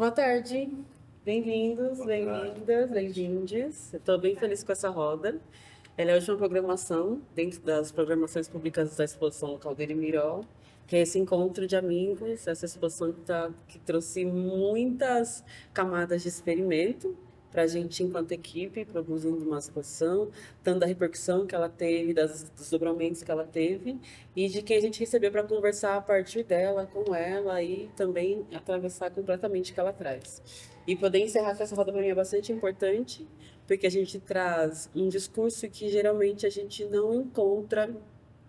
Boa tarde, bem-vindos, bem-vindas, bem-vindes. Eu estou bem feliz com essa roda. Ela é a última programação, dentro das programações públicas da exposição Caldeira e Miró, que é esse encontro de amigos, essa exposição que trouxe muitas camadas de experimento para a gente, enquanto equipe, produzindo uma exposição, tanto da repercussão que ela teve, dos desdobramentos que ela teve, e de quem a gente recebeu para conversar a partir dela, com ela, e também atravessar completamente o que ela traz. E poder encerrar com essa roda para mim é bastante importante, porque a gente traz um discurso que geralmente a gente não encontra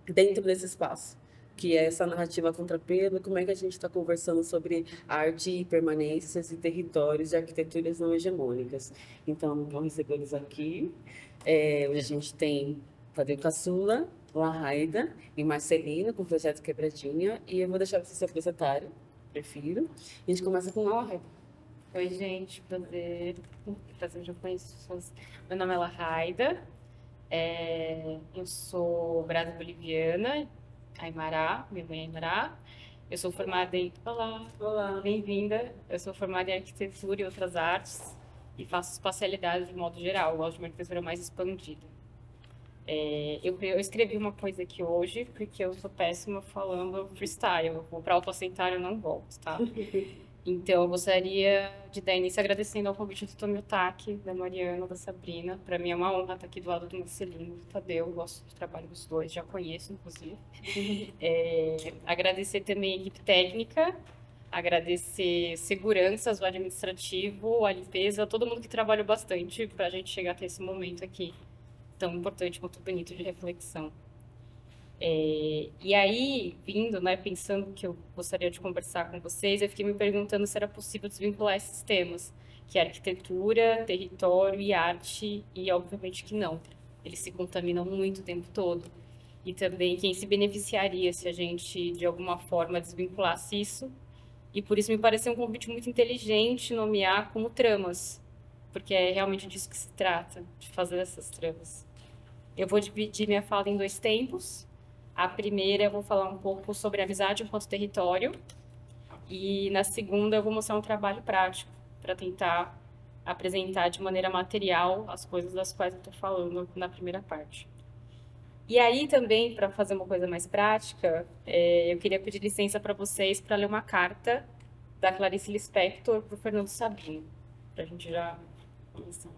dentro desse espaço, que é essa narrativa contrapelo, como é que a gente está conversando sobre arte e permanências e territórios e arquiteturas não hegemônicas. Então, vamos recebê-los aqui. Hoje a gente tem Tadeu Caçula, Lahaida e Marcelina, com o projeto Quebradinha, e eu vou deixar você se apresentarem, prefiro. A gente começa com a Lahaida. Oi, gente, prazer. Prazer, já conheço pessoas. Meu nome é Lahaida, eu sou brasileira-boliviana, Aymara, minha mãe é Aymara. Eu sou formada em. Olá, Olá. bem-vinda. Eu sou formada em arquitetura e outras artes e faço espacialidade de modo geral. Eu gosto de uma arquitetura mais expandida. Eu escrevi uma coisa aqui hoje porque eu sou péssima falando freestyle. Eu vou para autoassentar e eu não volto, tá? Então, eu gostaria de dar início agradecendo ao convite do Tomiotaki, da Mariana, da Sabrina. Para mim é uma honra estar aqui do lado do Marcelino, do Tadeu. Eu gosto do trabalho dos dois, já conheço, inclusive. Agradecer também a equipe técnica, agradecer seguranças, o administrativo, a limpeza, todo mundo que trabalhou bastante para a gente chegar até esse momento aqui tão importante quanto bonito de reflexão. E aí, vindo, né, pensando que eu gostaria de conversar com vocês, eu fiquei me perguntando se era possível desvincular esses temas, que é arquitetura, território e arte, e obviamente que não. Eles se contaminam muito o tempo todo. E também quem se beneficiaria se a gente, de alguma forma, desvinculasse isso. E por isso me pareceu um convite muito inteligente nomear como tramas, porque é realmente disso que se trata, de fazer essas tramas. Eu vou dividir minha fala em dois tempos. A primeira eu vou falar um pouco sobre amizade enquanto território e na segunda eu vou mostrar um trabalho prático para tentar apresentar de maneira material as coisas das quais eu estou falando na primeira parte. E aí também, para fazer uma coisa mais prática, eu queria pedir licença para vocês para ler uma carta da Clarice Lispector para o Fernando Sabino, para a gente já começar.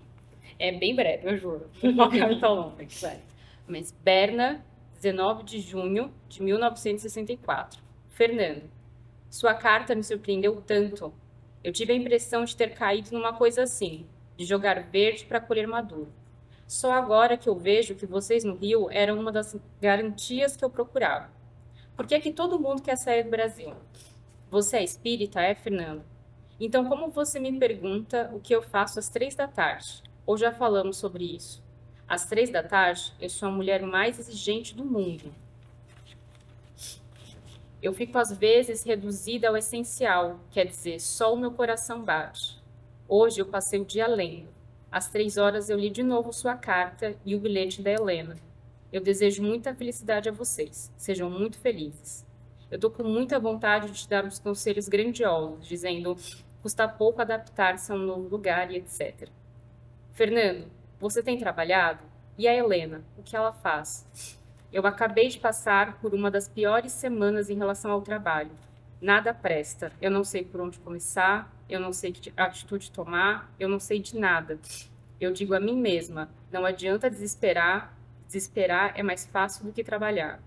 É bem breve, eu juro. Não é carta longa, sério. Mas Berna, 19 de junho de 1964. Fernando, sua carta me surpreendeu tanto. Eu tive a impressão de ter caído numa coisa assim, de jogar verde para colher maduro. Só agora que eu vejo que vocês no Rio eram uma das garantias que eu procurava. Por que é que todo mundo quer sair do Brasil? Você é espírita, é, Fernando? Então, como você me pergunta o que eu faço às 3 da tarde? Ou já falamos sobre isso? Às 3 da tarde, eu sou a mulher mais exigente do mundo. Eu fico às vezes reduzida ao essencial, quer dizer, só o meu coração bate. Hoje eu passei o dia lendo. Às 3 horas eu li de novo sua carta e o bilhete da Helena. Eu desejo muita felicidade a vocês. Sejam muito felizes. Eu tô com muita vontade de te dar uns conselhos grandiosos, dizendo custa pouco adaptar-se a um novo lugar e etc. Fernando, você tem trabalhado? E a Helena, o que ela faz? Eu acabei de passar por uma das piores semanas em relação ao trabalho. Nada presta. Eu não sei por onde começar, eu não sei que atitude tomar, eu não sei de nada. Eu digo a mim mesma, não adianta desesperar, desesperar é mais fácil do que trabalhar.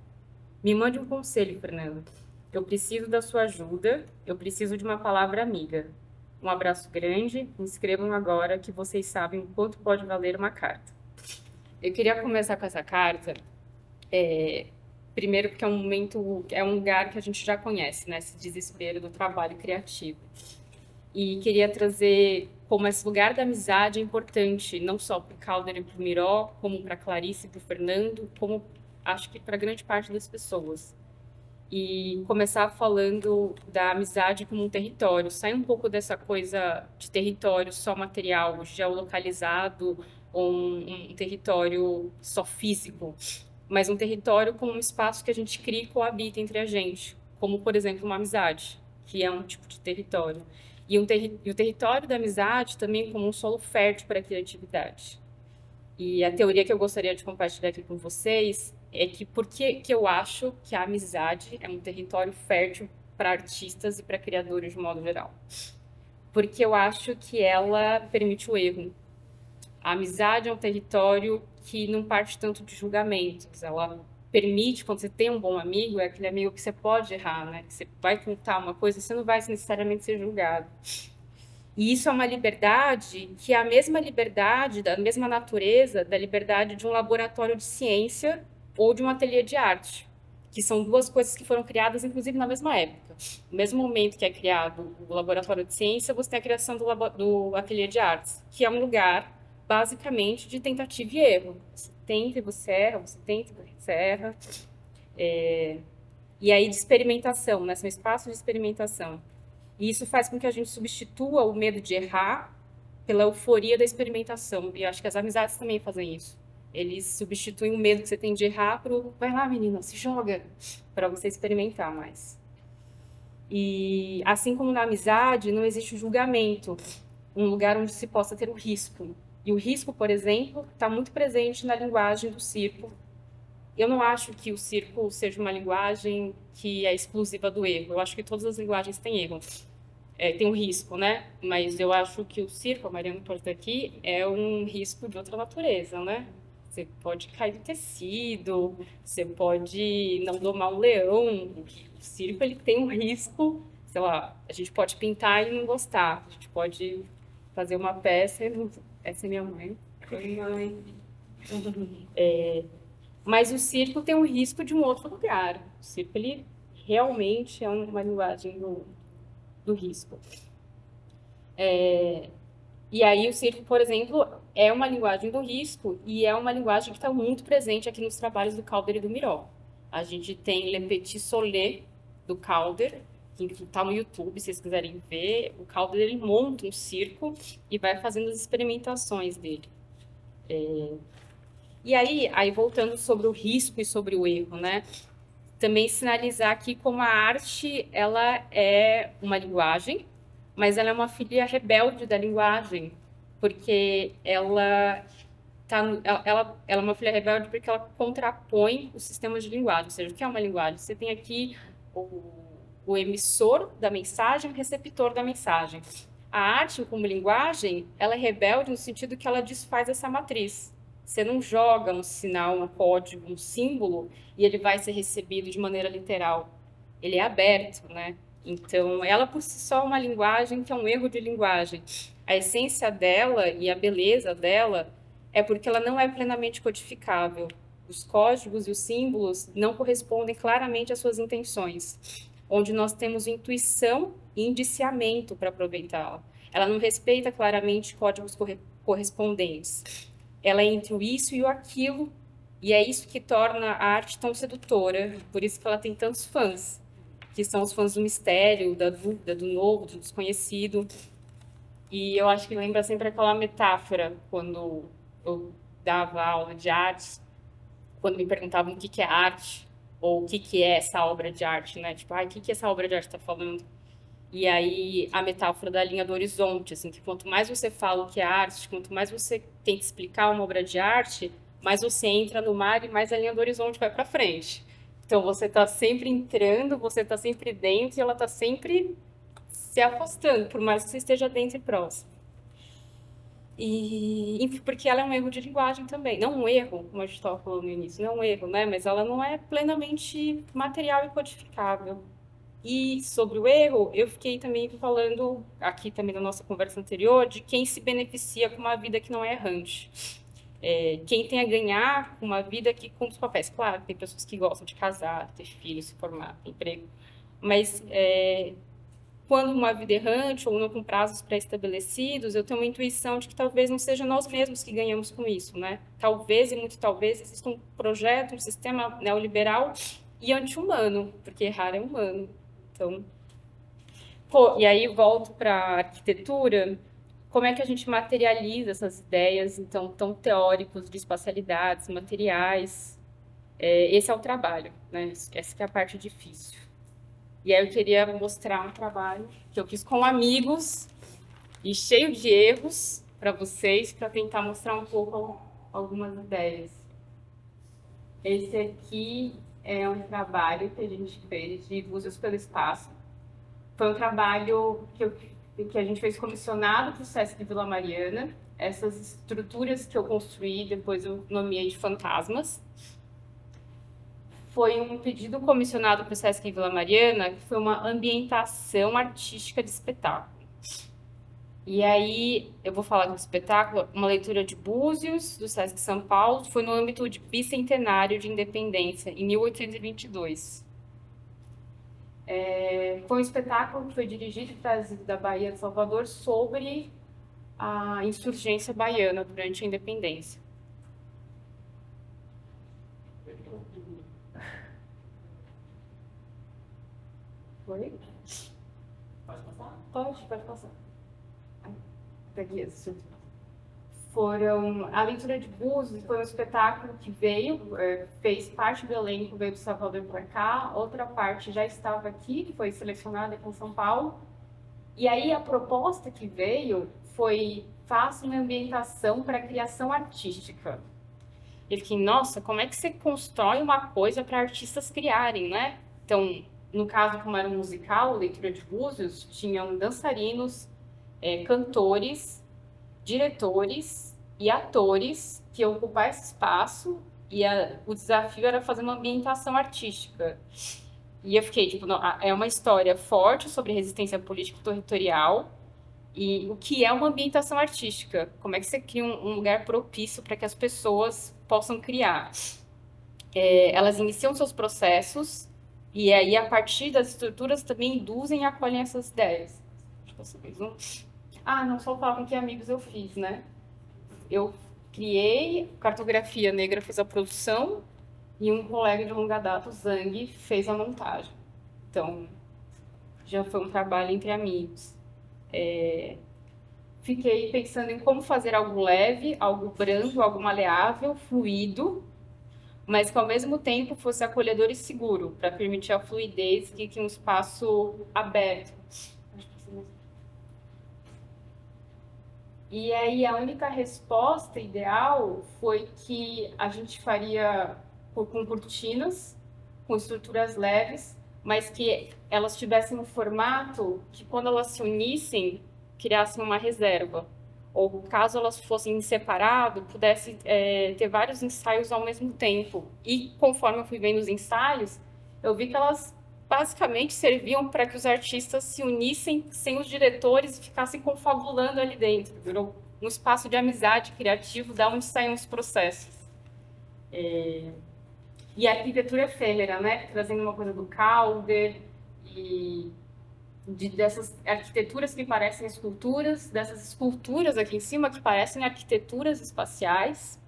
Me mande um conselho, Fernando. Eu preciso da sua ajuda, eu preciso de uma palavra amiga. Um abraço grande, me inscrevam agora que vocês sabem o quanto pode valer uma carta. Eu queria começar com essa carta, primeiro porque é um momento, é um lugar que a gente já conhece, né? Esse desespero do trabalho criativo. E queria trazer como esse lugar da amizade é importante, não só para o Calder e para o Miró, como para a Clarice e para o Fernando, como acho que para grande parte das pessoas. E começar falando da amizade como um território, sair um pouco dessa coisa de território só material, geolocalizado, ou um território só físico, mas um território como um espaço que a gente cria e coabita entre a gente, como, por exemplo, uma amizade, que é um tipo de território. E o território da amizade também como um solo fértil para a criatividade. E a teoria que eu gostaria de compartilhar aqui com vocês é que por que eu acho que a amizade é um território fértil para artistas e para criadores de modo geral. Porque eu acho que ela permite o erro. A amizade é um território que não parte tanto de julgamentos. Ela permite, quando você tem um bom amigo, é aquele amigo que você pode errar, né? Que você vai contar uma coisa e você não vai necessariamente ser julgado. E isso é uma liberdade que é a mesma liberdade, da mesma natureza da liberdade de um laboratório de ciência ou de um ateliê de arte, que são duas coisas que foram criadas, inclusive, na mesma época. No mesmo momento que é criado o laboratório de ciência, você tem a criação do ateliê de artes, que é um lugar, basicamente, de tentativa e erro. Você tenta e você erra, você tenta e você erra. E aí de experimentação, né? São espaços de experimentação. E isso faz com que a gente substitua o medo de errar pela euforia da experimentação. E eu acho que as amizades também fazem isso. Eles substituem o medo que você tem de errar pro vai lá, menina, se joga, para você experimentar mais. E assim como na amizade, não existe julgamento, um lugar onde se possa ter o risco. E o risco, por exemplo, está muito presente na linguagem do circo. Eu não acho que o circo seja uma linguagem que é exclusiva do erro. Eu acho que todas as linguagens têm erro. Tem um risco, né? Mas eu acho que o circo, a Mariana pode estar aqui, é um risco de outra natureza, né? Você pode cair do tecido, você pode não domar um leão. O circo, ele tem um risco, sei lá, a gente pode pintar e não gostar. A gente pode fazer uma peça e não... Essa é minha mãe. Oi, mãe. Mas o circo tem um risco de um outro lugar. O circo, ele realmente é uma linguagem do risco. E aí o circo, por exemplo, é uma linguagem do risco e é uma linguagem que está muito presente aqui nos trabalhos do Calder e do Miró. A gente tem Le Petit Soleil, do Calder, que está no YouTube, se vocês quiserem ver. O Calder, ele monta um circo e vai fazendo as experimentações dele. E aí voltando sobre o risco e sobre o erro, né? Também sinalizar aqui como a arte, ela é uma linguagem, mas ela é uma filha rebelde da linguagem, porque ela é uma filha rebelde porque ela contrapõe os sistemas de linguagem. Ou seja, o que é uma linguagem? Você tem aqui o emissor da mensagem e o receptor da mensagem. A arte, como linguagem, ela é rebelde no sentido que ela desfaz essa matriz. Você não joga um sinal, um código, um símbolo e ele vai ser recebido de maneira literal. Ele é aberto, né? Então, ela por si só é uma linguagem que é um erro de linguagem. A essência dela e a beleza dela é porque ela não é plenamente codificável. Os códigos e os símbolos não correspondem claramente às suas intenções, onde nós temos intuição e indiciamento para aproveitá-la. Ela não respeita claramente códigos correspondentes. Ela é entre o isso e o aquilo, e é isso que torna a arte tão sedutora, por isso que ela tem tantos fãs, que são os fãs do mistério, da dúvida, do novo, do desconhecido. E eu acho que lembra sempre aquela metáfora, quando eu dava aula de arte, quando me perguntavam o que é arte, ou o que é essa obra de arte, né? Tipo, o que essa obra de arte está falando? E aí a metáfora da linha do horizonte, assim, que quanto mais você fala o que é arte, quanto mais você tenta explicar uma obra de arte, mais você entra no mar e mais a linha do horizonte vai para frente. Então você está sempre entrando, você está sempre dentro e ela está sempre se afastando, por mais que você esteja dentro e próximo. E porque ela é um erro de linguagem também. Não um erro, como a gente estava falando no início, não é um erro, né? Mas ela não é plenamente material e codificável. E sobre o erro, eu fiquei também falando, aqui também na nossa conversa anterior, de quem se beneficia com uma vida que não é errante. Quem tem a ganhar com uma vida que cumpre os papéis. Claro, tem pessoas que gostam de casar, ter filhos, se formar, ter emprego. Mas quando uma vida errante ou não com prazos pré-estabelecidos, eu tenho uma intuição de que talvez não seja nós mesmos que ganhamos com isso, né? Talvez, e muito talvez, exista um projeto, um sistema neoliberal e anti-humano, porque errar é humano. Então, e aí volto para a arquitetura, como é que a gente materializa essas ideias, então, tão teóricos de espacialidades, materiais? Esse é o trabalho, né? Essa que é a parte difícil. E aí eu queria mostrar um trabalho que eu fiz com amigos e cheio de erros para vocês, para tentar mostrar um pouco algumas ideias. Esse aqui é um trabalho que a gente fez de Búzios pelo Espaço. Foi um trabalho que a gente fez comissionado para o Sesc Vila Mariana. Essas estruturas que eu construí, depois eu nomeei de fantasmas. Foi um pedido comissionado para o Sesc Vila Mariana, que foi uma ambientação artística de espetáculo. E aí, eu vou falar do espetáculo, uma leitura de Búzios, do Sesc São Paulo, foi no âmbito de bicentenário de independência, em 1822. Foi um espetáculo que foi dirigido e trazido da Bahia de Salvador sobre a insurgência baiana durante a independência. Foi? Pode passar? Pode passar. Aqui, a leitura de Búzios foi um espetáculo que fez parte do elenco, veio do Salvador para cá, outra parte já estava aqui, foi selecionada aqui em São Paulo. E aí a proposta que veio foi: faça uma ambientação para criação artística. Eu fiquei, nossa, como é que você constrói uma coisa para artistas criarem, né? Então, no caso, como era um musical, leitura de Búzios, tinham dançarinos, cantores, diretores e atores que iam ocupar esse espaço, e o desafio era fazer uma ambientação artística. E eu fiquei, tipo, não, é uma história forte sobre resistência político-territorial, e o que é uma ambientação artística? Como é que você cria um lugar propício para que as pessoas possam criar? Elas iniciam seus processos, e aí, a partir das estruturas, também induzem e acolhem essas ideias. Não, só falar com que amigos eu fiz, né? Eu criei Cartografia Negra, fiz a produção, e um colega de longa data, o Zang, fez a montagem. Então, já foi um trabalho entre amigos. Fiquei pensando em como fazer algo leve, algo brando, algo maleável, fluido, mas que ao mesmo tempo fosse acolhedor e seguro, para permitir a fluidez e que um espaço aberto. E aí a única resposta ideal foi que a gente faria com cortinas, com estruturas leves, mas que elas tivessem um formato que, quando elas se unissem, criassem uma reserva. Ou, caso elas fossem em separado, pudesse ter vários ensaios ao mesmo tempo. E, conforme eu fui vendo os ensaios, eu vi que elas basicamente serviam para que os artistas se unissem sem os diretores e ficassem confabulando ali dentro. Virou um espaço de amizade criativo, da onde saem os processos. E a arquitetura efêmera, né? Trazendo uma coisa do Calder e dessas arquiteturas que parecem esculturas, dessas esculturas aqui em cima que parecem arquiteturas espaciais.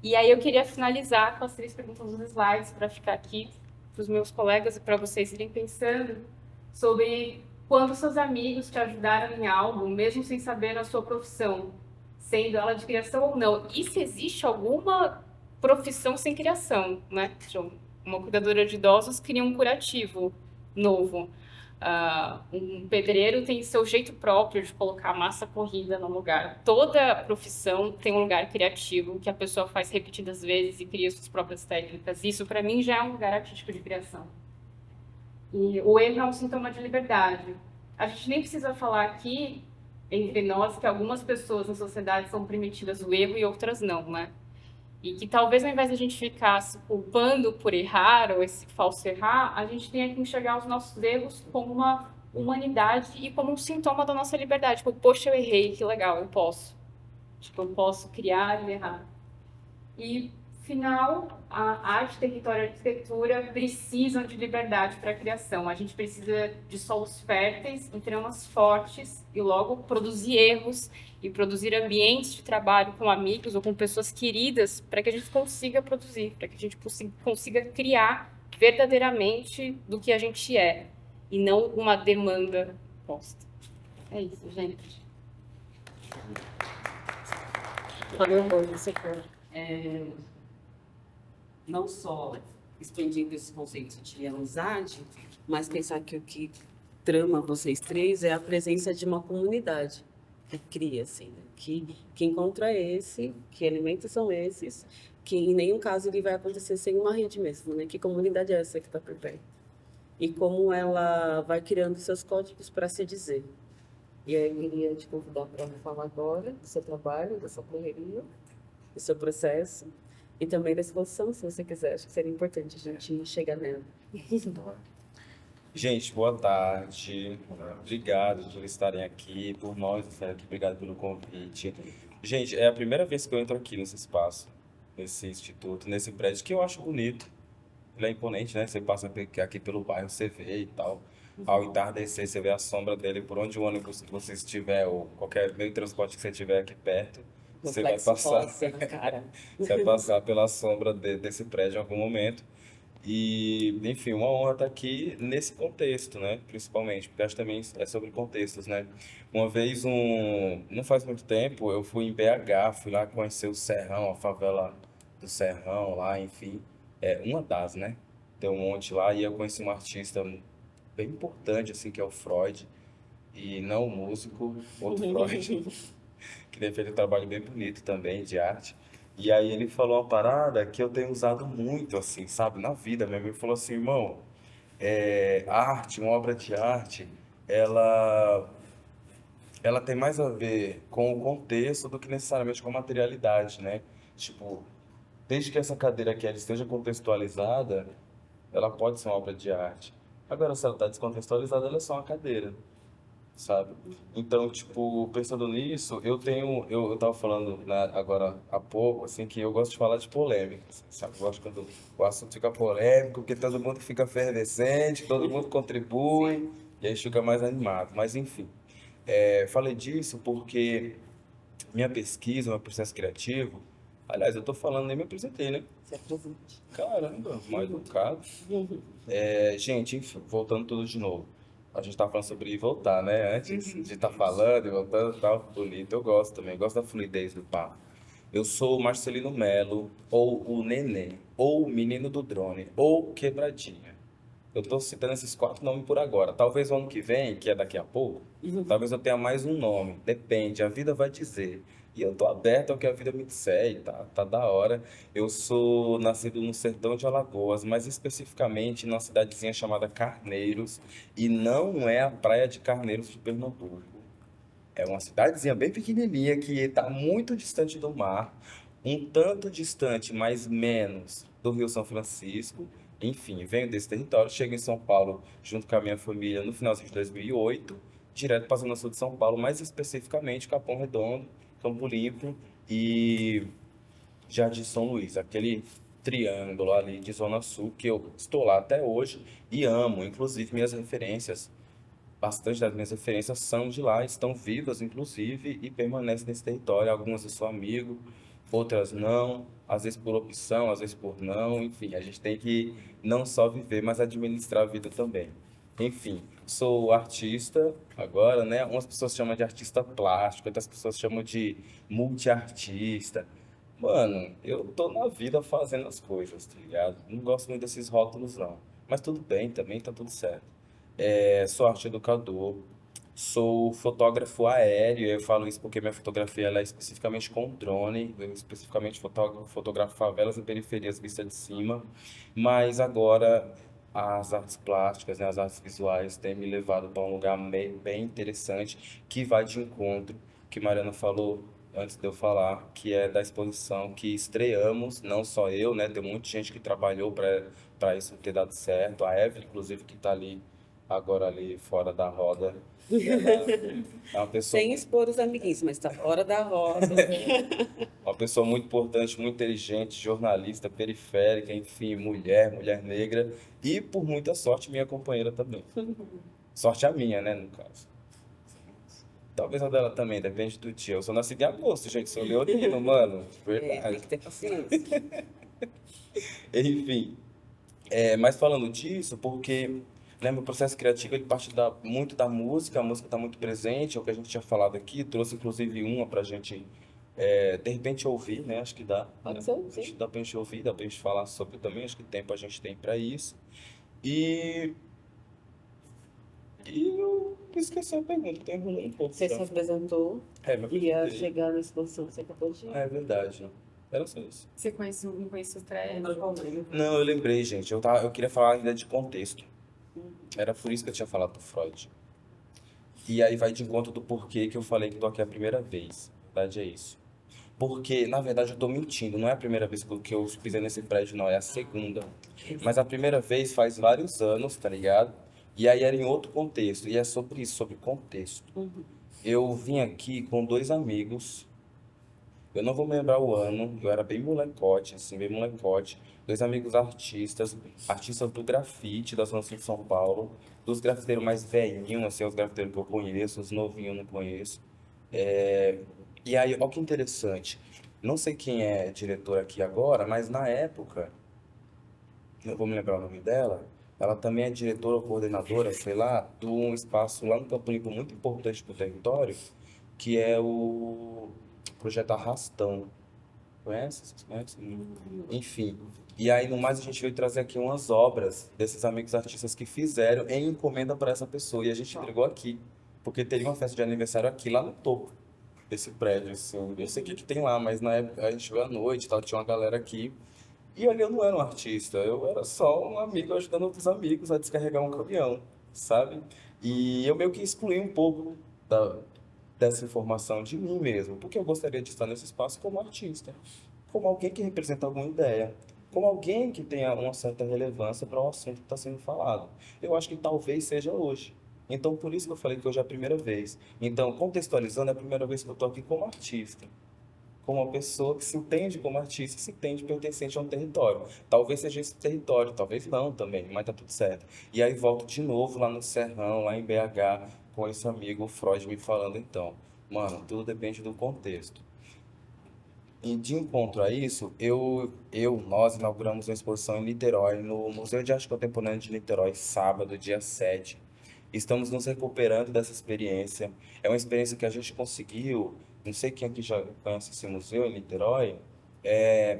E aí eu queria finalizar com as 3 perguntas dos slides, para ficar aqui para os meus colegas e para vocês irem pensando sobre quando seus amigos te ajudaram em algo, mesmo sem saber a sua profissão, sendo ela de criação ou não. E se existe alguma profissão sem criação, né? Uma cuidadora de idosos cria um curativo novo. Um pedreiro tem seu jeito próprio de colocar massa corrida no lugar. Toda profissão tem um lugar criativo que a pessoa faz repetidas vezes e cria suas próprias técnicas. Isso, para mim, já é um lugar artístico de criação. E o erro é um sintoma de liberdade. A gente nem precisa falar aqui, entre nós, que algumas pessoas na sociedade são permitidas o erro e outras não, né? E que talvez, ao invés de a gente ficar se culpando por errar, ou esse falso errar, a gente tenha que enxergar os nossos erros como uma humanidade e como um sintoma da nossa liberdade. Tipo, poxa, eu errei, que legal, eu posso. Tipo, eu posso criar e errar. E, final, a arte, território e a arquitetura precisam de liberdade para a criação. A gente precisa de solos férteis, tramas fortes, e logo produzir erros e produzir ambientes de trabalho com amigos ou com pessoas queridas, para que a gente consiga produzir, para que a gente consiga criar verdadeiramente do que a gente é, e não uma demanda posta. É isso, gente. Não só expandindo esse conceito de amizade, mas pensar que o que trama vocês três é a presença de uma comunidade que cria, assim, né? Que encontro é esse, que alimentos são esses, que em nenhum caso ele vai acontecer sem uma rede mesmo, né? Que comunidade é essa que está por perto? E como ela vai criando seus códigos para se dizer. E aí eu queria te convidar para falar agora do seu trabalho, da sua correria, do seu processo, e também da exposição, se você quiser. Acho que seria importante a gente chegar nela. Gente, boa tarde. Obrigado por estarem aqui, por nós estarem aqui. Obrigado pelo convite. Gente, é a primeira vez que eu entro aqui nesse espaço, nesse instituto, nesse prédio, que eu acho bonito. Ele é imponente, né? Você passa aqui pelo bairro, você vê e tal. Ao entardecer, você vê a sombra dele por onde o ônibus que você estiver, ou qualquer meio de transporte que você tiver aqui perto, você vai Reflexo passar, rosa na cara. você vai passar pela sombra desse prédio em algum momento. E, enfim, uma honra estar aqui nesse contexto, né? Principalmente, porque acho que também é sobre contextos, né? Uma vez, não faz muito tempo, eu fui em BH, fui lá conhecer o Serrão, a favela do Serrão lá, enfim. É uma das, né? Tem um monte lá e eu conheci um artista bem importante, assim, que é o Freud. E não o músico, outro Freud, que tem feito um trabalho bem bonito também de arte. E aí ele falou uma parada que eu tenho usado muito, assim, sabe, na vida mesmo. Ele falou assim, irmão, arte, uma obra de arte, ela, ela tem mais a ver com o contexto do que necessariamente com a materialidade, né? Tipo, desde que essa cadeira aqui ela esteja contextualizada, ela pode ser uma obra de arte. Agora, se ela está descontextualizada, ela é só uma cadeira, sabe? Então, tipo, pensando nisso, eu tava falando, né, agora há pouco, assim, que eu gosto de falar de polêmica, assim, sabe? Eu gosto quando o assunto fica polêmico, porque todo mundo fica efervescente, todo mundo contribui, e aí fica mais animado. Mas, enfim, falei disso porque minha pesquisa, meu processo criativo, aliás, eu tô falando, nem me apresentei, né? Se apresente. Caramba, mal educado. Gente, enfim, voltando tudo de novo. A gente tava falando sobre ir e voltar, né? Antes de estar falando e voltando, tava bonito. Eu gosto também, gosto da fluidez do papo. Eu sou o Marcelino Melo, ou o Nenê, ou o Menino do Drone, ou Quebradinha. Eu tô citando esses quatro nomes por agora. Talvez o ano que vem, que é daqui a pouco, talvez eu tenha mais um nome. Depende, a vida vai dizer. E eu tô aberto ao que a vida me disser e tá da hora. Eu sou nascido no sertão de Alagoas, mais especificamente numa cidadezinha chamada Carneiros, e não é a praia de Carneiros de Pernambuco. É uma cidadezinha bem pequenininha que está muito distante do mar, um tanto distante, mas menos, do Rio São Francisco. Enfim, venho desse território, chego em São Paulo junto com a minha família no finalzinho de 2008, direto para a Zona Sul de São Paulo, mais especificamente Capão Redondo, Campo Limpo e Jardim São Luís, aquele triângulo ali de Zona Sul que eu estou lá até hoje e amo, inclusive minhas referências. Bastante das minhas referências são de lá, estão vivas, inclusive, e permanecem nesse território. Algumas eu sou amigo, outras não, às vezes por opção, às vezes por não. Enfim, a gente tem que não só viver, mas administrar a vida também. Enfim, sou artista agora, né? Umas pessoas chamam de artista plástico, outras pessoas chamam de multiartista. Mano, eu tô na vida fazendo as coisas, tá ligado? Não gosto muito desses rótulos, não. Mas tudo bem também, tá tudo certo. Sou arte educador, sou fotógrafo aéreo, eu falo isso porque minha fotografia ela é especificamente com drone, eu especificamente fotografo favelas e periferias vista de cima, mas agora as artes plásticas, né, as artes visuais têm me levado para um lugar bem interessante que vai de encontro, que Mariana falou antes de eu falar, que é da exposição que estreamos, não só eu, né, tem muita gente que trabalhou para isso ter dado certo, a Evelyn, inclusive, que está ali agora ali fora da roda. Ela é uma pessoa, Sem expor os amiguinhos, mas está fora da roda. uma pessoa muito importante, muito inteligente, jornalista, periférica, enfim, mulher negra e, por muita sorte, minha companheira também. Sorte a minha, né, no caso. Talvez a dela também, depende do dia. Eu sou nascido em agosto, gente, sou leonino, mano, de Tem verdade. que ter paciência. Enfim, mas falando disso, porque né, meu processo criativo ele parte muito da música, a música está muito presente, é o que a gente tinha falado aqui, trouxe inclusive uma para a gente, de repente, ouvir, né? Acho que dá, né? Pode ser, Acho que sim. dá para a gente ouvir, dá para a gente falar sobre também, acho que tempo a gente tem para isso. E E eu esqueci a pergunta, tô enrolando um pouco Você se já. apresentou, Mas ia perguntei. chegar na exposição, você acabou de... É verdade. Era só isso. Você conhece, não conhece o Trello? Não, eu lembrei, gente. Eu queria falar ainda de contexto. Era por isso que eu tinha falado do Freud. E aí vai de encontro do porquê que eu falei que tô aqui a primeira vez. Na verdade é isso. Porque, na verdade, eu tô mentindo. Não é a primeira vez que eu pisei nesse prédio, não. É a segunda. Mas a primeira vez faz vários anos, tá ligado? E aí era em outro contexto. E é sobre isso, sobre contexto. Eu vim aqui com dois amigos. Eu não vou me lembrar o ano. Eu era bem molecote, assim, bem molecote. Dois amigos artistas. Artistas do grafite da Zona Sul de São Paulo. Dos grafiteiros mais velhinhos, assim, os grafiteiros que eu conheço. Os novinhos eu não conheço. É, E aí, olha que interessante. Não sei quem é diretor aqui agora, mas na época, não vou me lembrar o nome dela, ela também é diretora ou coordenadora, sei lá, de um espaço lá no Campo Limpo muito importante para o território, que é o Projeto Arrastão. Conhece? Vocês conhecem? Enfim. E aí, no mais, a gente veio trazer aqui umas obras desses amigos artistas que fizeram em encomenda para essa pessoa. E a gente entregou aqui, porque teria uma festa de aniversário aqui, lá no topo desse prédio, assim. Eu sei o que que tem lá, mas na época a gente chegou à noite, e tal, tinha uma galera aqui. E ali eu não era um artista, eu era só um amigo ajudando outros amigos a descarregar um caminhão, sabe? E eu meio que excluí um pouco dessa informação de mim mesmo, porque eu gostaria de estar nesse espaço como artista, como alguém que representa alguma ideia, como alguém que tenha uma certa relevância para o assunto que está sendo falado. Eu acho que talvez seja hoje. Então, por isso que eu falei que hoje é a primeira vez. Então, contextualizando, é a primeira vez que eu estou aqui como artista, como uma pessoa que se entende como artista, se entende pertencente a um território. Talvez seja esse território, talvez não também, mas tá tudo certo. E aí volto de novo lá no Serrão, lá em BH, com esse amigo o Freud me falando então, mano, tudo depende do contexto. E de encontro a isso, nós inauguramos uma exposição em Niterói, no Museu de Arte Contemporânea de Niterói, sábado, dia 7. Estamos nos recuperando dessa experiência. É uma experiência que a gente conseguiu, não sei quem aqui já conhece esse museu em Niterói, é,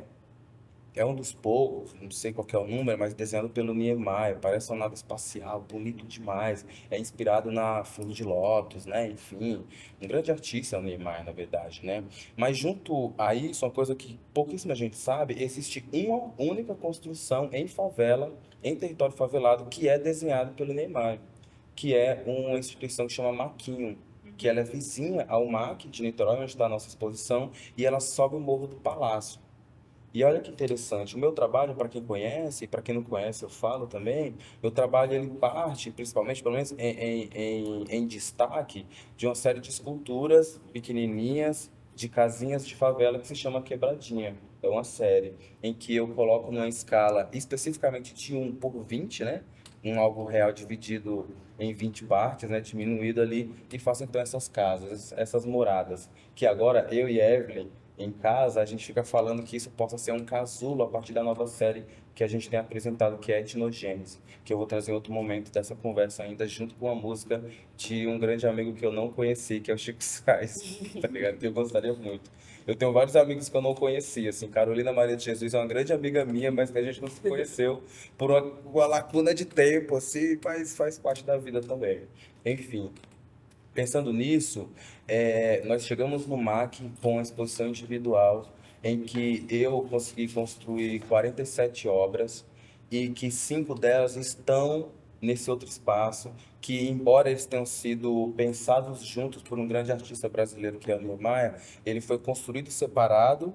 é um dos poucos, não sei qual que é o número, mas desenhado pelo Niemeyer. Parece uma nave espacial, bonito demais. É inspirado na Flor de Lótus, né? Enfim, um grande artista é o Niemeyer, na verdade, né? Mas junto a isso, uma coisa que pouquíssima gente sabe, existe uma única construção em favela, em território favelado, que é desenhado pelo Niemeyer, que é uma instituição que chama Maquinho, que ela é vizinha ao MAC de Niterói, onde está a nossa exposição, e ela sobe o Morro do Palácio. E olha que interessante, o meu trabalho, para quem conhece, e para quem não conhece, eu falo também, meu trabalho ele parte, principalmente, pelo menos em destaque, de uma série de esculturas pequenininhas, de casinhas de favela que se chama Quebradinha. É uma série em que eu coloco numa escala especificamente de 1 por 20, né? Um algo real dividido em 20 partes, né? Diminuído ali, e faço então essas casas, essas moradas, que agora eu e Evelyn em casa, a gente fica falando que isso possa ser um casulo a partir da nova série que a gente tem apresentado, que é Etnogênese, que eu vou trazer em outro momento dessa conversa ainda, junto com a música de um grande amigo que eu não conheci, que é o Chico Sainz, tá ligado? Eu gostaria muito. Eu tenho vários amigos que eu não conhecia, assim, Carolina Maria de Jesus é uma grande amiga minha, mas que a gente não se conheceu por uma lacuna de tempo, assim, mas faz parte da vida também. Enfim, pensando nisso, nós chegamos no MAC com uma exposição individual em que eu consegui construir 47 obras e que 5 delas estão nesse outro espaço, que embora eles tenham sido pensados juntos por um grande artista brasileiro que é o Niemeyer, ele foi construído separado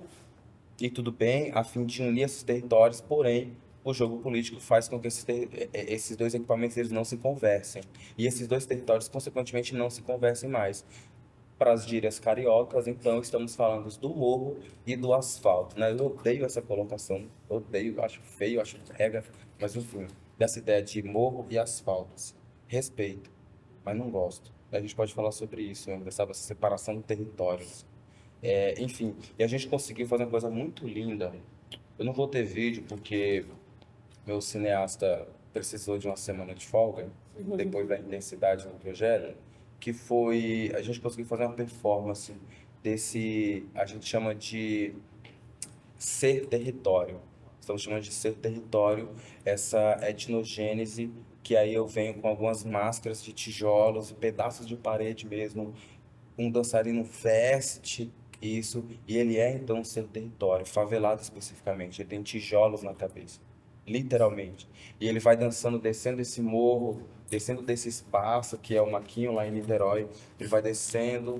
e tudo bem, a fim de unir esses territórios, porém, o jogo político faz com que esses dois equipamentos eles não se conversem. E esses dois territórios, consequentemente, não se conversem mais. Para as gírias cariocas, então, estamos falando do morro e do asfalto, né? Eu odeio essa colocação, odeio, acho feio, acho brega, mas enfim, dessa ideia de morro e asfalto. Assim. Respeito, mas não gosto. A gente pode falar sobre isso, né? Essa separação de territórios. Enfim, e a gente conseguiu fazer uma coisa muito linda. Eu não vou ter vídeo porque meu cineasta precisou de uma semana de folga, depois da intensidade do projeto, que foi, a gente conseguiu fazer uma performance desse, a gente chama de ser território. Estamos chamando de ser território essa etnogênese que aí eu venho com algumas máscaras de tijolos, pedaços de parede mesmo, um dançarino veste isso, e ele é então o seu território, favelado especificamente, ele tem tijolos na cabeça, literalmente. E ele vai dançando, descendo esse morro, descendo desse espaço que é o Maquinho lá em Niterói, ele vai descendo,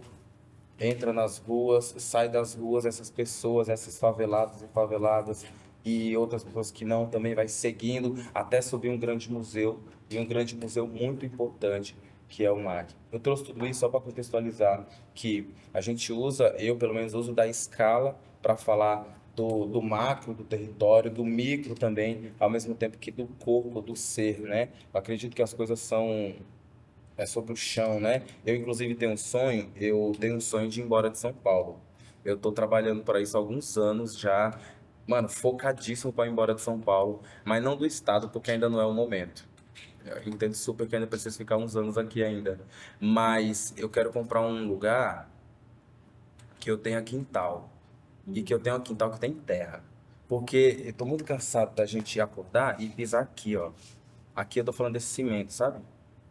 entra nas ruas, sai das ruas, essas pessoas, essas favelados e faveladas e outras pessoas que não, também vai seguindo até subir um grande museu, e um grande museu muito importante, que é o MAC. Eu trouxe tudo isso só para contextualizar que a gente usa, eu pelo menos uso da escala para falar do macro, do território, do micro também, ao mesmo tempo que do corpo, do ser, né? Eu acredito que as coisas são sobre o chão, né? Eu, inclusive, tenho um sonho de ir embora de São Paulo. Eu tô trabalhando para isso há alguns anos já, mano, focadíssimo para ir embora de São Paulo, mas não do estado, porque ainda não é o momento. Eu entendo super que ainda preciso ficar uns anos aqui ainda, mas eu quero comprar um lugar que eu tenha quintal, e que eu tenha um quintal que tem terra. Porque eu tô muito cansado da gente acordar e pisar aqui, ó. Aqui eu tô falando desse cimento, sabe?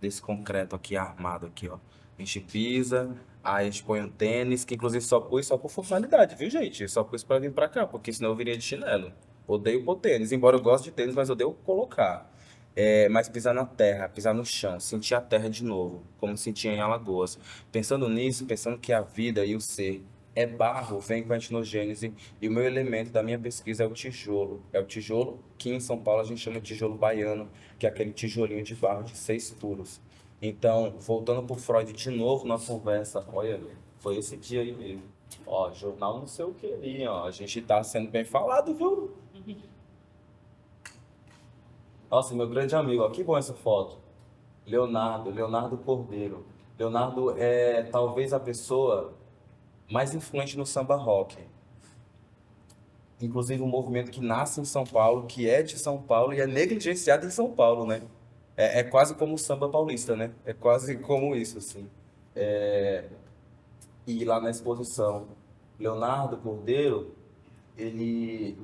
Desse concreto aqui armado aqui, ó. A gente pisa, aí a gente põe um tênis, que inclusive só pus só por formalidade, viu, gente? Só pus pra vir pra cá, porque senão eu viria de chinelo. Odeio pôr tênis, embora eu goste de tênis, mas odeio colocar. Mas pisar na terra, pisar no chão, sentir a terra de novo, como sentia em Alagoas. Pensando nisso, pensando que a vida e o ser é barro, vem com a etnogênese, e o meu elemento da minha pesquisa é o tijolo. É o tijolo que em São Paulo a gente chama de tijolo baiano, que é aquele tijolinho de barro de 6 furos. Então, voltando pro Freud de novo na conversa, olha, foi esse dia aí mesmo. Ó, jornal não sei o que ali, ó. A gente tá sendo bem falado, viu? Nossa, meu grande amigo, ó, que bom essa foto. Leonardo Cordeiro. Leonardo é talvez a pessoa mais influente no samba rock. Inclusive um movimento que nasce em São Paulo, que é de São Paulo e é negligenciado em São Paulo, né? É quase como o samba paulista, né? É quase como isso, assim. E lá na exposição, Leonardo Cordeiro, ele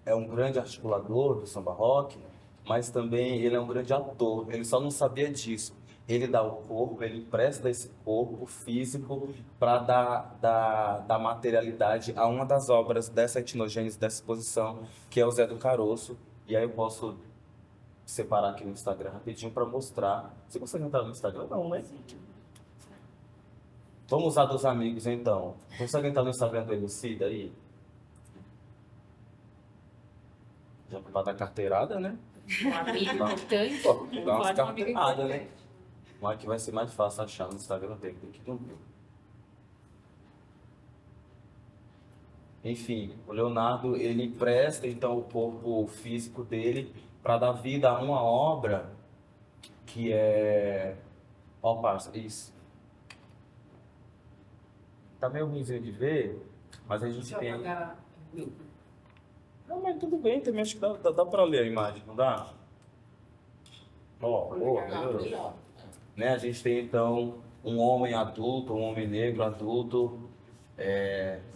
é um grande articulador do samba rock, mas também ele é um grande ator. Ele só não sabia disso. Ele dá o corpo, ele presta esse corpo físico para dar materialidade a uma das obras dessa etnogênese, dessa exposição, que é o Zé do Caroço. E aí eu posso separar aqui no Instagram rapidinho para mostrar. Você consegue entrar no Instagram? Não, né? Vamos usar dos amigos, então. Consegue entrar no Instagram do Emicida aí? Já para dar carteirada, né? Um amigo importante. Pô, Vamos dá umas falar de um amigo carteiradas, né? importante. Mas que vai ser mais fácil achar no Instagram dele do que no meu. Enfim, o Leonardo, ele presta então o corpo físico dele para dar vida a uma obra que é... Ó, parça, isso. Tá meio ruimzinho de ver, mas a gente tem... Não, mas tudo bem, também acho que dá pra ler a imagem, não dá? Ó, melhorou. Né? A gente tem então um homem adulto, um homem negro adulto,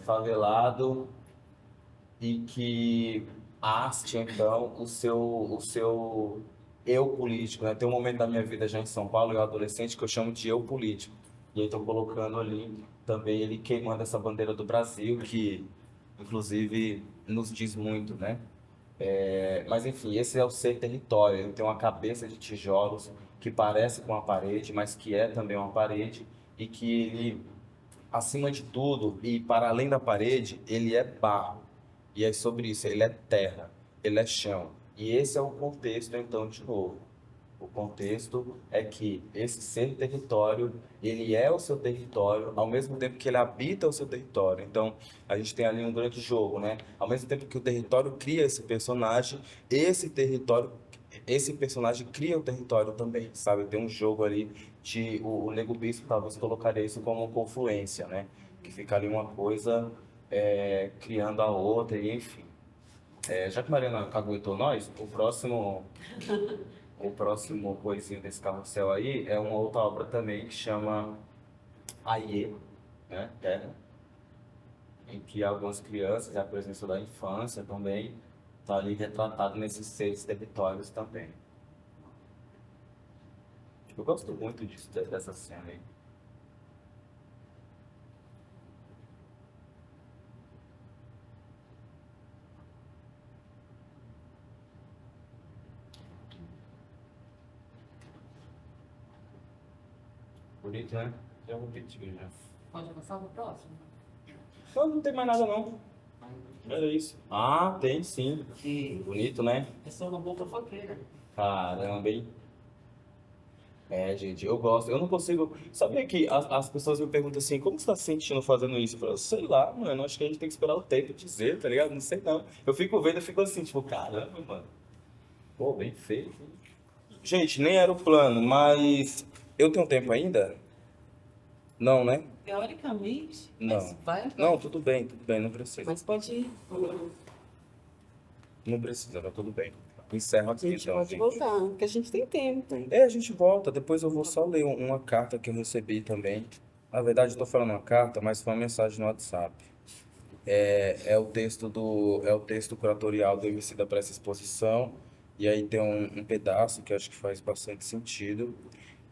favelado, e que haste então o seu eu político, né? Tem um momento da minha vida já em São Paulo, eu adolescente, que eu chamo de eu político. E aí estou colocando ali também ele queimando essa bandeira do Brasil, que inclusive nos diz muito, né? Mas enfim, esse é o ser território. Ele tem uma cabeça de tijolos que parece com uma parede, mas que é também uma parede, e que ele, acima de tudo e para além da parede, ele é barro. E é sobre isso, ele é terra, ele é chão. E esse é o contexto, então, de novo. O contexto é que esse ser território, ele é o seu território, ao mesmo tempo que ele habita o seu território. Então, a gente tem ali um grande jogo, né? Ao mesmo tempo que o território cria esse território, esse personagem cria o território também, sabe? Tem um jogo ali de... O Nego Bispo talvez colocaria isso como confluência, né? Que fica ali uma coisa criando a outra, e enfim. Já que Mariana caguetou nós, o próximo coisinho desse carrossel aí é uma outra obra também que chama Aie, né? Em que algumas crianças e a presença da infância também está ali retratado nesses 6 territórios também. Eu gosto muito disso, dessa cena aí. Bonito, né? Já vou pedir, já. Pode passar pro próximo? Não tem mais nada não. Era isso. Ah, tem sim. E Bonito, né? é só uma boa fofoqueira. Caramba, hein? É, gente, eu gosto. Eu não consigo. Sabia que as pessoas me perguntam assim, como você tá se sentindo fazendo isso? Eu falo, sei lá, mano, acho que a gente tem que esperar o tempo dizer, tá ligado? Não sei não. Eu fico vendo, eu fico assim, tipo, caramba, mano. Pô, bem feito. Gente, nem era o plano, mas eu tenho tempo ainda? Não, né? Teoricamente, Não. mas vai. Não, tudo bem, não precisa. Mas pode ir. Não precisa, tá tudo bem. Encerro A aqui gente então, pode gente. voltar, porque a gente tem tempo. É, a gente volta. Depois eu vou só ler uma carta que eu recebi também. Na verdade, eu tô falando uma carta, mas foi uma mensagem no WhatsApp. É o texto curatorial do Emicida para essa exposição. E aí tem um pedaço que eu acho que faz bastante sentido,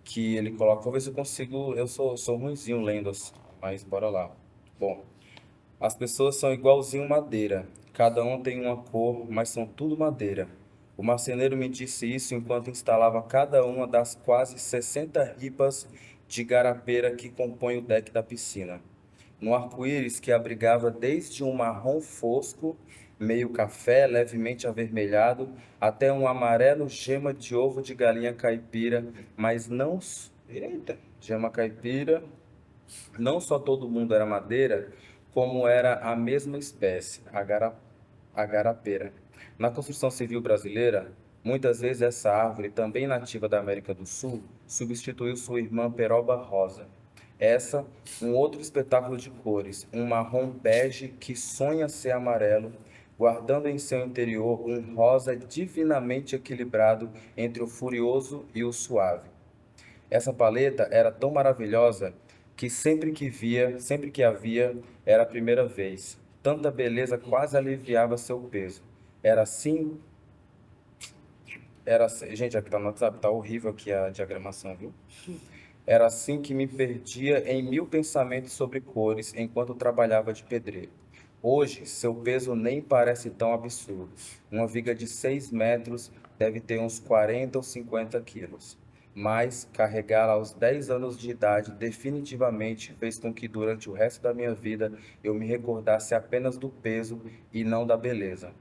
que ele coloca, vou ver se eu consigo, eu sou ruinzinho lendo assim, mas bora lá. Bom, as pessoas são igualzinho madeira. Cada um tem uma cor, mas são tudo madeira. O marceneiro me disse isso enquanto instalava cada uma das quase 60 ripas de garapeira que compõem o deck da piscina. No arco-íris que abrigava desde um marrom fosco, meio café, levemente avermelhado, até um amarelo gema de ovo de galinha caipira, mas não. Eita, gema caipira. Não só todo mundo era madeira, como era a mesma espécie, a garapeira. Na construção civil brasileira, muitas vezes essa árvore, também nativa da América do Sul, substituiu sua irmã peroba rosa. Essa, um outro espetáculo de cores, um marrom bege que sonha ser amarelo, guardando em seu interior um rosa divinamente equilibrado entre o furioso e o suave. Essa paleta era tão maravilhosa que sempre que a via, era a primeira vez. Tanta beleza quase aliviava seu peso. Era assim, gente, aqui tá no WhatsApp, tá horrível aqui a diagramação, viu? Era assim que me perdia em mil pensamentos sobre cores enquanto trabalhava de pedreiro. Hoje, seu peso nem parece tão absurdo. Uma viga de 6 metros deve ter uns 40 ou 50 quilos. Mas carregá-la aos 10 anos de idade definitivamente fez com que durante o resto da minha vida eu me recordasse apenas do peso e não da beleza.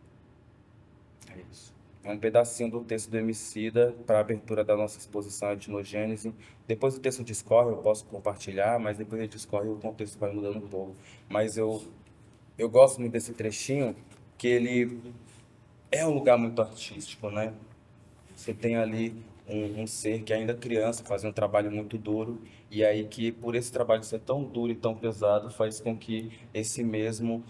É isso. É um pedacinho do texto do Emicida para a abertura da nossa exposição Etnogênese. Depois o texto discorre, eu posso compartilhar, mas depois ele discorre o contexto vai mudando um pouco. Mas eu gosto muito desse trechinho, que ele é um lugar muito artístico, né? Você tem ali um ser que ainda é criança, fazendo um trabalho muito duro, e aí que por esse trabalho ser tão duro e tão pesado, faz com que esse mesmo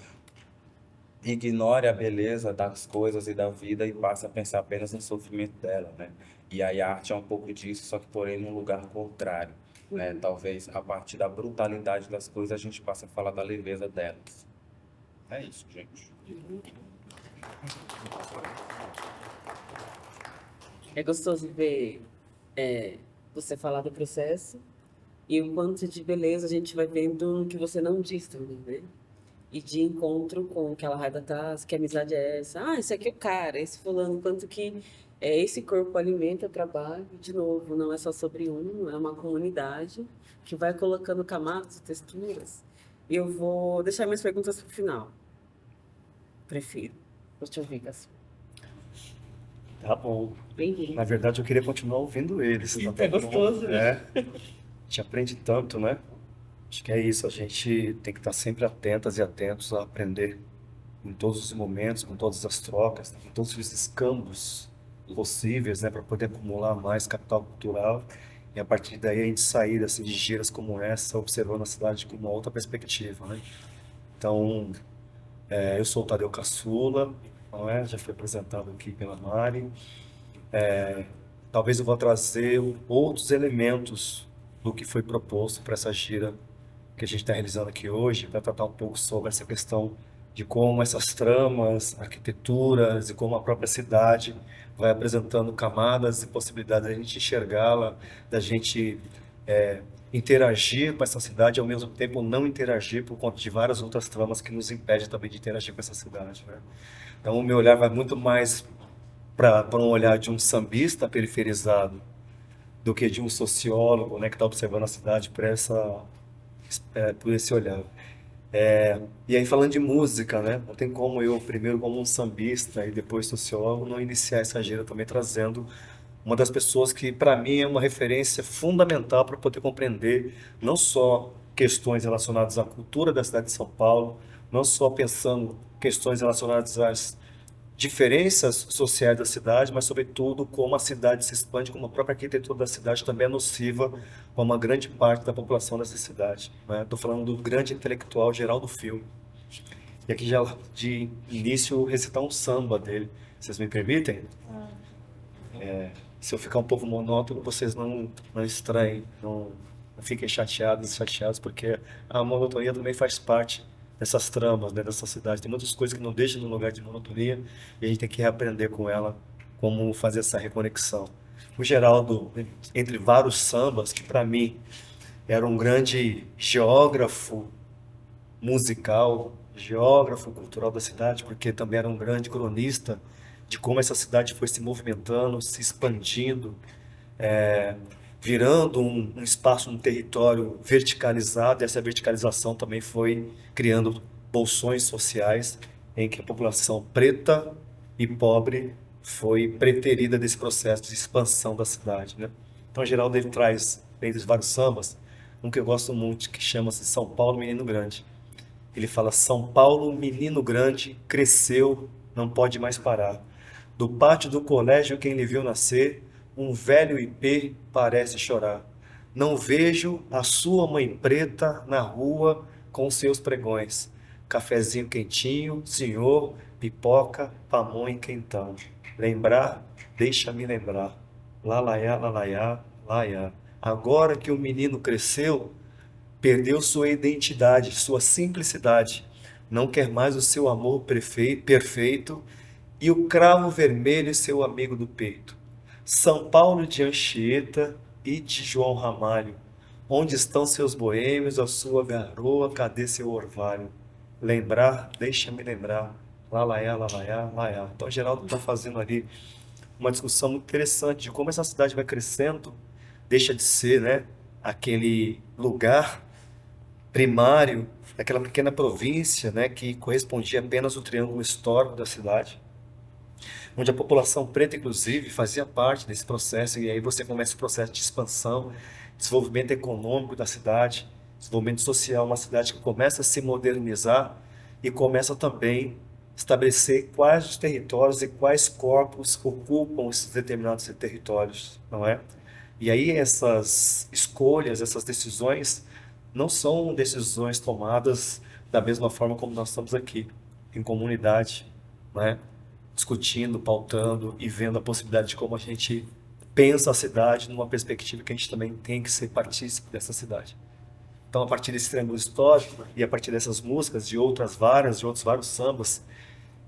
ignore a beleza das coisas e da vida e passe a pensar apenas no sofrimento dela, né? E aí a arte é um pouco disso, só que porém num lugar contrário, né? Talvez a partir da brutalidade das coisas a gente passe a falar da leveza delas. É isso, gente. É gostoso ver você falar do processo e o quanto de beleza a gente vai vendo que você não diz também, né? E de encontro com aquela raia da taça, que amizade é essa? Ah, esse aqui é o cara, esse fulano, quanto que esse corpo alimenta o trabalho. De novo, não é só sobre um, é uma comunidade que vai colocando camadas, texturas. E eu vou deixar minhas perguntas para o final. Prefiro. Vou te ouvir, Cássio. Tá bom. Bem-vindo. Na verdade, eu queria continuar ouvindo eles. Tá É bom? gostoso, né? É. A gente aprende tanto, né? Acho que é isso. A gente tem que estar sempre atentas e atentos a aprender em todos os momentos, com todas as trocas, com todos os escambos possíveis, né? Para poder acumular mais capital cultural. E a partir daí a gente sair assim, de giras como essa, observando a cidade com uma outra perspectiva, né? Então, eu sou o Tadeu Caçula, não é? Já fui apresentado aqui pela Mari. Talvez eu vou trazer outros elementos do que foi proposto para essa gira que a gente está realizando aqui hoje, para tratar um pouco sobre essa questão de como essas tramas, arquiteturas e como a própria cidade vai apresentando camadas e possibilidades da gente enxergá-la, da gente interagir com essa cidade e ao mesmo tempo não interagir por conta de várias outras tramas que nos impedem também de interagir com essa cidade, né? Então o meu olhar vai muito mais para um olhar de um sambista periferizado do que de um sociólogo, né, que está observando a cidade por esse olhar. E aí falando de música, né, não tem como eu, primeiro como um sambista e depois sociólogo, não iniciar essa gira também trazendo uma das pessoas que para mim é uma referência fundamental para poder compreender não só questões relacionadas à cultura da cidade de São Paulo, não só pensando questões relacionadas às diferenças sociais da cidade, mas sobretudo como a cidade se expande, como a própria arquitetura da cidade também é nociva para uma grande parte da população dessa cidade, né? Estou falando do grande intelectual Geraldo Filme. E aqui já de início recitar um samba dele. Vocês me permitem? Se eu ficar um pouco monótono, vocês não estranhem, não fiquem chateados, porque a monotonia também faz parte dessas tramas, né, dessa cidade. Tem muitas coisas que não deixam no lugar de monotonia e a gente tem que reaprender com ela como fazer essa reconexão. O Geraldo, entre vários sambas, que para mim era um grande geógrafo musical, geógrafo cultural da cidade, porque também era um grande cronista de como essa cidade foi se movimentando, se expandindo, virando um espaço, um território verticalizado, e essa verticalização também foi criando bolsões sociais em que a população preta e pobre foi preterida desse processo de expansão da cidade, né? Então, Geraldo ele traz, dentre os vários sambas, um que eu gosto muito, que chama-se São Paulo, Menino Grande. Ele fala: São Paulo, menino grande, cresceu, não pode mais parar. Do pátio do colégio, quem lhe viu nascer, um velho ipê parece chorar. Não vejo a sua mãe preta na rua com seus pregões. Cafezinho quentinho, senhor, pipoca, pamonha quentão. Lembrar, deixa-me lembrar. Lalaiá, lalaiá, laiá. Agora que o menino cresceu, perdeu sua identidade, sua simplicidade. Não quer mais o seu amor perfeito e o cravo vermelho seu amigo do peito. São Paulo de Anchieta e de João Ramalho. Onde estão seus boêmios, a sua garoa, cadê seu orvalho? Lembrar, deixa-me lembrar. Lalaiá, lalaiá, laiá. Então, Geraldo está fazendo ali uma discussão muito interessante de como essa cidade vai crescendo, deixa de ser, né, aquele lugar primário daquela pequena província, né, que correspondia apenas ao triângulo histórico da cidade, onde a população preta, inclusive, fazia parte desse processo, e aí você começa o processo de expansão, desenvolvimento econômico da cidade, desenvolvimento social, uma cidade que começa a se modernizar e começa também a estabelecer quais os territórios e quais corpos ocupam esses determinados territórios, não é? E aí essas escolhas, essas decisões, não são decisões tomadas da mesma forma como nós estamos aqui, em comunidade, né? Discutindo, pautando e vendo a possibilidade de como a gente pensa a cidade numa perspectiva que a gente também tem que ser partícipe dessa cidade. Então, a partir desse triângulo histórico e a partir dessas músicas, de outras várias, de outros vários sambas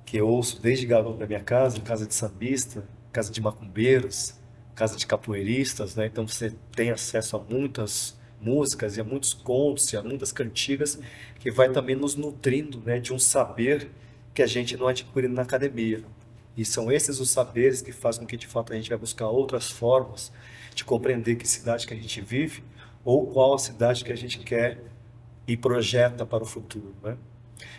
que eu ouço desde garoto na minha casa de sambista, casa de macumbeiros, casa de capoeiristas, né? Então você tem acesso a muitas músicas e a muitos contos e a muitas cantigas que vai também nos nutrindo, né, de um saber que a gente não adquire na academia. E são esses os saberes que fazem com que, de fato, a gente vai buscar outras formas de compreender que cidade que a gente vive ou qual a cidade que a gente quer e projeta para o futuro, né?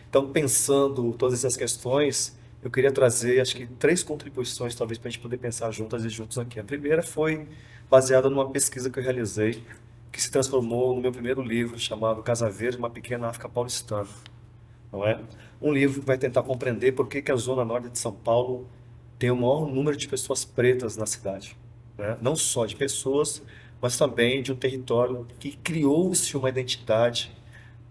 Então, pensando todas essas questões, eu queria trazer, acho que, 3 contribuições, talvez, para a gente poder pensar juntas e juntos aqui. A primeira foi baseada numa pesquisa que eu realizei, que se transformou no meu primeiro livro, chamado Casa Verde, uma pequena África paulistana, não é? Um livro que vai tentar compreender por que a Zona Norte de São Paulo tem o maior número de pessoas pretas na cidade, né? Não só de pessoas, mas também de um território que criou-se uma identidade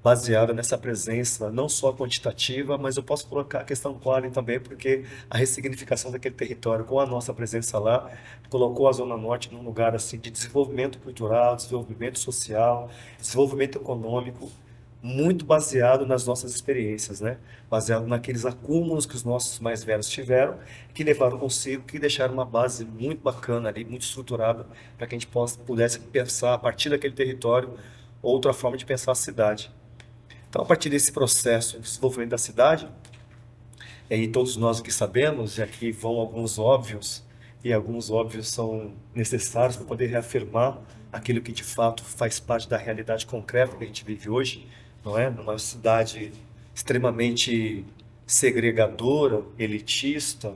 baseada nessa presença, não só quantitativa, mas eu posso colocar a questão quali também, porque a ressignificação daquele território com a nossa presença lá colocou a Zona Norte num lugar assim de desenvolvimento cultural, desenvolvimento social, desenvolvimento econômico muito baseado nas nossas experiências, né? Baseado naqueles acúmulos que os nossos mais velhos tiveram, que levaram consigo, que deixaram uma base muito bacana ali, muito estruturada, para que a gente pudesse pensar a partir daquele território outra forma de pensar a cidade. Então, a partir desse processo de desenvolvimento da cidade, e todos nós aqui sabemos, e aqui vão alguns óbvios, e alguns óbvios são necessários para poder reafirmar aquilo que de fato faz parte da realidade concreta que a gente vive hoje, não é? Numa cidade extremamente segregadora, elitista,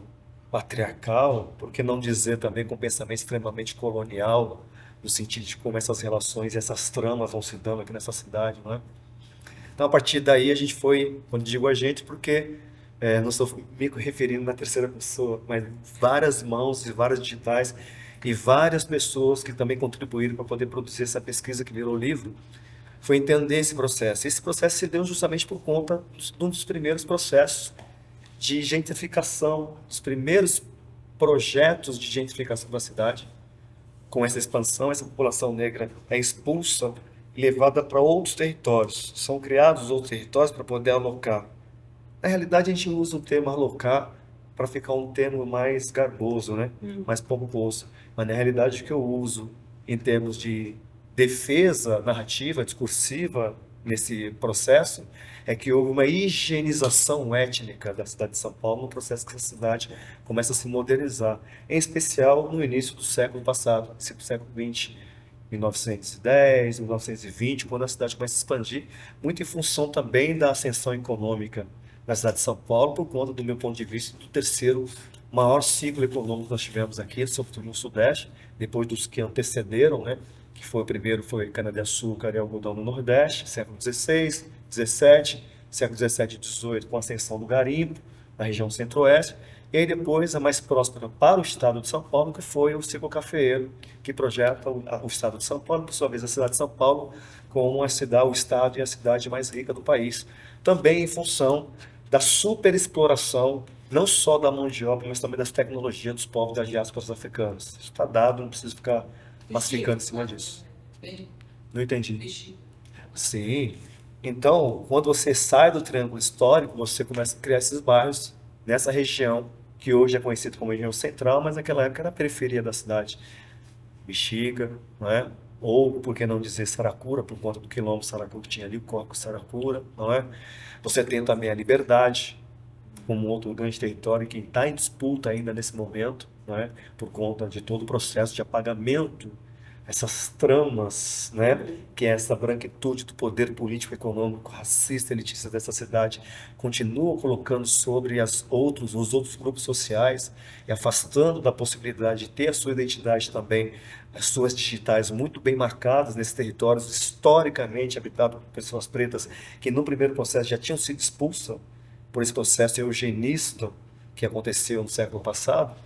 patriarcal, por que não dizer também com pensamento extremamente colonial, no sentido de como essas relações e essas tramas vão se dando aqui nessa cidade, não é? Então, a partir daí, a gente foi, quando digo a gente, porque não estou me referindo na terceira pessoa, mas várias mãos e várias digitais e várias pessoas que também contribuíram para poder produzir essa pesquisa que virou livro, foi entender esse processo. Esse processo se deu justamente por conta de um dos primeiros processos de gentrificação, dos primeiros projetos de gentrificação da cidade. Com essa expansão, essa população negra é expulsa e levada para outros territórios. São criados outros territórios para poder alocar. Na realidade, a gente usa o termo alocar para ficar um termo mais garboso, né? Mais pomposo. Mas na realidade, o que eu uso em termos de defesa narrativa, discursiva nesse processo, é que houve uma higienização étnica da cidade de São Paulo no processo que a cidade começa a se modernizar, em especial no início do século passado, século XX, 1910, 1920, quando a cidade começa a expandir, muito em função também da ascensão econômica da cidade de São Paulo, por conta, do meu ponto de vista, do terceiro maior ciclo econômico que nós tivemos aqui, sobretudo no Sudeste, depois dos que antecederam, né? Que foi o primeiro foi cana-de-açúcar e algodão no Nordeste, século XVI, XVII, século XVII e XVIII, com a ascensão do garimpo, na região centro-oeste, e aí depois a mais próxima para o estado de São Paulo, que foi o ciclo cafeeiro, que projeta o estado de São Paulo, por sua vez a cidade de São Paulo, como a cidade, o estado e a cidade mais rica do país. Também em função da superexploração, não só da mão de obra, mas também das tecnologias dos povos das diásporas africanas. Isso está dado, não preciso ficar massificando em cima disso. Não entendi. Sim. Então, quando você sai do triângulo histórico, você começa a criar esses bairros nessa região, que hoje é conhecida como região central, mas naquela época era a periferia da cidade. Bexiga, não é? Ou, por que não dizer Saracura, por conta do quilombo Saracura que tinha ali, o Corpo Saracura, não é? Você tem também a Liberdade, como outro grande território que está em disputa ainda nesse momento, não é? Por conta de todo o processo de apagamento, essas tramas, né? Que é essa branquitude do poder político, econômico, racista, elitista dessa cidade, continua colocando sobre os outros grupos sociais e afastando da possibilidade de ter a sua identidade também, as suas digitais muito bem marcadas nesses territórios historicamente habitados por pessoas pretas que no primeiro processo já tinham sido expulsas por esse processo eugenista que aconteceu no século passado,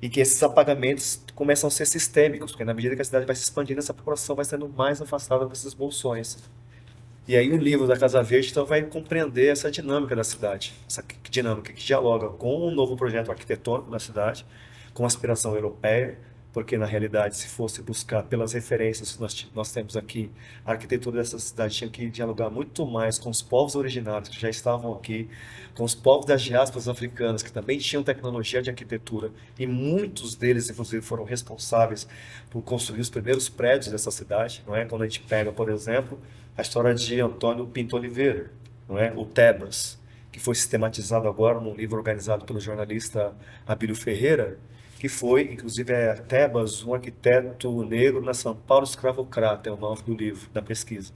e que esses apagamentos começam a ser sistêmicos, porque na medida que a cidade vai se expandindo, essa população vai sendo mais afastada desses bolsões. E aí o livro da Casa Verde então, vai compreender essa dinâmica da cidade, essa dinâmica que dialoga com um novo projeto arquitetônico da cidade, com a aspiração europeia, porque na realidade, se fosse buscar pelas referências que nós temos aqui, a arquitetura dessa cidade tinha que dialogar muito mais com os povos originários que já estavam aqui, com os povos das diásporas africanas que também tinham tecnologia de arquitetura, e muitos deles, inclusive, foram responsáveis por construir os primeiros prédios dessa cidade, não é? Quando a gente pega, por exemplo, a história de Antônio Pinto Oliveira, não é? O Tebas, que foi sistematizado agora num livro organizado pelo jornalista Abílio Ferreira, que foi, inclusive, Tebas, um arquiteto negro na São Paulo escravocrata, é o nome do livro, da pesquisa,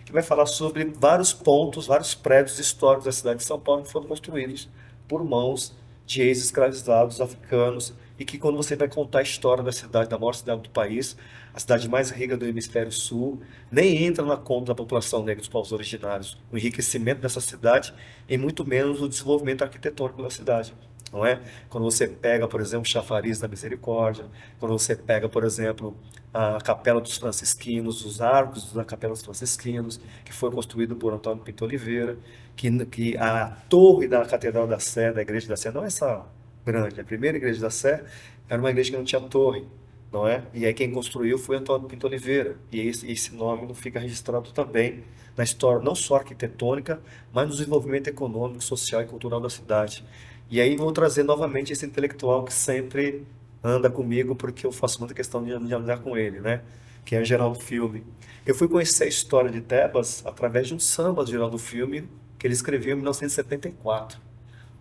que vai falar sobre vários pontos, vários prédios históricos da cidade de São Paulo que foram construídos por mãos de ex-escravizados africanos, e que quando você vai contar a história da cidade, da maior cidade do país, a cidade mais rica do hemisfério sul, nem entra na conta da população negra dos povos originários, o enriquecimento dessa cidade e muito menos o desenvolvimento arquitetônico da cidade. Não é? Quando você pega, por exemplo, o Chafariz da Misericórdia, quando você pega, por exemplo, a Capela dos Francisquinos, os arcos da Capela dos Francisquinos, que foi construído por Antônio Pinto Oliveira, que a torre da Catedral da Sé, da Igreja da Sé, não é essa grande, a primeira Igreja da Sé era uma igreja que não tinha torre, não é? E aí quem construiu foi Antônio Pinto Oliveira. E esse nome não fica registrado também na história, não só arquitetônica, mas no desenvolvimento econômico, social e cultural da cidade. E aí vou trazer novamente esse intelectual que sempre anda comigo, porque eu faço muita questão de andar com ele, né? Que é Geraldo Filme. Eu fui conhecer a história de Tebas através de um samba de Geraldo Filme, que ele escreveu em 1974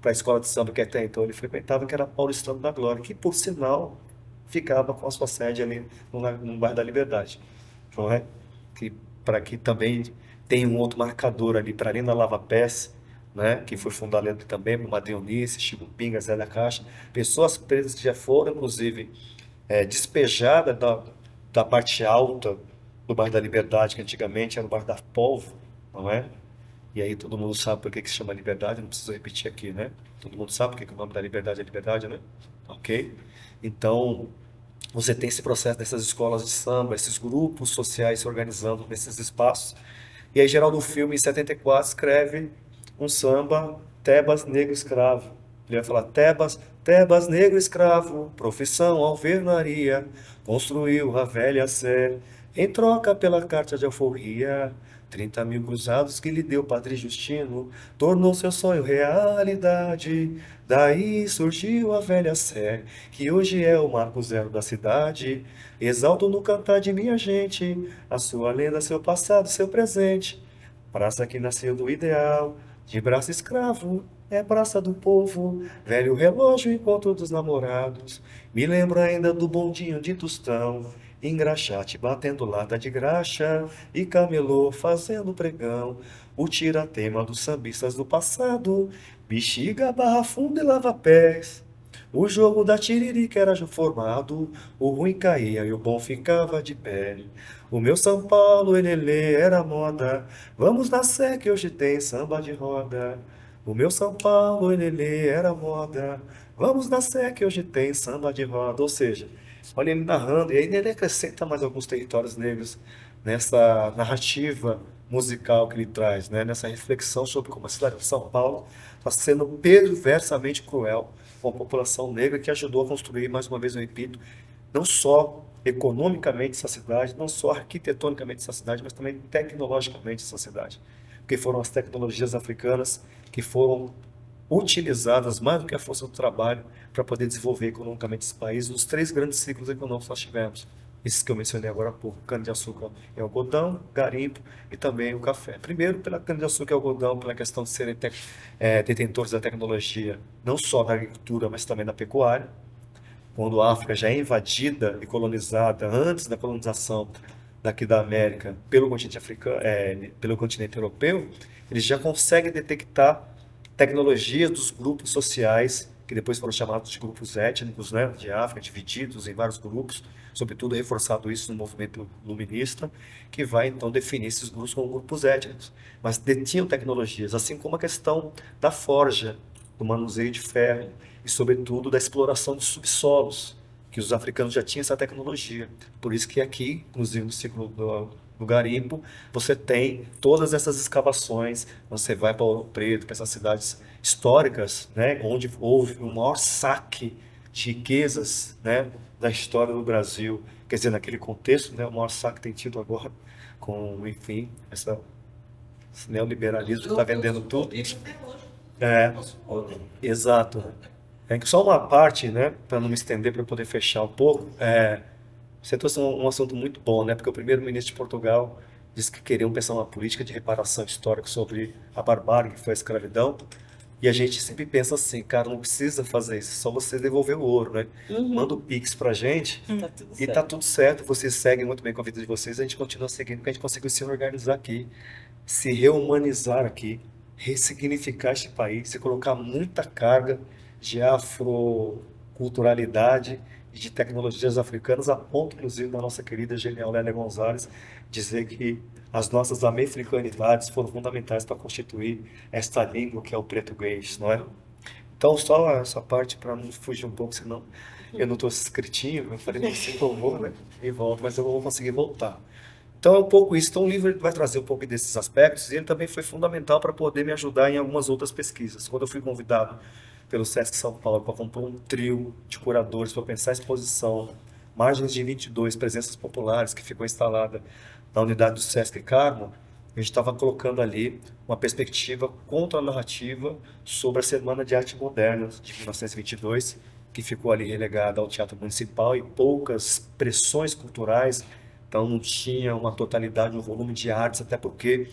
para a escola de samba que até então ele frequentava, que era Paulistano da Glória, que por sinal ficava com a sua sede ali no bairro da Liberdade, não é? Que para que também tem um outro marcador ali para além da Lava Pés, né? Que foi fundado ali também por Madre Eunice, Chico Pinga, Zé da Caixa, pessoas presas que já foram inclusive despejadas da parte alta do bairro da Liberdade, que antigamente era o bairro da Polvo, não é? E aí todo mundo sabe por que que se chama Liberdade, não preciso repetir aqui, né? Todo mundo sabe por que que o nome da Liberdade, né? Ok? Então, você tem esse processo dessas escolas de samba, esses grupos sociais se organizando nesses espaços. E aí Geraldo Filme, em 74, escreve um samba, Tebas Negro Escravo. Ele vai falar, Tebas Negro Escravo, profissão alvenaria, construiu a velha sé, em troca pela carta de alforria. 30.000 cruzados que lhe deu Padre Justino, tornou seu sonho realidade. Daí surgiu a velha sé, que hoje é o marco zero da cidade. Exalto no cantar de minha gente, a sua lenda, seu passado, seu presente. Praça que nasceu do ideal, de braço escravo, é praça do povo. Velho relógio, encontro dos namorados. Me lembro ainda do bondinho de Tostão, engraxate batendo lata de graxa e camelô fazendo pregão. O tiratema dos sambistas do passado, bexiga, barra funda e lava-pés. O jogo da tiririca era já formado, o ruim caía e o bom ficava de pé. O meu São Paulo, elelê, era moda, vamos na sé que hoje tem samba de roda. O meu São Paulo, elelê, era moda, vamos na sé que hoje tem samba de roda. Ou seja, olha ele narrando, e aí ele acrescenta mais alguns territórios negros nessa narrativa musical que ele traz, né? Nessa reflexão sobre como a cidade de São Paulo está sendo perversamente cruel com a população negra que ajudou a construir, mais uma vez eu repito, não só economicamente essa cidade, não só arquitetonicamente essa cidade, mas também tecnologicamente essa cidade. Porque foram as tecnologias africanas que foram utilizadas mais do que a força do trabalho para poder desenvolver economicamente esse país nos três grandes ciclos econômicos que nós tivemos. Esses que eu mencionei agora há pouco, cana-de-açúcar e algodão, garimpo e também o café. Primeiro, pela cana-de-açúcar e algodão, pela questão de serem detentores da tecnologia, não só da agricultura, mas também da pecuária. Quando a África já é invadida e colonizada, antes da colonização daqui da América pelo continente africano, pelo continente europeu, eles já conseguem detectar tecnologias dos grupos sociais, que depois foram chamados de grupos étnicos, né, de África, divididos em vários grupos, sobretudo reforçado isso no movimento luminista, que vai então definir esses grupos como grupos étnicos, mas detinham tecnologias, assim como a questão da forja, do manuseio de ferro e, sobretudo, da exploração de subsolos, que os africanos já tinham essa tecnologia. Por isso que aqui, inclusive no ciclo do garimpo, você tem todas essas escavações, você vai para Ouro Preto, para essas cidades históricas, né, onde houve o maior saque de riquezas, né, da história do Brasil. Quer dizer, naquele contexto, né, o maior saque tem tido agora com, enfim, esse neoliberalismo que está vendendo tudo. É, exato. É que só uma parte, né, para não me estender, para poder fechar um pouco, você trouxe um assunto muito bom, né, porque o primeiro-ministro de Portugal disse que queriam pensar uma política de reparação histórica sobre a barbárie que foi a escravidão, e a gente sempre pensa assim, cara, não precisa fazer isso, só você devolver o ouro, né? Manda o Pix pra gente Tá tudo e tá certo. tudo certo, vocês seguem muito bem com a vida de vocês, a gente continua seguindo, porque a gente conseguiu se organizar aqui, se reumanizar aqui, ressignificar este país, se colocar muita carga de afroculturalidade e de tecnologias africanas, a ponto, inclusive, da nossa querida genial Lélia Gonzalez dizer que as nossas americanidades foram fundamentais para constituir esta língua que é o português, não é? Então, só essa parte para não fugir um pouco, senão eu não estou escritinho, eu falei assim que eu vou, né? E volto, mas eu vou conseguir voltar. Então é um pouco isso. Então o livro ele vai trazer um pouco desses aspectos e ele também foi fundamental para poder me ajudar em algumas outras pesquisas. Quando eu fui convidado pelo Sesc São Paulo para compor um trio de curadores para pensar a exposição Margens de 22, Presenças Populares, que ficou instalada na unidade do Sesc Carmo, a gente estava colocando ali uma perspectiva contra-narrativa sobre a Semana de Arte Moderna de 1922, que ficou ali relegada ao Teatro Municipal e poucas pressões culturais, então não tinha uma totalidade, um volume de artes, até porque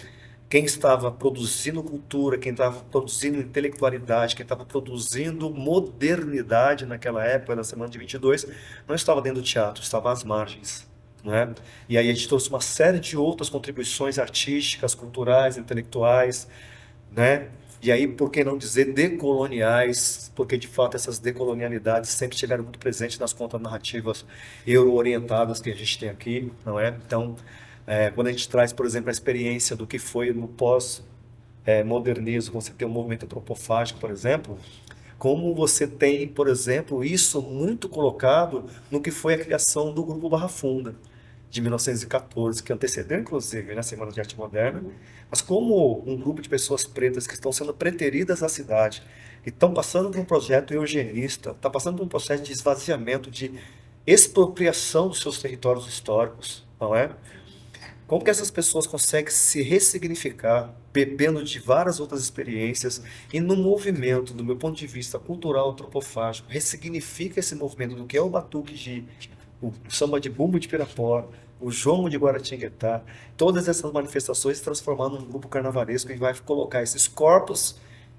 quem estava produzindo cultura, quem estava produzindo intelectualidade, quem estava produzindo modernidade naquela época, na Semana de 22, não estava dentro do teatro, estava às margens, né? E aí a gente trouxe uma série de outras contribuições artísticas, culturais, intelectuais, né? E aí, por que não dizer decoloniais, porque de fato essas decolonialidades sempre estiveram muito presentes nas contranarrativas euro-orientadas que a gente tem aqui, não é? Então, quando a gente traz, por exemplo, a experiência do que foi no pós-modernismo, você tem um movimento antropofágico, por exemplo, como você tem, por exemplo, isso muito colocado no que foi a criação do Grupo Barra Funda, de 1914, que antecedeu, inclusive, na Semana de Arte Moderna, mas como um grupo de pessoas pretas que estão sendo preteridas à cidade, que estão passando por um projeto eugenista, está passando por um processo de esvaziamento, de expropriação dos seus territórios históricos, não é? Como que essas pessoas conseguem se ressignificar, bebendo de várias outras experiências, e no movimento, do meu ponto de vista cultural antropofágico, ressignifica esse movimento do que é o batuque de o samba de bumbo de Pirapora, o jongo de Guaratinguetá, todas essas manifestações se transformando num grupo carnavalesco e vai colocar esses corpos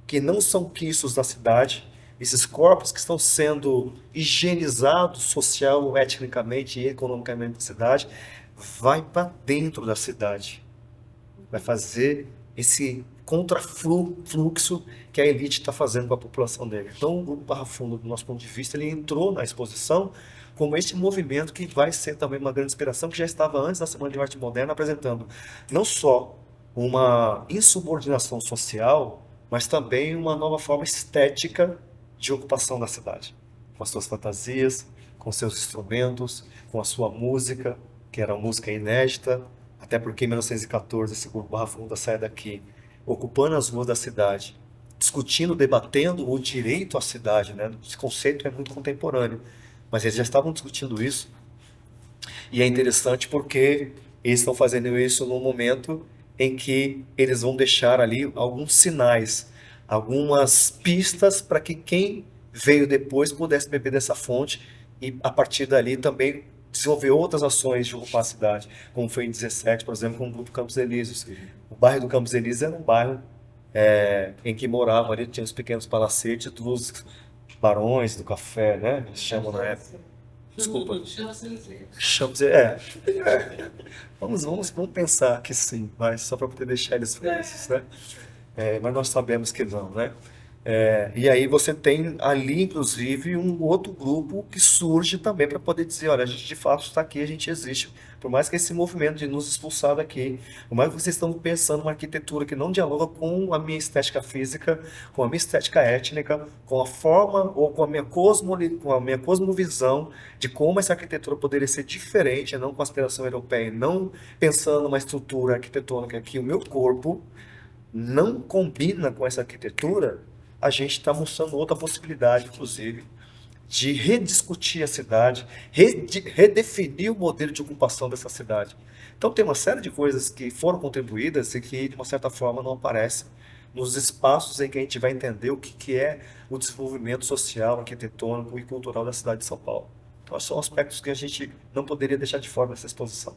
que não são quiços da cidade, esses corpos que estão sendo higienizados social, etnicamente e economicamente da cidade, vai para dentro da cidade, vai fazer esse contrafluxo que a elite está fazendo com a população dele. Então, o Grupo Barra Funda, do nosso ponto de vista, ele entrou na exposição como este movimento que vai ser também uma grande inspiração, que já estava antes da Semana de Arte Moderna, apresentando não só uma insubordinação social, mas também uma nova forma estética de ocupação da cidade, com as suas fantasias, com seus instrumentos, com a sua música, que era uma música inédita, até porque em 1914 esse Grupo Barra Funda sai daqui, ocupando as ruas da cidade, discutindo, debatendo o direito à cidade, né? Esse conceito é muito contemporâneo, mas eles já estavam discutindo isso, e é interessante porque eles estão fazendo isso num momento em que eles vão deixar ali alguns sinais, algumas pistas para que quem veio depois pudesse beber dessa fonte e a partir dali também desenvolver outras ações de ocupar a cidade, como foi em 17, por exemplo, com o Grupo Campos Elíseos. O bairro do Campos Elíseos era um bairro em que moravam ali, tinha os pequenos palacetes dos barões do café, né? Eles chamam na época. Desculpa. Vamos pensar que sim, mas só para poder deixar eles felizes, né? Mas nós sabemos que não, né? E aí você tem ali, inclusive, um outro grupo que surge também para poder dizer, olha, a gente de fato está aqui, a gente existe. Por mais que esse movimento de nos expulsar daqui, por mais que vocês estão pensando uma arquitetura que não dialoga com a minha estética física, com a minha estética étnica, com a forma ou com a minha cosmovisão de como essa arquitetura poderia ser diferente, não com a aspiração europeia, não pensando numa estrutura arquitetônica que o meu corpo não combina com essa arquitetura, a gente está mostrando outra possibilidade, inclusive, de rediscutir a cidade, redefinir o modelo de ocupação dessa cidade. Então tem uma série de coisas que foram contribuídas e que, de uma certa forma, não aparecem nos espaços em que a gente vai entender o que é o desenvolvimento social, arquitetônico e cultural da cidade de São Paulo. Então são aspectos que a gente não poderia deixar de fora dessa exposição.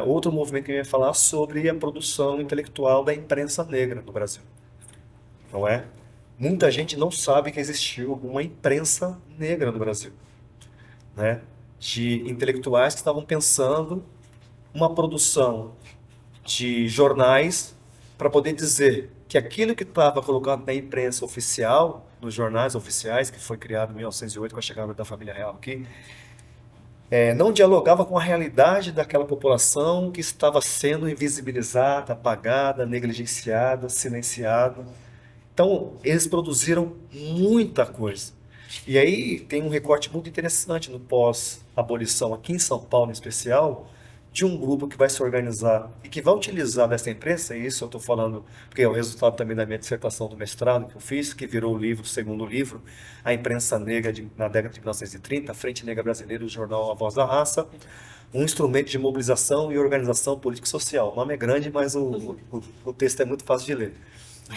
Outro movimento que eu ia falar sobre a produção intelectual da imprensa negra no Brasil. Não é? Muita gente não sabe que existiu uma imprensa negra no Brasil, né? De intelectuais que estavam pensando uma produção de jornais para poder dizer que aquilo que estava colocado na imprensa oficial, nos jornais oficiais, que foi criado em 1908 com a chegada da família real aqui, não dialogava com a realidade daquela população que estava sendo invisibilizada, apagada, negligenciada, silenciada. Então, eles produziram muita coisa. E aí tem um recorte muito interessante no pós-abolição, aqui em São Paulo em especial, de um grupo que vai se organizar e que vai utilizar dessa imprensa, e isso eu estou falando porque é o resultado também da minha dissertação do mestrado que eu fiz, que virou o livro, o segundo livro, A Imprensa Negra na década de 1930, a Frente Negra Brasileira e o jornal A Voz da Raça, um instrumento de mobilização e organização político-social. O nome é grande, mas o texto é muito fácil de ler.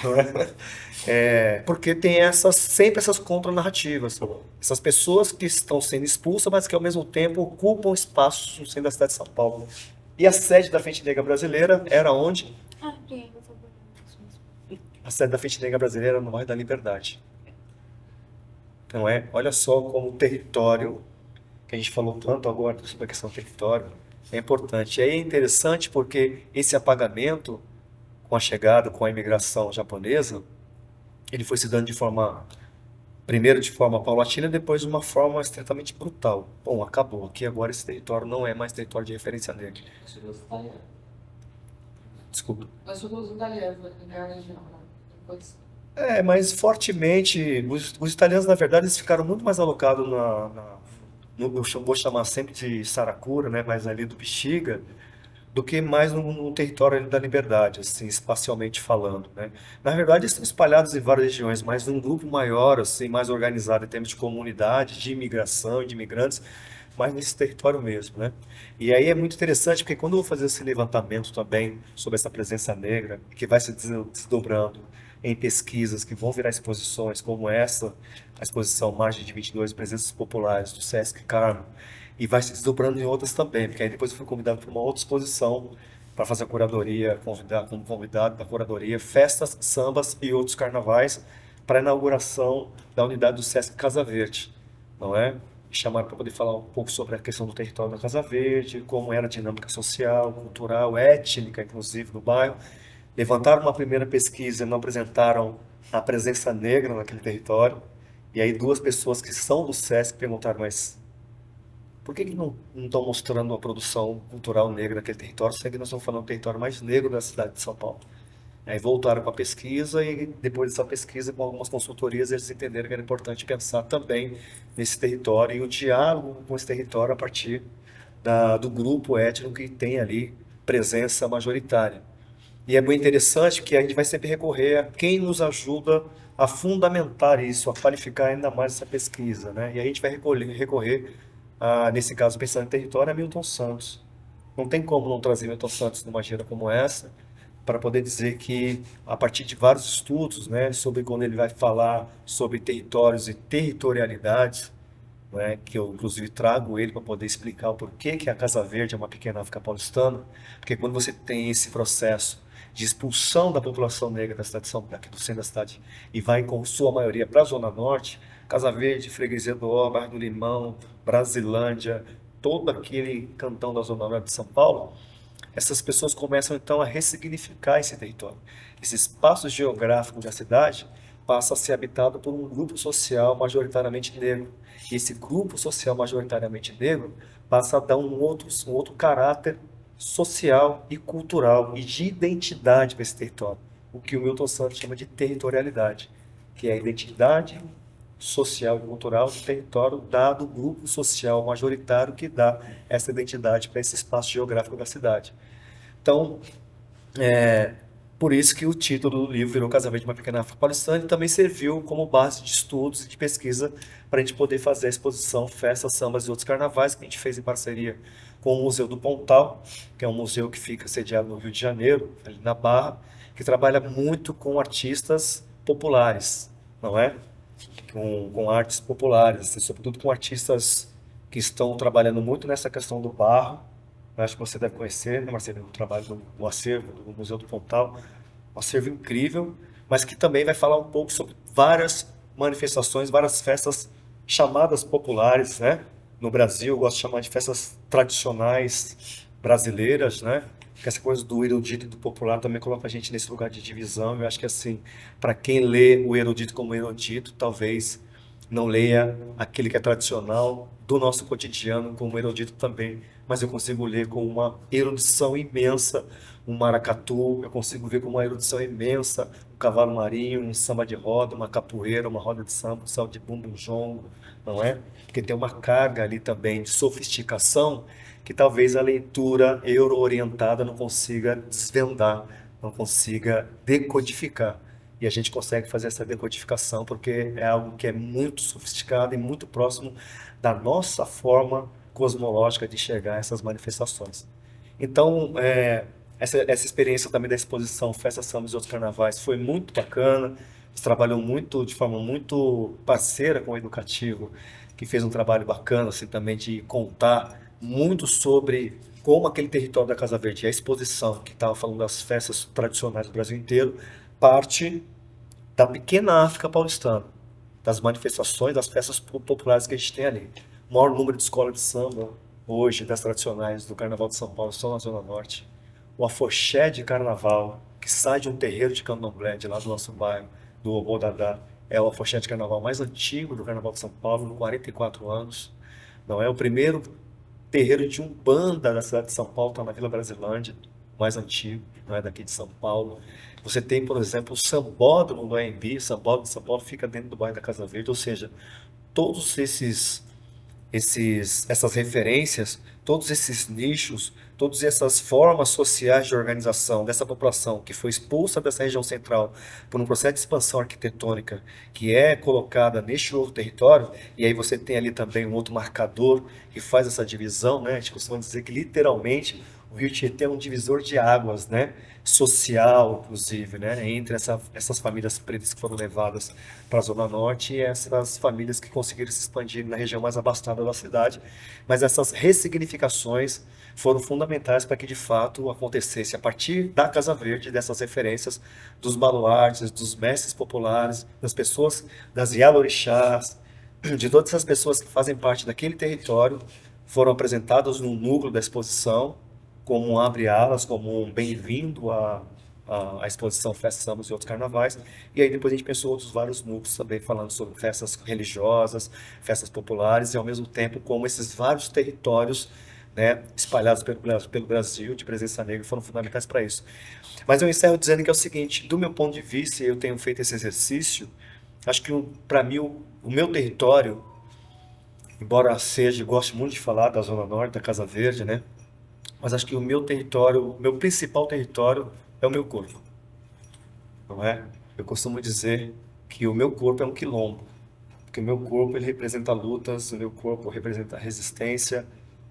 Não é? Porque tem sempre essas contranarrativas. Essas pessoas que estão sendo expulsas, mas que ao mesmo tempo ocupam espaços no centro da cidade de São Paulo. E a sede da Frente Negra Brasileira era onde? A sede da Frente Negra Brasileira era no bairro da Liberdade. Não é? Olha só como o território, que a gente falou tanto agora sobre a questão do território, é importante. E aí é interessante porque esse apagamento, com a chegada, com a imigração japonesa, ele foi se dando primeiro de forma paulatina, depois de uma forma estritamente brutal. Bom, acabou. Aqui agora esse território não é mais território de referência negra. Desculpa. Nós somos italianos, na região, depois. Mas fortemente, os italianos, na verdade, eles ficaram muito mais alocados vou chamar sempre de Saracura, né, mas ali do Bexiga, do que mais no território ali da Liberdade, assim, espacialmente falando, né? Na verdade, eles estão espalhados em várias regiões, mas num grupo maior, assim, mais organizado em termos de comunidade, de imigração e de imigrantes, mas nesse território mesmo, né? E aí é muito interessante, porque quando eu vou fazer esse levantamento também sobre essa presença negra, que vai se desdobrando em pesquisas que vão virar exposições, como essa, a exposição Margem de 22 Presenças Populares, do Sesc Carmo, e vai se desdobrando em outras também, porque aí depois eu fui convidado para uma outra exposição para fazer a curadoria, como convidado da curadoria, festas, sambas e outros carnavais para a inauguração da unidade do Sesc Casa Verde, não é? Me chamaram para poder falar um pouco sobre a questão do território da Casa Verde, como era a dinâmica social, cultural, étnica, inclusive, do bairro. Levantaram uma primeira pesquisa e não apresentaram a presença negra naquele território. E aí 2 pessoas que são do Sesc perguntaram, mas por que não estão mostrando a produção cultural negra naquele território, sendo que nós estamos falando do território mais negro da cidade de São Paulo? Aí voltaram para a pesquisa e depois dessa pesquisa, com algumas consultorias, eles entenderam que era importante pensar também nesse território e o diálogo com esse território a partir do grupo étnico que tem ali presença majoritária. E é bem interessante que a gente vai sempre recorrer a quem nos ajuda a fundamentar isso, a qualificar ainda mais essa pesquisa, né? E a gente vai recorrer nesse caso, pensando em território, a Milton Santos. Não tem como não trazer Milton Santos numa gira como essa, para poder dizer que, a partir de vários estudos, né, sobre quando ele vai falar sobre territórios e territorialidades, né, que eu inclusive trago ele para poder explicar o porquê que a Casa Verde é uma pequena África paulistana, porque quando você tem esse processo de expulsão da população negra da cidade de São Paulo, aqui do centro da cidade, e vai com sua maioria para a Zona Norte, Casa Verde, Freguesia do Ó, Bairro do Limão, Brasilândia, todo aquele cantão da Zona Norte de São Paulo, essas pessoas começam então a ressignificar esse território. Esse espaço geográfico da cidade passa a ser habitado por um grupo social majoritariamente negro. E esse grupo social majoritariamente negro passa a dar um outro caráter social e cultural e de identidade para esse território. O que o Milton Santos chama de territorialidade, que é a identidade social e cultural do território dado o grupo social majoritário que dá essa identidade para esse espaço geográfico da cidade. Então, por isso que o título do livro virou Casa Verde, uma pequena África paulistana, e também serviu como base de estudos e de pesquisa para a gente poder fazer a exposição Festas, Sambas e Outros Carnavais, que a gente fez em parceria com o Museu do Pontal, que é um museu que fica sediado no Rio de Janeiro, ali na Barra, que trabalha muito com artistas populares, não é? Com artes populares, sobretudo com artistas que estão trabalhando muito nessa questão do barro. Eu acho que você deve conhecer, né, Marcelo, o trabalho do acervo do Museu do Pontal, um acervo incrível, mas que também vai falar um pouco sobre várias manifestações, várias festas chamadas populares, né? No Brasil, eu gosto de chamar de festas tradicionais brasileiras, né? Que essa coisa do erudito e do popular também coloca a gente nesse lugar de divisão. Eu acho que, assim, para quem lê o erudito como erudito, talvez não leia aquele que é tradicional do nosso cotidiano como erudito também, mas eu consigo ler com uma erudição imensa um maracatu, eu consigo ver com uma erudição imensa um cavalo marinho, um samba de roda, uma capoeira, uma roda de samba, um samba de bumbum jongo, não é? Porque tem uma carga ali também de sofisticação que talvez a leitura euro-orientada não consiga desvendar, não consiga decodificar. E a gente consegue fazer essa decodificação porque é algo que é muito sofisticado e muito próximo da nossa forma cosmológica de enxergar essas manifestações. Então, essa experiência também da exposição Festas, Sambas e Outros Carnavais foi muito bacana. Eles trabalham muito, de forma muito parceira com o Educativo, que fez um trabalho bacana assim, também de contar muito sobre como aquele território da Casa Verde, a exposição que estava falando das festas tradicionais do Brasil inteiro, parte da pequena África paulistana, das manifestações, das festas populares que a gente tem ali. O maior número de escolas de samba hoje, das tradicionais do Carnaval de São Paulo, estão na Zona Norte. O afoxé de carnaval, que sai de um terreiro de candomblé, de lá do nosso bairro, do Obodadá, é o afoxé de carnaval mais antigo do Carnaval de São Paulo, com 44 anos. Não é o primeiro terreiro de Umbanda da cidade de São Paulo, está na Vila Brasilândia, o mais antigo, não é daqui de São Paulo. Você tem, por exemplo, o Sambódromo do AMB, o Sambódromo de São Paulo fica dentro do bairro da Casa Verde, ou seja, todos essas referências, todos esses nichos, todas essas formas sociais de organização dessa população que foi expulsa dessa região central por um processo de expansão arquitetônica que é colocada neste novo território, e aí você tem ali também um outro marcador que faz essa divisão, né? A gente costuma dizer que literalmente o Rio Tietê é um divisor de águas, né? Social, inclusive, né? Entre essas famílias pretas que foram levadas para a Zona Norte e essas famílias que conseguiram se expandir na região mais abastada da cidade. Mas essas ressignificações foram fundamentais para que, de fato, acontecesse a partir da Casa Verde, dessas referências dos baluartes, dos mestres populares, das pessoas, das Yalorixás, de todas essas pessoas que fazem parte daquele território, foram apresentadas no núcleo da exposição, como um abre-alas, como um bem-vindo à exposição Festas, Sambas e Outros Carnavais. E aí depois a gente pensou outros vários núcleos também falando sobre festas religiosas, festas populares, e ao mesmo tempo como esses vários territórios, né, espalhados pelo Brasil de presença negra foram fundamentais para isso. Mas eu encerro dizendo que é o seguinte, do meu ponto de vista, eu tenho feito esse exercício, acho que para mim o meu território, embora seja, gosto muito de falar da Zona Norte, da Casa Verde, né? Mas acho que o meu território, o meu principal território é o meu corpo, não é? Eu costumo dizer que o meu corpo é um quilombo, porque o meu corpo ele representa lutas, o meu corpo representa resistência,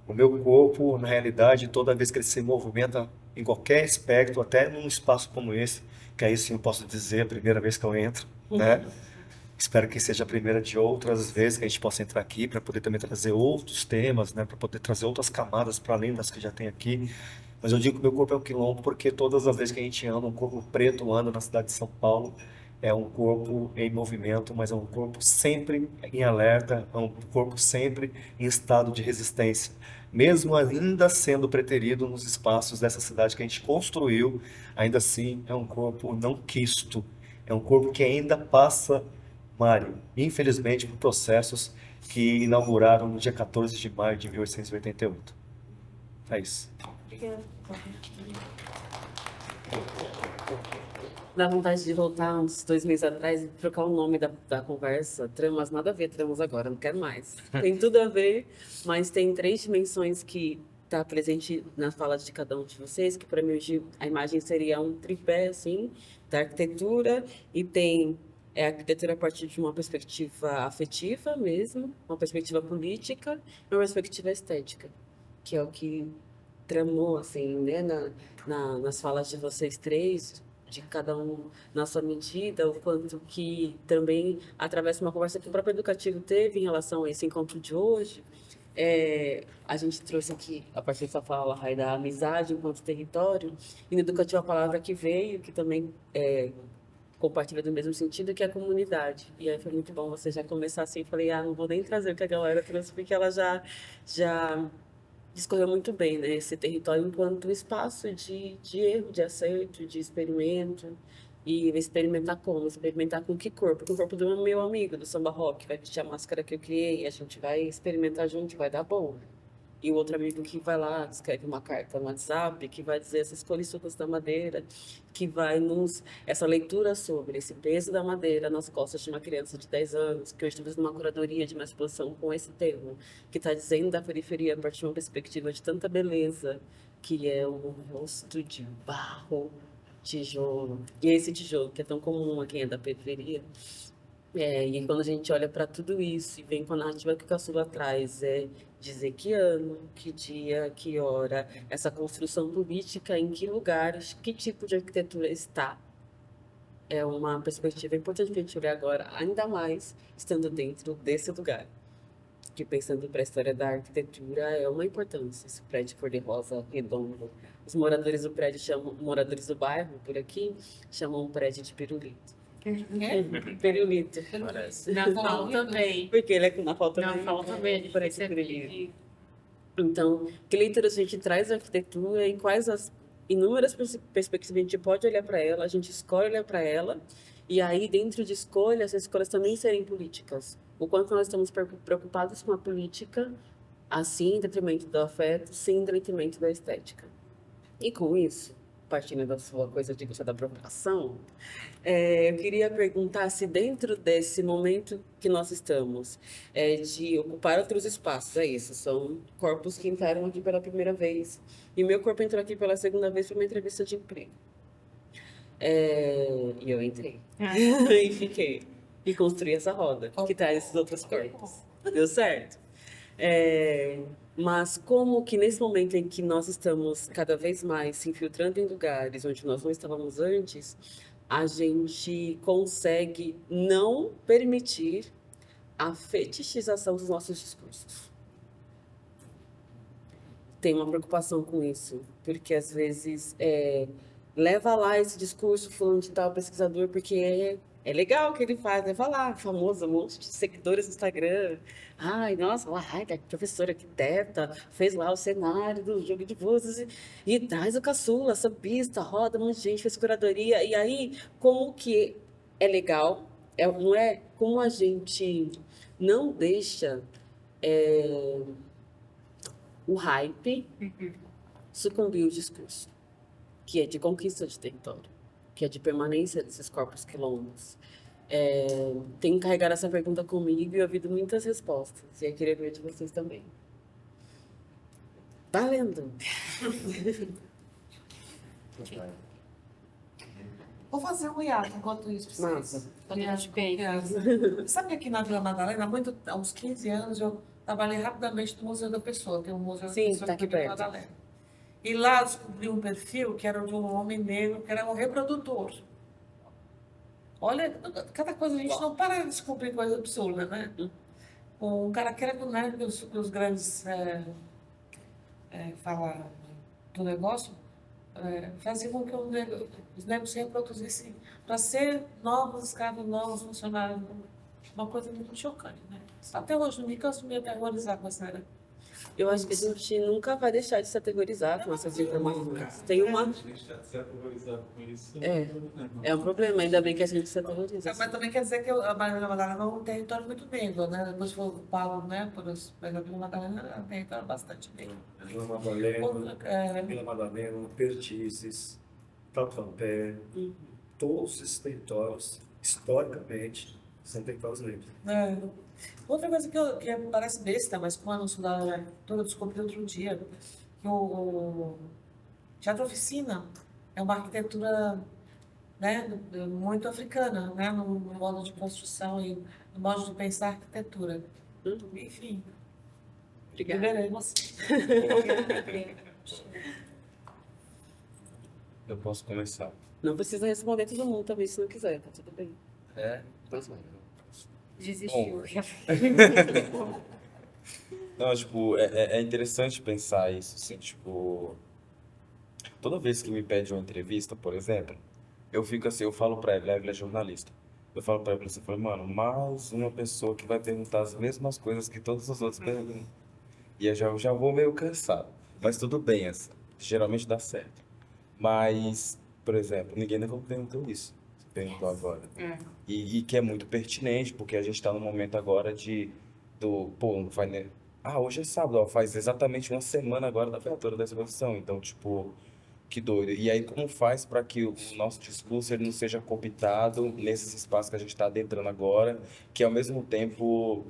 o meu corpo, na realidade, toda vez que ele se movimenta em qualquer aspecto, até num espaço como esse, que aí sim eu posso dizer a primeira vez que eu entro, né? Espero que seja a primeira de outras vezes que a gente possa entrar aqui para poder também trazer outros temas, né, para poder trazer outras camadas para além das que já tem aqui. Mas eu digo que meu corpo é um quilombo porque todas as vezes que a gente anda, um corpo preto anda na cidade de São Paulo, é um corpo em movimento, mas é um corpo sempre em alerta, é um corpo sempre em estado de resistência. Mesmo ainda sendo preterido nos espaços dessa cidade que a gente construiu, ainda assim é um corpo não quisto, é um corpo que ainda passa, Mário, infelizmente, por processos que inauguraram no dia 14 de maio de 1888. É isso. Dá vontade de voltar uns 2 meses atrás e trocar o nome da conversa. Tramas, nada a ver, tramas agora, não quero mais. Tem tudo a ver, mas tem 3 dimensões que está presente na fala de cada um de vocês, que para mim hoje a imagem seria um tripé, assim, da arquitetura, e tem a arquitetura a partir de uma perspectiva afetiva mesmo, uma perspectiva política e uma perspectiva estética, que é o que tramou, assim, né, nas falas de vocês três, de cada um na sua medida, o quanto que também, através de uma conversa que o próprio Educativo teve em relação a esse encontro de hoje, a gente trouxe aqui, a partir dessa fala, Rai, da amizade enquanto território, e no Educativo a palavra que veio, que também compartilha do mesmo sentido, que é a comunidade. E aí foi muito bom você já começar assim, falei, não vou nem trazer o que a galera trouxe, porque ela já discorreu muito bem, né? Esse território enquanto espaço de erro, de acerto, de experimento, E vai experimentar como? Experimentar com que corpo? Com o corpo do meu amigo, do samba rock, vai vestir a máscara que eu criei, a gente vai experimentar junto, vai dar bom. E o outro amigo que vai lá, escreve uma carta no WhatsApp, que vai dizer essas cores suas da madeira, que vai nos. Essa leitura sobre esse peso da madeira nas costas de uma criança de 10 anos, que hoje estamos numa curadoria de uma exposição com esse tema, que está dizendo da periferia a partir de uma perspectiva de tanta beleza, que é o rosto de barro, tijolo. E esse tijolo, que é tão comum a quem é da periferia. E quando a gente olha para tudo isso e vem com a narrativa que o Caçula traz, é dizer que ano, que dia, que hora, essa construção política, em que lugares, que tipo de arquitetura está. É uma perspectiva importante que a gente olhar agora, ainda mais estando dentro desse lugar. Que pensando para a história da arquitetura é uma importância, esse prédio cor-de-rosa redondo. Os moradores do prédio chamam, moradores do bairro, por aqui, chamam o prédio de pirulito. Pirulito. Parece. Na FAO também. Porque ele é na falta Na FAO também, a gente prédio percebe pirulito. que Então, que leituras a gente traz da arquitetura e quais as inúmeras perspectivas a gente pode olhar para ela, a gente escolhe olhar para ela, e aí, dentro de escolhas, as escolhas também serem políticas. O quanto nós estamos preocupados com a política, assim, em detrimento do afeto, sem em detrimento da estética. E com isso, partindo da sua coisa de gostar da provocação, eu queria perguntar se dentro desse momento que nós estamos, de ocupar outros espaços, é isso, são corpos que entraram aqui pela primeira vez, e meu corpo entrou aqui pela segunda vez para uma entrevista de emprego. E eu entrei, e fiquei, e construí essa roda, que traz esses outros corpos. Deu certo? Mas como que nesse momento em que nós estamos cada vez mais se infiltrando em lugares onde nós não estávamos antes, a gente consegue não permitir a fetichização dos nossos discursos. Tem uma preocupação com isso, porque às vezes leva lá esse discurso fulano de tal pesquisador, porque é legal o que ele faz, leva lá, famoso, um monte de seguidores no Instagram. Ai, nossa, ai, a professora arquiteta fez lá o cenário do jogo de luzes e traz o caçula, sambista, roda, um monte de gente, fez curadoria. E aí, como que é legal, não é? Como a gente não deixa o hype sucumbir o discurso, que é de conquista de território, que é de permanência desses corpos quilombos. Tenho carregado essa pergunta comigo e ouvido muitas respostas. E eu queria ver de vocês também. Valendo! Vou fazer um hiato enquanto isso pra vocês. Massa. a gente pensa. Sabe que aqui na Vila Madalena, há uns 15 anos, eu trabalhei rapidamente no Museu da Pessoa, tem um Museu da Sim, Pessoa tá aqui na Vila perto. Madalena. E lá eu descobri um perfil que era de um homem negro, que era um reprodutor. Olha, cada coisa a gente não para de descobrir coisa absurda, né? Um cara que era que os grandes falar do negócio faziam com que os negros se reproduzissem para ser novos escravos, novos funcionários. Uma coisa muito chocante, né? Até hoje, não me canso de me aterrorizar com essa era. Eu acho que a gente nunca vai deixar de se aterrorizar com essas informações. Tem uma. É um problema, ainda bem que a gente se aterroriza. Mas também quer dizer que a Vila Madalena é um território muito negro, né? Depois foi ocupado, né? Por a Vila Madalena é um território bastante negro. Vila Madalena, Perdizes, Tatuapé, todos esses territórios, historicamente, são territórios negros. Outra coisa que parece besta, mas com o anúncio da arquitetura, eu descobri outro dia que o Teatro Oficina é uma arquitetura, né, muito africana, né, no modo de construção e no modo de pensar a arquitetura. Enfim, Obrigada. veremos. Eu posso começar. Não precisa responder todo mundo também, se não quiser, tá tudo bem. Mas vai. Desistiu. Não, tipo, é interessante pensar isso, assim, tipo... Toda vez que me pede uma entrevista, por exemplo, eu fico assim, eu falo pra ela é jornalista. Eu falo pra ela assim, mano, mais uma pessoa que vai perguntar as mesmas coisas que todos os outros perguntam. E eu já vou meio cansado. Mas tudo bem, assim, geralmente dá certo. Mas, por exemplo, ninguém nunca me perguntou isso. perguntou agora. É. E que é muito pertinente, porque a gente está no momento agora pô, não vai, né? Ah, hoje é sábado, ó, faz exatamente uma semana agora da abertura da exposição, então, tipo, que doido. E aí, como faz para que o nosso discurso ele não seja cooptado nesses espaços que a gente está adentrando agora, que ao mesmo tempo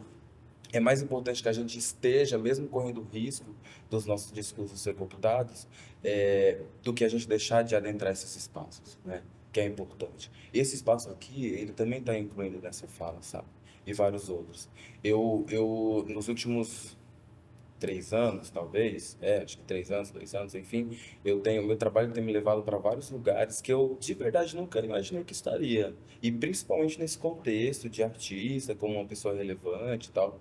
é mais importante que a gente esteja, mesmo correndo risco dos nossos discursos ser cooptados, do que a gente deixar de adentrar esses espaços, né? Que é importante. Esse espaço aqui, ele também está incluído nessa fala, sabe? E vários outros. Nos últimos 3 anos, talvez, acho que 3 anos, 2 anos, enfim, meu trabalho tem me levado para vários lugares que eu, de verdade, nunca imaginei que estaria. E principalmente nesse contexto de artista, como uma pessoa relevante e tal,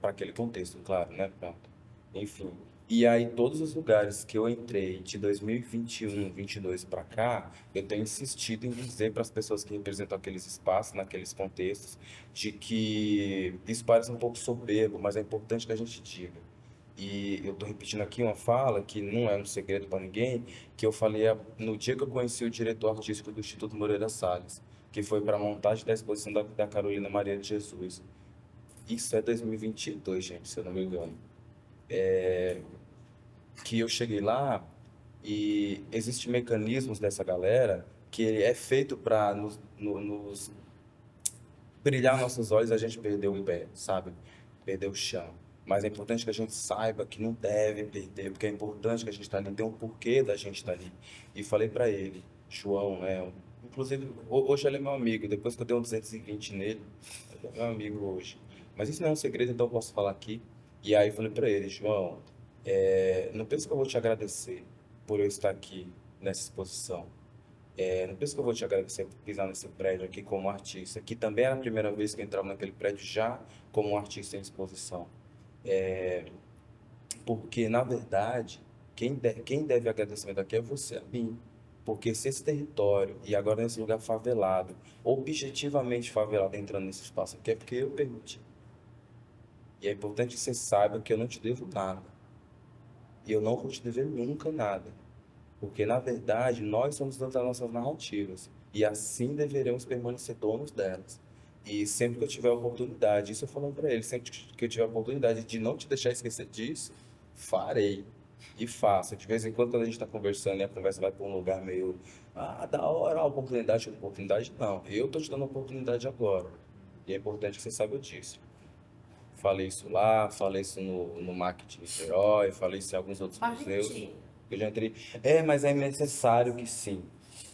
para aquele contexto, claro, né? Pronto. Enfim. E aí, todos os lugares que eu entrei de 2021, 2022 para cá, eu tenho insistido em dizer para as pessoas que representam aqueles espaços, naqueles contextos, de que isso parece um pouco soberbo, mas é importante que a gente diga. E eu estou repetindo aqui uma fala que não é um segredo para ninguém, que eu falei no dia que eu conheci o diretor artístico do Instituto Moreira Salles, que foi para a montagem da exposição da Carolina Maria de Jesus. Isso é 2022, gente, se eu não me engano. Que eu cheguei lá e existem mecanismos dessa galera que ele é feito para nos brilhar nossos olhos, a gente perdeu o pé, sabe? Perdeu o chão. Mas é importante que a gente saiba que não deve perder, porque é importante que a gente está ali, tem um porquê da gente estar ali. E falei para ele, João, né? Inclusive, hoje ele é meu amigo, depois que eu dei um 220 nele, ele é meu amigo hoje. Mas isso não é um segredo, então eu posso falar aqui. E aí eu falei para ele, João, não penso que eu vou te agradecer por eu estar aqui nessa exposição. Não penso que eu vou te agradecer por pisar nesse prédio aqui como artista, que também era a primeira vez que eu entrava naquele prédio já como um artista em exposição. Porque, na verdade, quem deve agradecimento aqui é você, a mim. Porque se esse território, e agora nesse lugar favelado, objetivamente favelado, entrando nesse espaço aqui, é porque eu permiti. E é importante que você saiba que eu não te devo nada. E eu não vou te dever nunca nada. Porque, na verdade, nós somos donos das nossas narrativas. E assim deveremos permanecer donos delas. E sempre que eu tiver a oportunidade, isso eu falo para ele, sempre que eu tiver a oportunidade de não te deixar esquecer disso, farei. E faço. De vez em quando, quando a gente está conversando e a conversa vai para um lugar meio, da hora, a oportunidade, não. Eu estou te dando a oportunidade agora. E é importante que você saiba disso. Falei isso lá, falei isso no MAC de Niterói, falei isso em alguns outros museus. Eu já entrei. Mas é necessário que sim.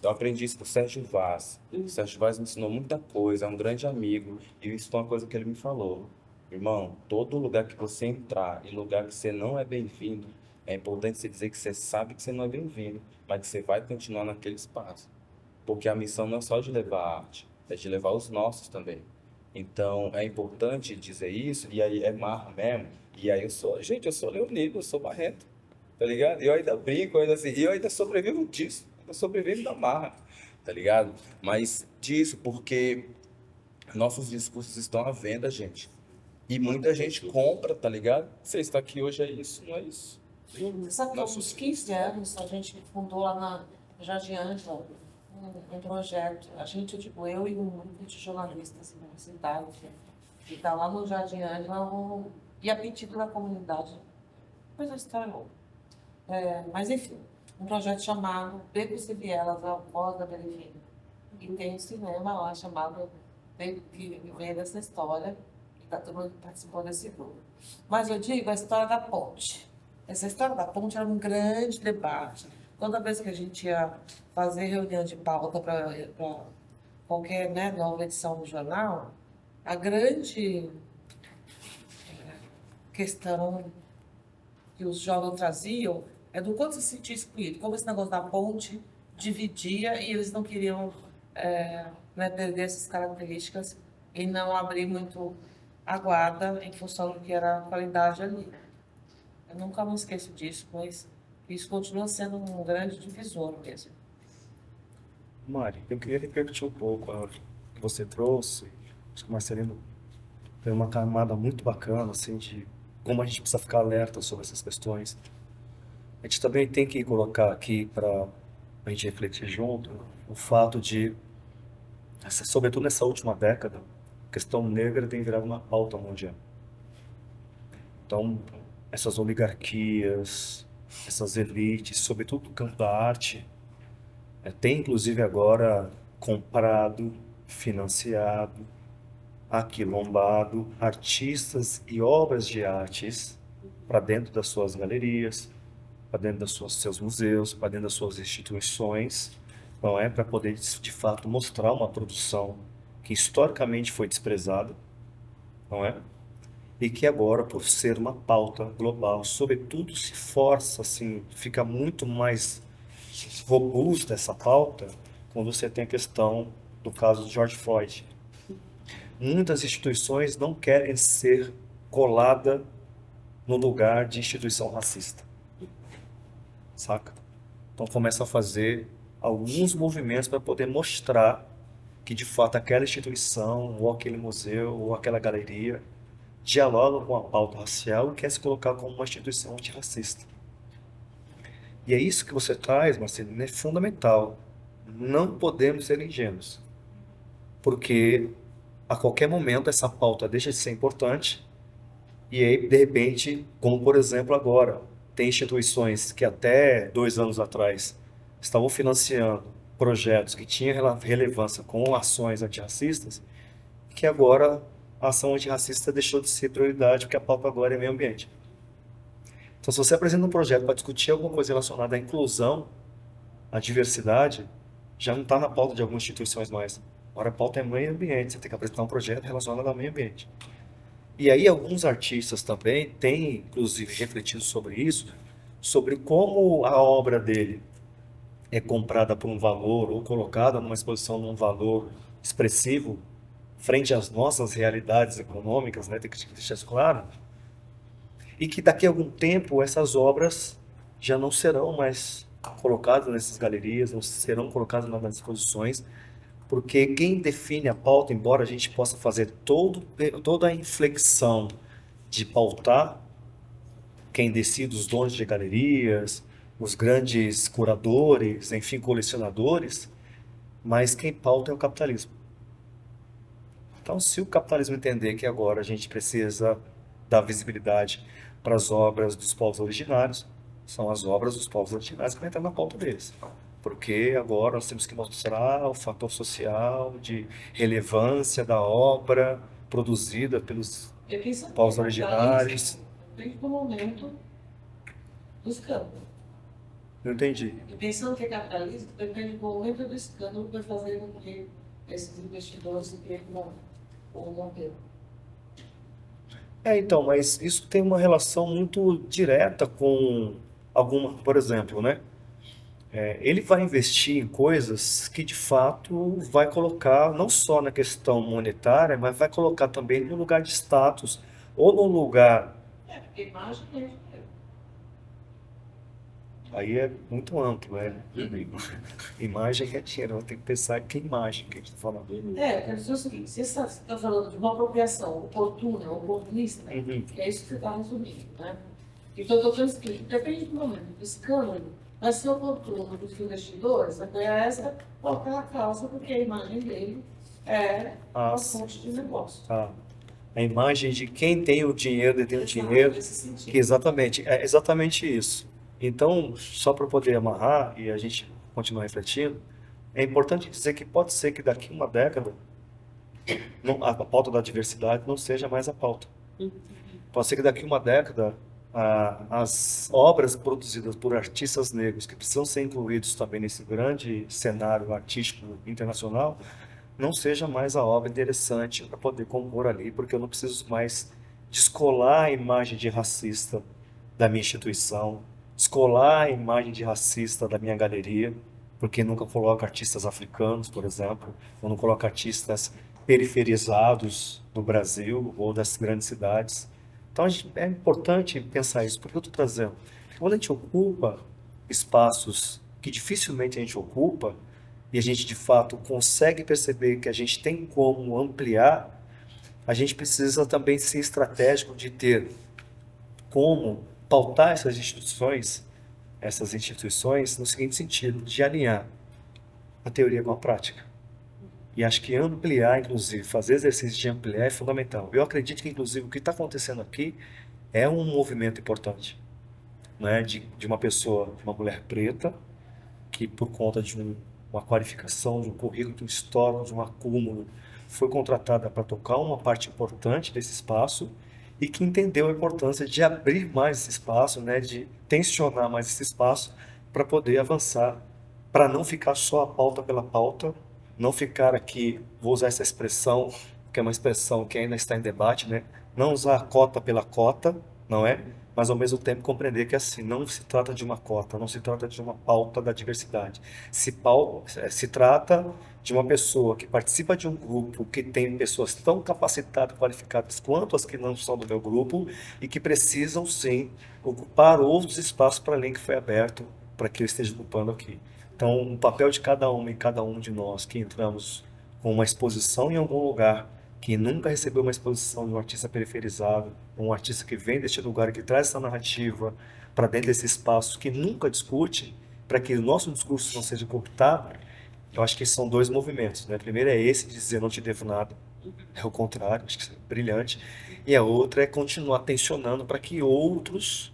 Eu aprendi isso com o Sérgio Vaz. O Sérgio Vaz me ensinou muita coisa, é um grande amigo. E isso foi uma coisa que ele me falou. Irmão, todo lugar que você entrar e lugar que você não é bem-vindo, é importante você dizer que você sabe que você não é bem-vindo, mas que você vai continuar naquele espaço. Porque a missão não é só de levar a arte, é de levar os nossos também. Então, é importante dizer isso, e aí é marra mesmo. E aí eu sou leonino, eu sou barrento, tá ligado? Eu ainda brinco, eu ainda sobrevivo disso, eu sobrevivo da marra, tá ligado? Mas disso, porque nossos discursos estão à venda, gente. E muita gente compra, tá ligado? Você está aqui hoje, é isso, não é isso. Sabe que há uns 15 anos a gente fundou lá na Jardim Ângela um projeto. A gente, eu e um grupo de jornalistas universitários, que está lá no Jardim Ângela, e a pedido da comunidade. Depois a história. Mas enfim, um projeto chamado Becos e Vielas, a voz da periferia. E tem um cinema lá chamado que vem dessa história, que está todo mundo que participou desse grupo. Mas eu digo a história da ponte. Essa história da ponte era um grande debate. Toda vez que a gente ia fazer reunião de pauta para qualquer nova edição do jornal, a grande questão que os jovens traziam é do quanto se sentia excluído, como esse negócio da ponte dividia e eles não queriam perder essas características e não abrir muito a guarda em função do que era a qualidade ali. Eu nunca me esqueço disso, mas isso continua sendo um grande divisor mesmo. Mari, eu queria repetir um pouco o que você trouxe. Acho que o Marcelino tem uma camada muito bacana, assim, de como a gente precisa ficar alerta sobre essas questões. A gente também tem que colocar aqui para a gente refletir junto o fato de sobretudo nessa última década, a questão negra tem virado uma pauta mundial. Então, essas oligarquias, essas elites, sobretudo no campo da arte, tem inclusive agora comprado, financiado, aquilombado artistas e obras de artes para dentro das suas galerias, para dentro dos seus museus, para dentro das suas instituições, não é? Para poder, de fato, mostrar uma produção que historicamente foi desprezada, não é? E que agora, por ser uma pauta global, sobretudo se força, assim, fica muito mais robusta essa pauta quando você tem a questão do caso de George Floyd. Muitas instituições não querem ser colada no lugar de instituição racista, saca? Então começa a fazer alguns movimentos para poder mostrar que de fato aquela instituição, ou aquele museu, ou aquela galeria dialoga com a pauta racial e quer se colocar como uma instituição antirracista. E é isso que você traz, Marcelino, é fundamental. Não podemos ser ingênuos, porque a qualquer momento essa pauta deixa de ser importante e aí, de repente, como por exemplo agora, tem instituições que até 2 anos atrás estavam financiando projetos que tinham relevância com ações antirracistas, que agora a ação antirracista deixou de ser prioridade porque a pauta agora é meio ambiente. Então, se você apresenta um projeto para discutir alguma coisa relacionada à inclusão, à diversidade, já não está na pauta de algumas instituições mais. Agora a pauta é meio ambiente, você tem que apresentar um projeto relacionado ao meio ambiente. E aí alguns artistas também têm, inclusive, refletido sobre isso, sobre como a obra dele é comprada por um valor ou colocada numa exposição num valor expressivo frente às nossas realidades econômicas, né? Tem que deixar isso claro. E que daqui a algum tempo essas obras já não serão mais colocadas nessas galerias, não serão colocadas nas exposições, porque quem define a pauta, embora a gente possa fazer toda a inflexão de pautar, quem decide os donos de galerias, os grandes curadores, enfim, colecionadores, mas quem pauta é o capitalismo. Então, se o capitalismo entender que agora a gente precisa dar visibilidade para as obras dos povos originários, são as obras dos povos originários que vão entrar na pauta deles. Porque agora nós temos que mostrar o fator social de relevância da obra produzida pelos povos originários. Depende do momento do escândalo. Não entendi. E pensando que é capitalismo, depende do momento do escândalo para fazer com que esses investidores se percam ou não percam. Então, mas isso tem uma relação muito direta com alguma, por exemplo, né? Ele vai investir em coisas que de fato vai colocar não só na questão monetária, mas vai colocar também no lugar de status ou no lugar. Porque imagem é dinheiro. Aí é muito amplo, né? Imagem é dinheiro, tem que pensar que imagem que a gente está falando. Eu quero dizer o seguinte, se você está falando de uma apropriação oportuna, oportunista, é isso que você está resumindo, né? Então, eu estou dizendo o seguinte, depende do momento do escândalo, vai ser oportuno para os investidores apoiar essa ou aquela causa, porque a imagem dele é uma fonte de negócio. A imagem de quem tem o dinheiro, detém o dinheiro, Nesse sentido. que é exatamente isso. Então, só para poder amarrar e a gente continuar refletindo, é importante dizer que pode ser que daqui a uma década a pauta da diversidade não seja mais a pauta. Pode ser que daqui a uma década as obras produzidas por artistas negros que precisam ser incluídos também nesse grande cenário artístico internacional não seja mais a obra interessante para poder compor ali, porque eu não preciso mais descolar a imagem de racista da minha instituição, descolar a imagem de racista da minha galeria, porque nunca coloca artistas africanos, por exemplo, ou não coloca artistas periferizados do Brasil ou das grandes cidades. Então é importante pensar isso. Por que eu estou trazendo? Porque quando a gente ocupa espaços que dificilmente a gente ocupa, e a gente de fato consegue perceber que a gente tem como ampliar, a gente precisa também ser estratégico de ter como pautar essas instituições no seguinte sentido, de alinhar a teoria com a prática. E acho que ampliar, inclusive, fazer exercício de ampliar é fundamental. Eu acredito que, inclusive, o que está acontecendo aqui é um movimento importante, né? De uma pessoa, de uma mulher preta, que por conta de uma qualificação, de um currículo, de um histórico, de um acúmulo, foi contratada para tocar uma parte importante desse espaço e que entendeu a importância de abrir mais esse espaço, né, de tensionar mais esse espaço para poder avançar, para não ficar só a pauta pela pauta, não ficar aqui, vou usar essa expressão, que é uma expressão que ainda está em debate, né, não usar a cota pela cota, não é? Mas ao mesmo tempo compreender que assim, não se trata de uma cota, não se trata de uma pauta da diversidade. Se trata de uma pessoa que participa de um grupo que tem pessoas tão capacitadas, qualificadas quanto as que não são do meu grupo e que precisam sim ocupar outros espaços para além que foi aberto para que eu esteja ocupando aqui. Então, o papel de cada um e cada um de nós que entramos com uma exposição em algum lugar que nunca recebeu uma exposição de um artista periferizado, um artista que vem deste lugar e que traz essa narrativa para dentro desse espaço, que nunca discute, para que o nosso discurso não seja cooptado. Eu acho que são dois movimentos, né? Primeiro é esse de dizer não te devo nada, é o contrário, acho que isso é brilhante. E a outra é continuar tensionando para que outros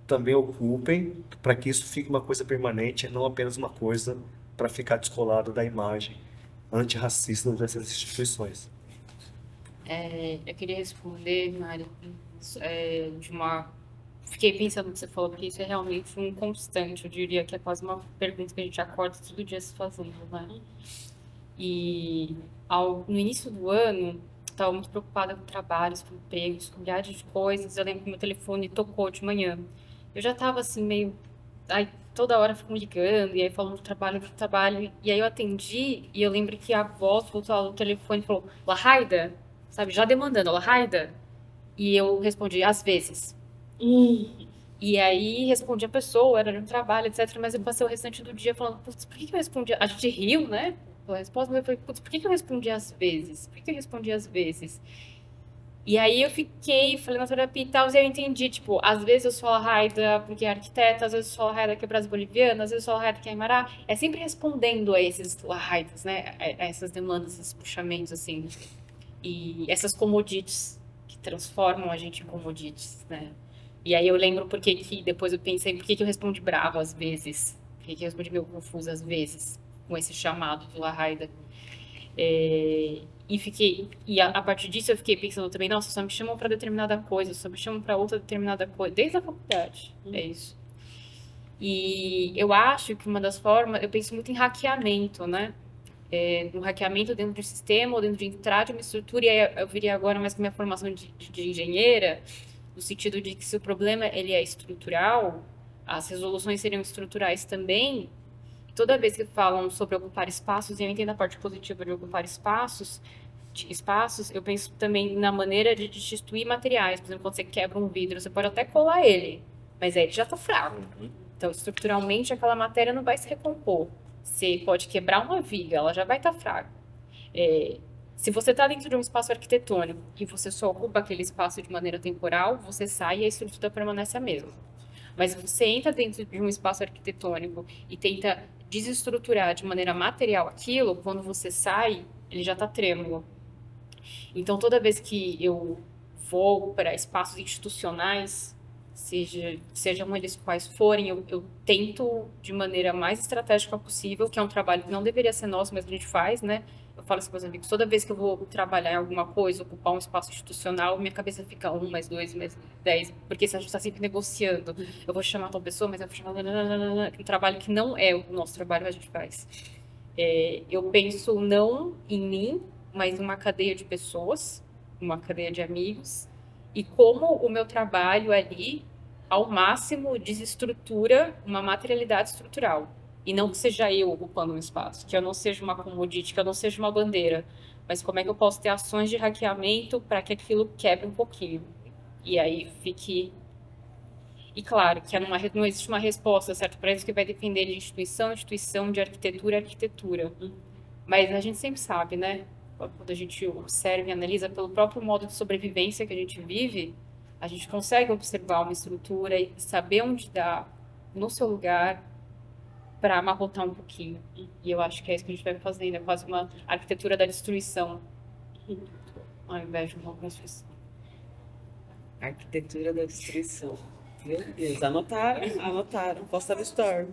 também ocupem, para que isso fique uma coisa permanente e não apenas uma coisa para ficar descolado da imagem antirracista dessas instituições. Eu queria responder, Mari, de uma. Fiquei pensando no que você falou, porque isso é realmente um constante. Eu diria que é quase uma pergunta que a gente acorda todo dia se fazendo, né? E no início do ano, estava muito preocupada com trabalhos, com empregos, com milhares de coisas. Eu lembro que meu telefone tocou de manhã. Eu já estava assim, meio. Aí toda hora ficam ligando, e aí falando do trabalho. E aí eu atendi, e eu lembro que a voz voltou ao telefone e falou: Lahaida, sabe, já demandando, Lahaida. E eu respondi: às vezes. E aí respondi a pessoa, era de um trabalho, etc. Mas eu passei o restante do dia falando: putz, por que eu respondi? A gente riu, né? A resposta, mas eu falei: putz, por que eu respondi às vezes? Por que eu respondi às vezes? E aí eu falei na terapia e tal, e eu entendi, tipo, às vezes eu sou a Raida porque é arquiteta, às vezes eu sou a Raida que é brasileira, às vezes eu sou a Raida que é Aymara. É sempre respondendo a esses Raidas, né? A essas demandas, esses puxamentos, assim. E essas commodities que transformam a gente em commodities, né? E aí eu lembro porque que depois eu pensei, por que eu respondi bravo às vezes? Por que eu respondi meio confusa às vezes? Com esse chamado de La Raida. E a partir disso eu fiquei pensando também, nossa, só me chamam para determinada coisa, só me chamam para outra determinada coisa, desde a faculdade, é isso. E eu acho que uma das formas, eu penso muito em hackeamento, né? No hackeamento dentro de um sistema, ou dentro de entrar de uma estrutura, e aí eu viria agora mais com a minha formação de engenheira, no sentido de que se o problema ele é estrutural, as resoluções seriam estruturais também. Toda vez que falam sobre ocupar espaços, e eu entendo a parte positiva de ocupar espaços, eu penso também na maneira de destituir materiais. Por exemplo, quando você quebra um vidro, você pode até colar ele, mas aí ele já está fraco. Então, estruturalmente, aquela matéria não vai se recompor. Você pode quebrar uma viga, ela já vai estar fraca. Se você está dentro de um espaço arquitetônico e você só ocupa aquele espaço de maneira temporal, você sai e a estrutura permanece a mesma. Mas se você entra dentro de um espaço arquitetônico e tenta desestruturar de maneira material aquilo, quando você sai, ele já está trêmulo. Então, toda vez que eu vou para espaços institucionais, sejam eles quais forem, eu tento de maneira mais estratégica possível, que é um trabalho que não deveria ser nosso, mas a gente faz, né? Eu falo assim com os amigos, toda vez que eu vou trabalhar em alguma coisa, ocupar um espaço institucional, minha cabeça fica 1, mais 2, mais 10, porque a gente está sempre negociando. Eu vou chamar tal pessoa, mas eu vou chamar... Um trabalho que não é o nosso trabalho, a gente faz. Eu penso não em mim, mas numa cadeia de pessoas, uma cadeia de amigos, e como o meu trabalho ali, ao máximo, desestrutura uma materialidade estrutural. E não que seja eu ocupando um espaço, que eu não seja uma commodity, que eu não seja uma bandeira, mas como é que eu posso ter ações de hackeamento para que aquilo quebre um pouquinho. E aí fique... E claro, que não existe uma resposta, certo? Para isso que vai depender de instituição, de arquitetura. Mas a gente sempre sabe, né? Quando a gente observa e analisa pelo próprio modo de sobrevivência que a gente vive, a gente consegue observar uma estrutura e saber onde dá no seu lugar, para amarrotar um pouquinho. E eu acho que é isso que a gente vai fazendo, é quase uma arquitetura da destruição, ao invés de uma construção. Arquitetura da destruição. Meu Deus, anotaram. Posta no Storm.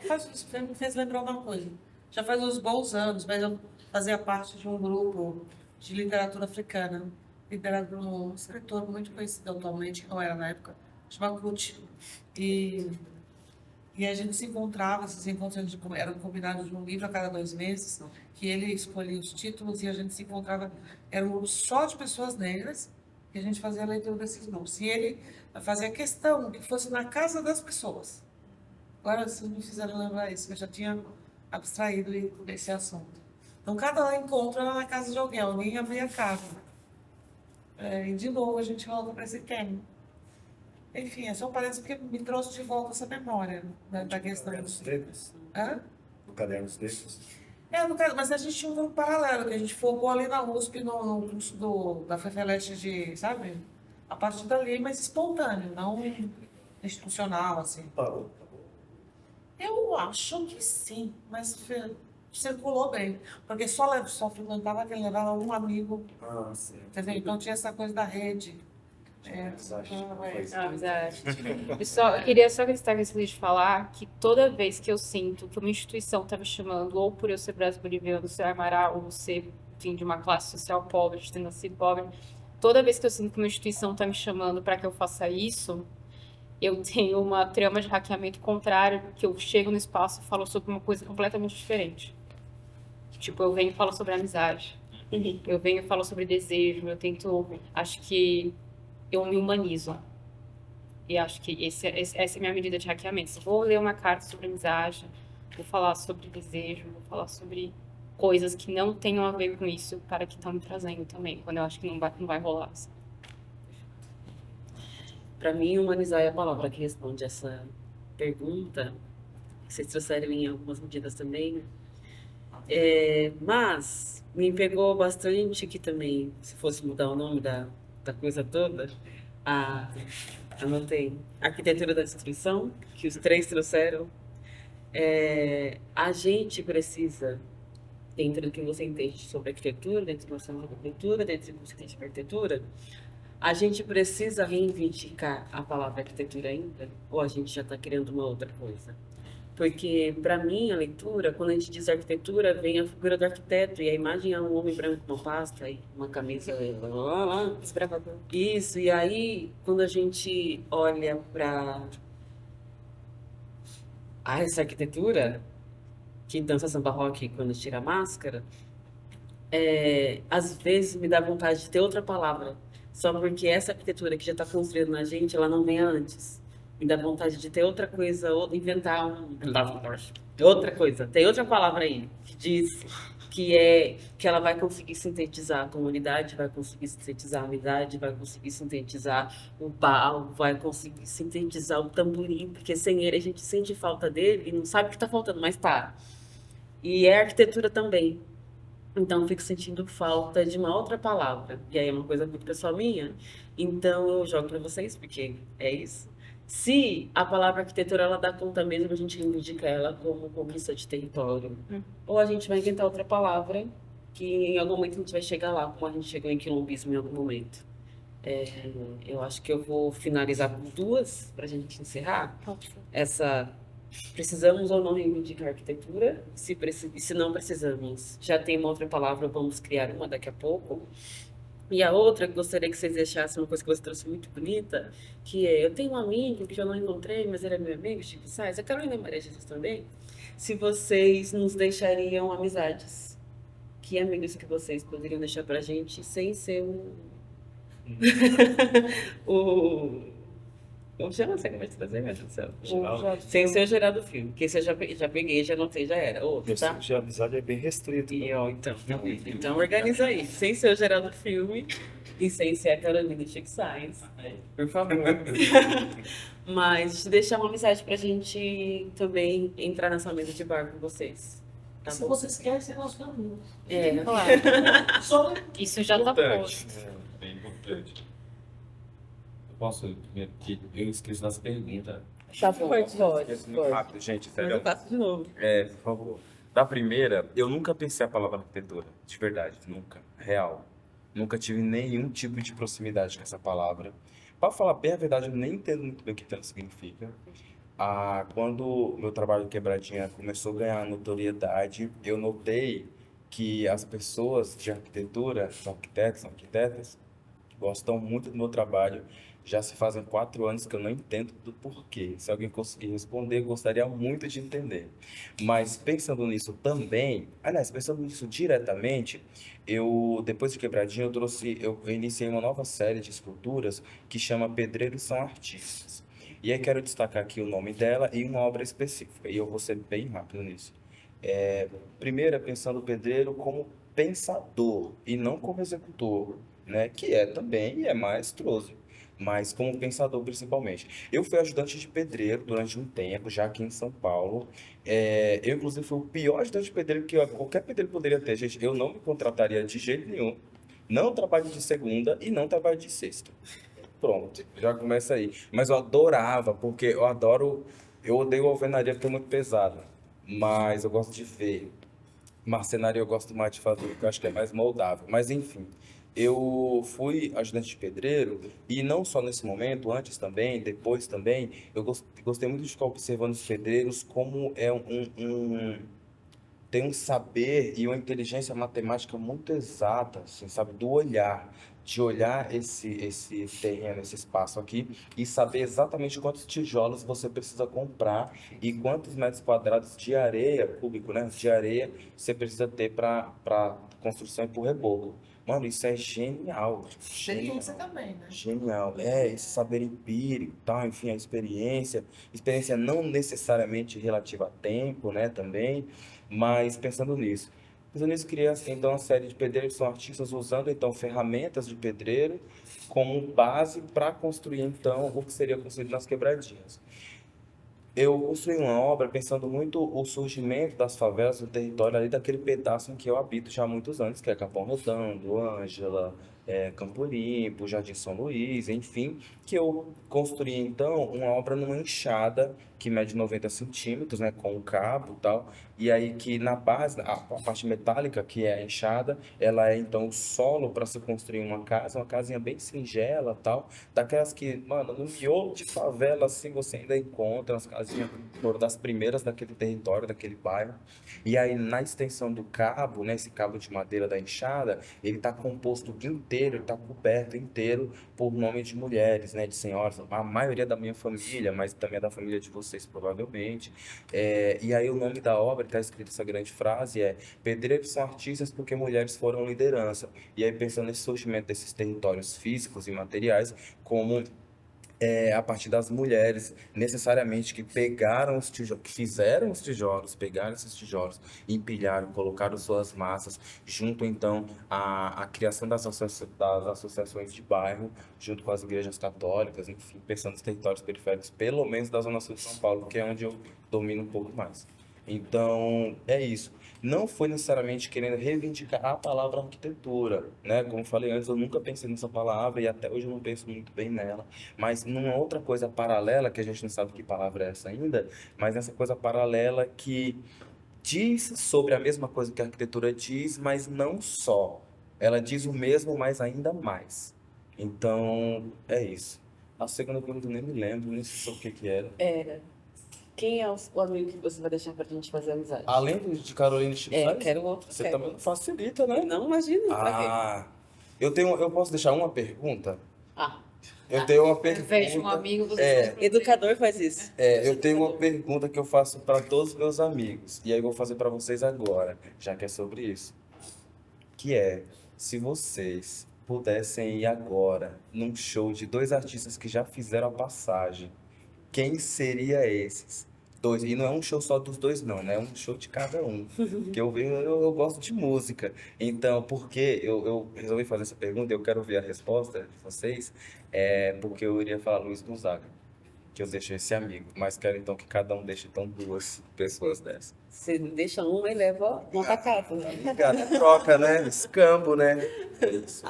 Você me fez lembrar uma coisa. Já faz uns bons anos, mas eu fazia parte de um grupo de literatura africana, liderado por um escritor muito conhecido atualmente, que não era na época, chama Kuti. E a gente se encontrava, esses encontros eram combinados de um livro a cada 2 meses, que ele escolhia os títulos e a gente se encontrava, era um grupo só de pessoas negras, que a gente fazia a leitura desses grupos. E ele fazia questão que fosse na casa das pessoas. Agora vocês me fizeram lembrar isso, que eu já tinha abstraído desse assunto. Então, cada encontro era na casa de alguém abria a casa. E, de novo, a gente volta para esse tema. Enfim, é só parece que me trouxe de volta essa memória da questão Cadernos negros? Hã? No Cadernos Negros? No caso, mas a gente tinha um grupo paralelo, que a gente focou ali na USP, no curso da FEFELESH sabe? A partir dali, mas espontâneo, não institucional, assim. Parou. Eu acho que sim, mas circulou bem. Porque só frequentava quem levava um amigo, Ah, sim. entendeu? Então tinha essa coisa da rede. Amizade. Eu queria só acrescentar que eu de falar que toda vez que eu sinto que uma instituição está me chamando, ou por eu ser brasileiro, ser Amaral, ou ser, enfim, de uma classe social pobre, de ter nascido pobre, toda vez que eu sinto que uma instituição está me chamando para que eu faça isso, eu tenho uma trama de hackeamento contrário, que eu chego no espaço e falo sobre uma coisa completamente diferente. Tipo, eu venho e falo sobre amizade. Eu venho e falo sobre desejo. Acho que eu me humanizo. E acho que essa é a minha medida de hackeamento. Se eu vou ler uma carta sobre amizade, vou falar sobre desejo, vou falar sobre coisas que não tenham a ver com isso, para que estão me trazendo também, quando eu acho que não vai rolar. Assim. Para mim, humanizar é a palavra que responde essa pergunta. Vocês trouxeram em algumas medidas também. Mas me pegou bastante que também, se fosse mudar o nome da coisa toda, anotei arquitetura da destruição, que os três trouxeram. A gente precisa, dentro do que você entende sobre arquitetura, dentro do que você entende sobre arquitetura, dentro do que você entende sobre arquitetura, a gente precisa reivindicar a palavra arquitetura ainda, ou a gente já está criando uma outra coisa? Porque, para mim, a leitura, quando a gente diz arquitetura, vem a figura do arquiteto, e a imagem é um homem branco com uma pasta e uma camisa, esbravador. Isso, e aí, quando a gente olha para essa arquitetura, que dança samba rock quando tira a máscara, às vezes me dá vontade de ter outra palavra, só porque essa arquitetura que já está construída na gente, ela não vem antes. Me dá vontade de ter outra coisa, ou inventar outra coisa. Tem outra palavra aí que diz que ela vai conseguir sintetizar a comunidade, vai conseguir sintetizar a amizade, vai conseguir sintetizar o pau, vai conseguir sintetizar o tamborim, porque sem ele a gente sente falta dele e não sabe o que está faltando, mas tá. E é arquitetura também. Então, eu fico sentindo falta de uma outra palavra. E aí é uma coisa muito pessoal minha. Então, eu jogo para vocês, porque é isso. Se a palavra arquitetura ela dá conta mesmo, a gente reivindica ela como conquista de território. Ou a gente vai inventar outra palavra, que em algum momento a gente vai chegar lá, como a gente chegou em quilombismo em algum momento. Eu acho que eu vou finalizar com duas, para a gente encerrar. Precisamos ou não reivindicar a arquitetura? Se não precisamos, já tem uma outra palavra, vamos criar uma daqui a pouco. E a outra, que gostaria que vocês deixassem uma coisa que você trouxe muito bonita, que eu tenho um amigo que eu não encontrei, mas ele é meu amigo, Chico Sainz, a Carolina e Maria Jesus também, se vocês nos deixariam amizades. Que amigos que vocês poderiam deixar pra gente sem ser como chama essa que vai te trazer, meu Deus do céu? Sem ser o Geraldo Filme, que esse eu já peguei, já anotei, já era. Outro, Meu tá? ciclo de amizade é bem restrito. E, então organiza aí. Sem ser o Geraldo Filme e sem ser a Carolina Chico Sainz, por favor. Mas deixar uma mensagem pra gente também entrar nessa mesa de bar com vocês. Tá Se bom? vocês querem ser nossos amigos. Claro. Só Isso já tá posto. Bem importante. Eu posso primeiro que eu esqueço das perguntas. Tá bom, pode. Isso muito rápido, gente, Mas eu sério. faço de novo. Por favor. Da primeira, eu nunca pensei a palavra arquitetura, de verdade, nunca, real. Nunca tive nenhum tipo de proximidade com essa palavra. Para falar bem a verdade, eu nem entendo muito bem o que ela significa. Quando o meu trabalho de Quebradinha começou a ganhar notoriedade, eu notei que as pessoas de arquitetura, os arquitetos, arquitetas, gostam muito do meu trabalho. Já se fazem 4 anos que eu não entendo do porquê. Se alguém conseguir responder, eu gostaria muito de entender. Mas pensando nisso também, aliás, pensando nisso diretamente, depois de Quebradinha, eu iniciei uma nova série de esculturas que chama Pedreiros São Artistas. E aí quero destacar aqui o nome dela e uma obra específica. E eu vou ser bem rápido nisso. Primeiro, pensando o pedreiro como pensador e não como executor, né? Que é também e é maestroso, mas como pensador principalmente. Eu fui ajudante de pedreiro durante um tempo, já aqui em São Paulo. Eu, inclusive, fui o pior ajudante de pedreiro que qualquer pedreiro poderia ter. Gente, eu não me contrataria de jeito nenhum. Não trabalho de segunda e não trabalho de sexta. Pronto, já começa aí. Mas eu adorava, porque eu odeio alvenaria porque é muito pesado. Mas eu gosto de ver. Marcenaria eu gosto mais de fazer, porque eu acho que é mais moldável. Mas enfim, eu fui ajudante de pedreiro e não só nesse momento, antes também, depois também, eu gostei muito de ficar observando os pedreiros como tem um saber e uma inteligência matemática muito exata, assim, sabe, do olhar, de olhar esse terreno, esse espaço aqui e saber exatamente quantos tijolos você precisa comprar e quantos metros quadrados de areia, cúbico, né, de areia você precisa ter para construção e por reboco. Mano, isso é genial, Tem que genial. você também, né? Genial. Esse saber empírico, tal, enfim, a experiência não necessariamente relativa a tempo, né, também, mas pensando nisso, criei assim, então uma série de pedreiros que são artistas usando então ferramentas de pedreiro como base para construir então o que seria construído nas quebradinhas. Eu construí uma obra pensando muito o surgimento das favelas do território ali daquele pedaço em que eu habito já há muitos anos, que é Capão Redondo, Ângela, Campo Limpo, Jardim São Luís, enfim, que eu construí então uma obra numa enxada que mede 90 centímetros, né, com um cabo e tal, e aí que na base, a parte metálica, que é a enxada, ela é então o solo para se construir uma casinha bem singela tal, daquelas que, mano, no miolo de favela, assim, você ainda encontra as casinhas, foram das primeiras daquele território, daquele bairro. E aí, na extensão do cabo, né, esse cabo de madeira da enxada, ele está composto inteiro, ele está coberto inteiro por nome de mulheres, né, de senhoras, a maioria da minha família, mas também da família de vocês, provavelmente. E aí, o nome da obra, está escrito essa grande frase, Pedreiros são artistas porque mulheres foram liderança. E aí, pensando nesse surgimento desses territórios físicos e materiais, como a partir das mulheres, necessariamente, que pegaram os tijolos, que fizeram os tijolos, pegaram esses tijolos, empilharam, colocaram suas massas, junto, então, à criação das associações de bairro, junto com as igrejas católicas, enfim, pensando nos territórios periféricos, pelo menos da Zona Sul de São Paulo, que é onde eu domino um pouco mais. Então, é isso. Não foi necessariamente querendo reivindicar a palavra arquitetura, né? Como falei antes, eu nunca pensei nessa palavra e até hoje eu não penso muito bem nela. Mas numa outra coisa paralela, que a gente não sabe que palavra é essa ainda, mas nessa coisa paralela que diz sobre a mesma coisa que a arquitetura diz, mas não só. Ela diz o mesmo, mas ainda mais. Então, é isso. A segunda pergunta eu nem me lembro, nem sei o que era. Era. Quem é o amigo que você vai deixar pra gente fazer amizade? Além de Carolina Chico Sainz, Quero outro. você também não facilita, né? Não, imagina. Pra quê? Eu posso deixar uma pergunta? Ah, Eu tenho uma Vejo um pergunta. amigo, você educador faz isso. Eu tenho uma pergunta que eu faço para todos os meus amigos. E aí eu vou fazer para vocês agora, já que é sobre isso. Que é, se vocês pudessem ir agora num show de 2 artistas que já fizeram a passagem, quem seria esses? 2. E não é um show só dos 2, não, né? É um show de cada um. Que eu gosto de música. Então, por que eu resolvi fazer essa pergunta? Eu quero ver a resposta de vocês. Porque eu iria falar Luiz Gonzaga, que eu deixei esse amigo. Mas quero então que cada um deixe então 2 pessoas dessas. Você deixa uma e leva uma tacata. Obrigado. Troca, né? Escambo, né? É isso.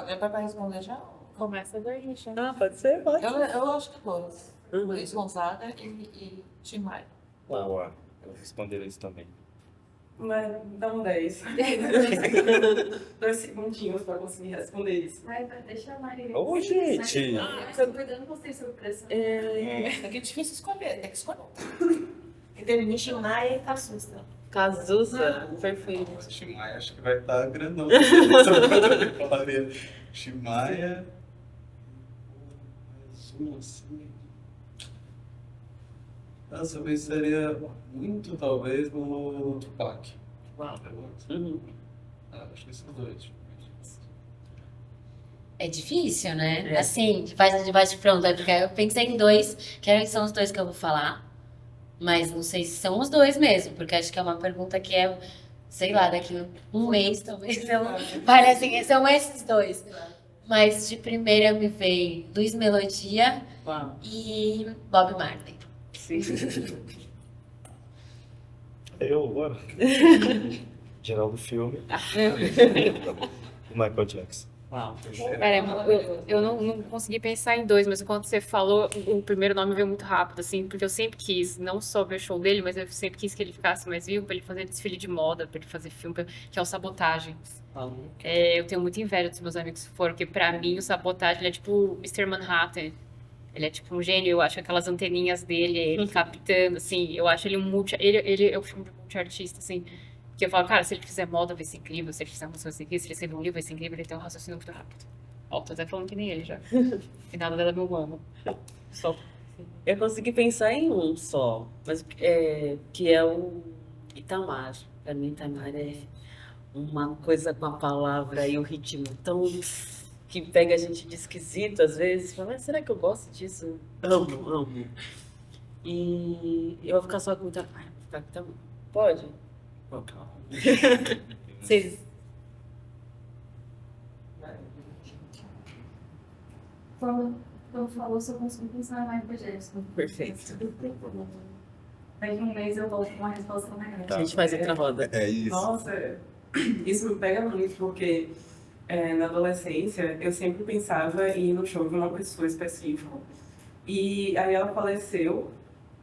É pra responder já? começa daí, já. Ah, pode ser? Pode. Eu acho que 2. Luiz Gonzaga e Tim Maia. Boa. Eu vou responder isso também. Mas dá um 10. 2 segundinhos pra conseguir responder isso. Deixa a Mari. Ô, gente! Estou cuidando você sobre pressão. É que é difícil escolher, tem que escolher. Entre Tim Maia e Cazuza. Cazuza, perfeito. Timaya acho que vai estar grandão. Eu falaria Timaya. Mais um assim. Nossa, eu pensaria muito, talvez, no Tupac. Uau. Acho que esses dois. É difícil, né? Assim, faz de pronto. Porque eu pensei em 2, que são os 2 que eu vou falar. Mas não sei se são os 2 mesmo, porque acho que é uma pergunta que é, sei lá, daqui um mês talvez eu fale assim, são esses 2. Mas de primeira me veio Luiz Melodia Uau. e Bob Marley. Sim. Eu agora? Geral do filme. E Michael Jackson. Uau. Eu não consegui pensar em 2, mas quando você falou, o primeiro nome veio muito rápido, assim, porque eu sempre quis, não só ver o show dele, mas eu sempre quis que ele ficasse mais vivo, pra ele fazer desfile de moda, pra ele fazer filme, que é o Sabotagem. Eu tenho muita inveja dos meus amigos que foram, porque pra mim o Sabotagem ele é tipo o Mr. Manhattan. Ele é tipo um gênio, eu acho aquelas anteninhas dele, ele captando, assim, eu acho ele um eu chamo de multi-artista, assim, que eu falo, cara, se ele fizer moda vai ser incrível, se ele fizer música vai ser incrível, se ele escrever um livro vai ser incrível, ele tem um raciocínio muito rápido. Ó, tô até falando que nem ele já. Final dela meu amo. Só. Eu consegui pensar em um só, mas que é o Itamar. Para mim, Itamar é uma coisa com a palavra e o ritmo tão que pega a gente de esquisito às vezes. Fala, será que eu gosto disso? Amo. E eu vou ficar só com Itamar. Vou ficar com Itamar. Pode? Vocês. Quando falou, se eu consegui pensar em Michael Jackson. Perfeito. Daqui um mês eu volto com uma resposta melhor. A gente faz outra roda. É isso. Nossa, isso me pega muito, porque na adolescência eu sempre pensava em ir no show de uma pessoa específica. E aí ela faleceu.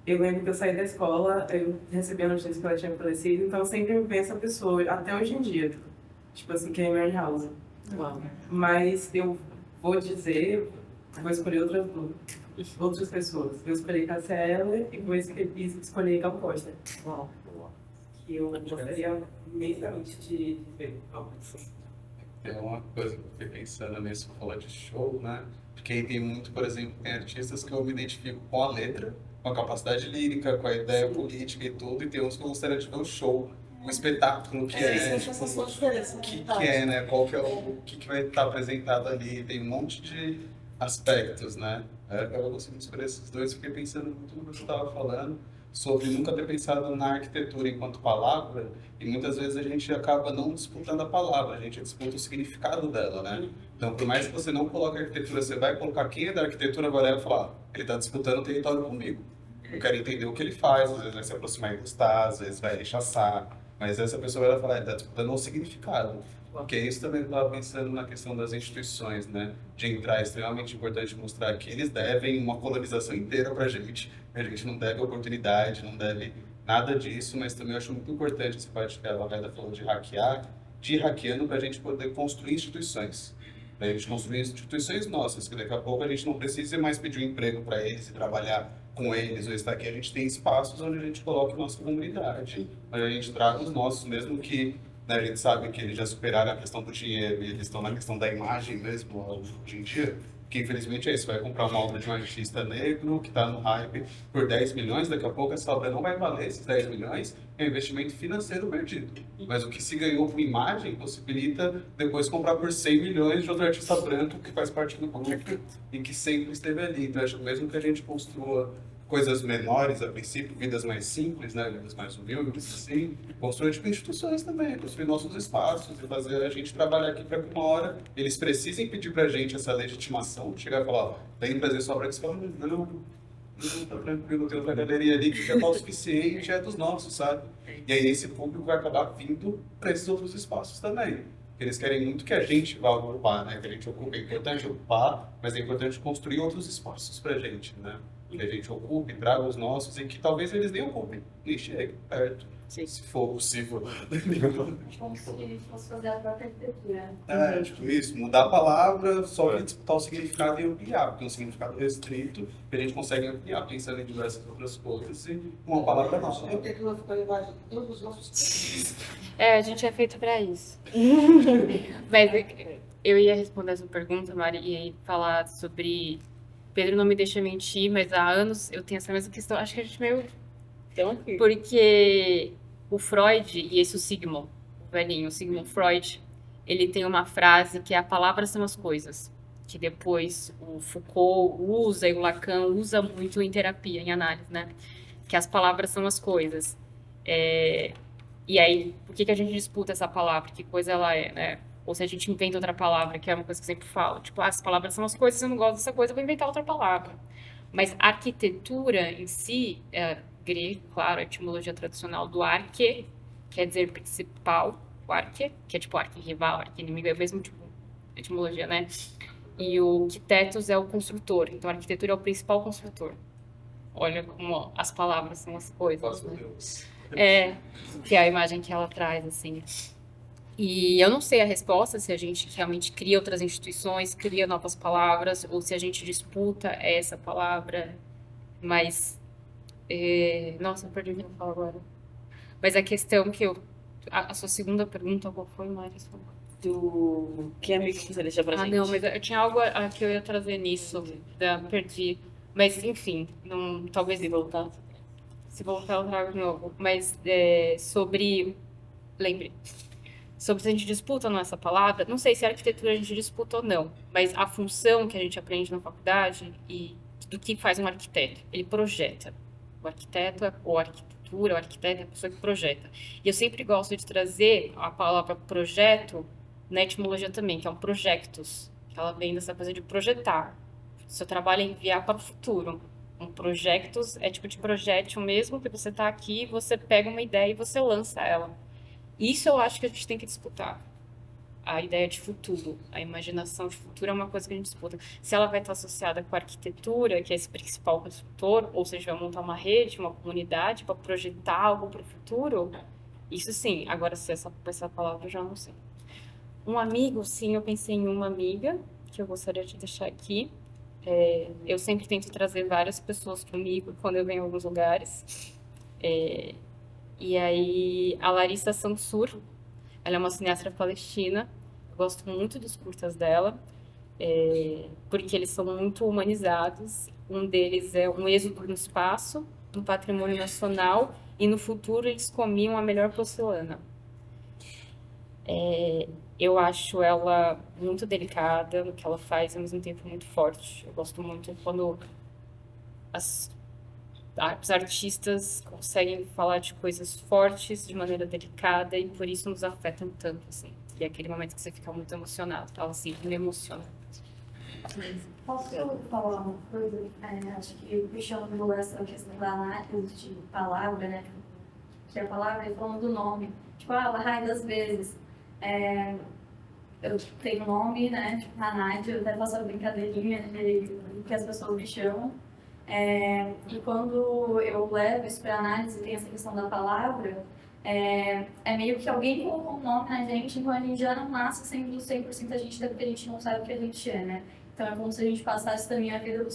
Eu lembro que eu saí da escola, eu recebi a notícia que ela tinha falecido, então eu sempre me penso a pessoa, até hoje em dia. Tipo assim, que é Mary House. Uau. Mas eu vou escolher outras pessoas. Eu escolhi Cássia Eller e vou escolher Gal Costa. Uau. Que eu gostaria imensamente de ver. É uma coisa que eu fiquei pensando nisso, falar de show, né? Porque aí tem muito, por exemplo, tem artistas que eu me identifico com a letra, com a capacidade lírica, com a ideia política e tudo, e tem uns que eu gostaria de ver o show, o espetáculo que que é, né? Qual que é o que vai estar apresentado ali, tem um monte de aspectos, né? Eu consigo escolher esses 2, fiquei pensando muito no que você estava falando, sobre nunca ter pensado na arquitetura enquanto palavra, e muitas vezes a gente acaba não disputando a palavra, a gente disputa o significado dela, né? Então, por mais que você não coloque a arquitetura, você vai colocar quem é da arquitetura, vai olhar e falar, ele está disputando o território comigo. Eu quero entender o que ele faz, às vezes vai se aproximar e gostar, às vezes vai rechaçar, mas essa pessoa vai falar, ele está disputando o significado. Porque isso também eu estava pensando na questão das instituições, né? De entrar, é extremamente importante mostrar que eles devem uma colonização inteira para a gente não deve oportunidade, não deve nada disso, mas também eu acho muito importante essa parte que a Valéria falou de hackear, de ir hackeando para a gente poder construir instituições. Para a gente construir instituições nossas, que daqui a pouco a gente não precisa mais pedir um emprego para eles e trabalhar com eles ou estar aqui. A gente tem espaços onde a gente coloca a nossa comunidade, onde a gente traga os nossos, mesmo que, né, a gente sabe que eles já superaram a questão do dinheiro e eles estão na questão da imagem mesmo hoje em dia. Que infelizmente é isso, vai comprar uma obra de um artista negro que está no hype por 10 milhões, daqui a pouco essa obra não vai valer esses 10 milhões, é um investimento financeiro perdido. Mas o que se ganhou com imagem possibilita depois comprar por 100 milhões de outro artista branco que faz parte do público e que sempre esteve ali. Então acho que mesmo que a gente construa coisas menores a princípio, vidas mais simples, né, vidas mais humildes, assim, construir tipo, instituições também, construir nossos espaços e fazer a gente trabalhar aqui para que uma hora eles precisem pedir pra gente essa legitimação, chegar e falar, ó, vem trazer sua obra que você fala, não, tá tranquilo, tem outra galeria ali que já tá o suficiente, é dos nossos, sabe? E aí esse público vai acabar vindo para esses outros espaços também. Eles querem muito que a gente vá ocupar, né? Que a gente ocupe. É importante ocupar, mas é importante construir outros espaços pra gente, né? que a gente ocupe, traga os nossos e que talvez eles nem ocupem, nem cheguem perto, Sim. se for possível. Como se fosse fazer a própria arquitetura. Tipo isso, mudar a palavra, só que disputar o significado e ampliar, porque é um significado restrito que a gente consegue ampliar pensando em diversas outras coisas e uma palavra nova. Eu tenho que não ficar embaixo de todos os nossos. A gente é feito pra isso. Mas eu ia responder essa pergunta, Mari, e falar sobre. Pedro não me deixa mentir, mas há anos eu tenho essa mesma questão. Acho que a gente meio. Então, aqui. Porque o Freud, e esse o Sigmund, o velhinho, o Sigmund Freud, ele tem uma frase que é a palavra são as coisas. Que depois o Foucault usa e o Lacan usa muito em terapia, em análise, né? Que as palavras são as coisas. E aí, por que a gente disputa essa palavra? Que coisa ela é, né? Ou se a gente inventa outra palavra, que é uma coisa que eu sempre falo. Tipo, as palavras são as coisas, eu não gosto dessa coisa, eu vou inventar outra palavra. Mas a arquitetura em si, grego, claro, a etimologia tradicional do arque, quer dizer principal, o arque, que é tipo arqui-rival, arqui-inimigo, é o mesmo tipo de etimologia, né? E o arquitetos é o construtor. Então, a arquitetura é o principal construtor. Olha como as palavras são as coisas, né? Que é a imagem que ela traz, assim. E eu não sei a resposta, se a gente realmente cria outras instituições, cria novas palavras, ou se a gente disputa essa palavra, mas... Nossa, eu perdi o que eu ia falar agora. Mas a questão que eu... A sua segunda pergunta, qual foi, Mari? Do que amigo que você deixa pra gente? Não, mas eu tinha algo que eu ia trazer nisso, perdi. Mas, enfim, não, talvez... Se voltar. Se voltar, eu trago de novo. Mas sobre... Lembre. Sobre se a gente disputa ou não essa palavra, não sei se a arquitetura a gente disputa ou não, mas a função que a gente aprende na faculdade e do que faz um arquiteto, ele projeta. O arquiteto ou a arquitetura, o arquiteto é a pessoa que projeta. E eu sempre gosto de trazer a palavra projeto na etimologia também, que é um projectus, que ela vem dessa coisa de projetar. Seu trabalho é enviar para o futuro. Um projectus é tipo de projétil mesmo, que você está aqui, você pega uma ideia e você lança ela. Isso eu acho que a gente tem que disputar. A ideia de futuro, a imaginação de futuro é uma coisa que a gente disputa. Se ela vai estar associada com a arquitetura, que é esse principal construtor, ou seja, vai montar uma rede, uma comunidade para projetar algo para o futuro, isso sim. Agora, se essa palavra eu já não sei. Um amigo, sim, eu pensei em uma amiga, que eu gostaria de deixar aqui. Eu sempre tento trazer várias pessoas comigo quando eu venho em alguns lugares. E aí, a Larissa Sansur, ela é uma cineasta palestina. Eu gosto muito dos curtas dela, porque eles são muito humanizados. Um deles é um êxodo no espaço, um patrimônio nacional, e no futuro eles comiam a melhor porcelana. Eu acho ela muito delicada no que ela faz, ao mesmo tempo muito forte. Eu gosto muito quando os artistas conseguem falar de coisas fortes de maneira delicada e por isso nos afetam tanto, assim. E é aquele momento que você fica muito emocionado. Ela sempre me emociona. Posso falar uma coisa? Acho que o Cristiano falou essa questão da análise de palavra, né? Que a palavra é falando do nome. Tipo, a raio das vezes. Eu tenho nome, né? Tipo, Hanad, eu até faço a brincadeirinha de que as pessoas me chamam. E quando eu levo isso para análise e tem essa questão da palavra, é meio que alguém colocou um nome na gente, então a gente já não nasce sendo 100% a gente, porque a gente não sabe o que a gente é, né? Então é como se a gente passasse também a vida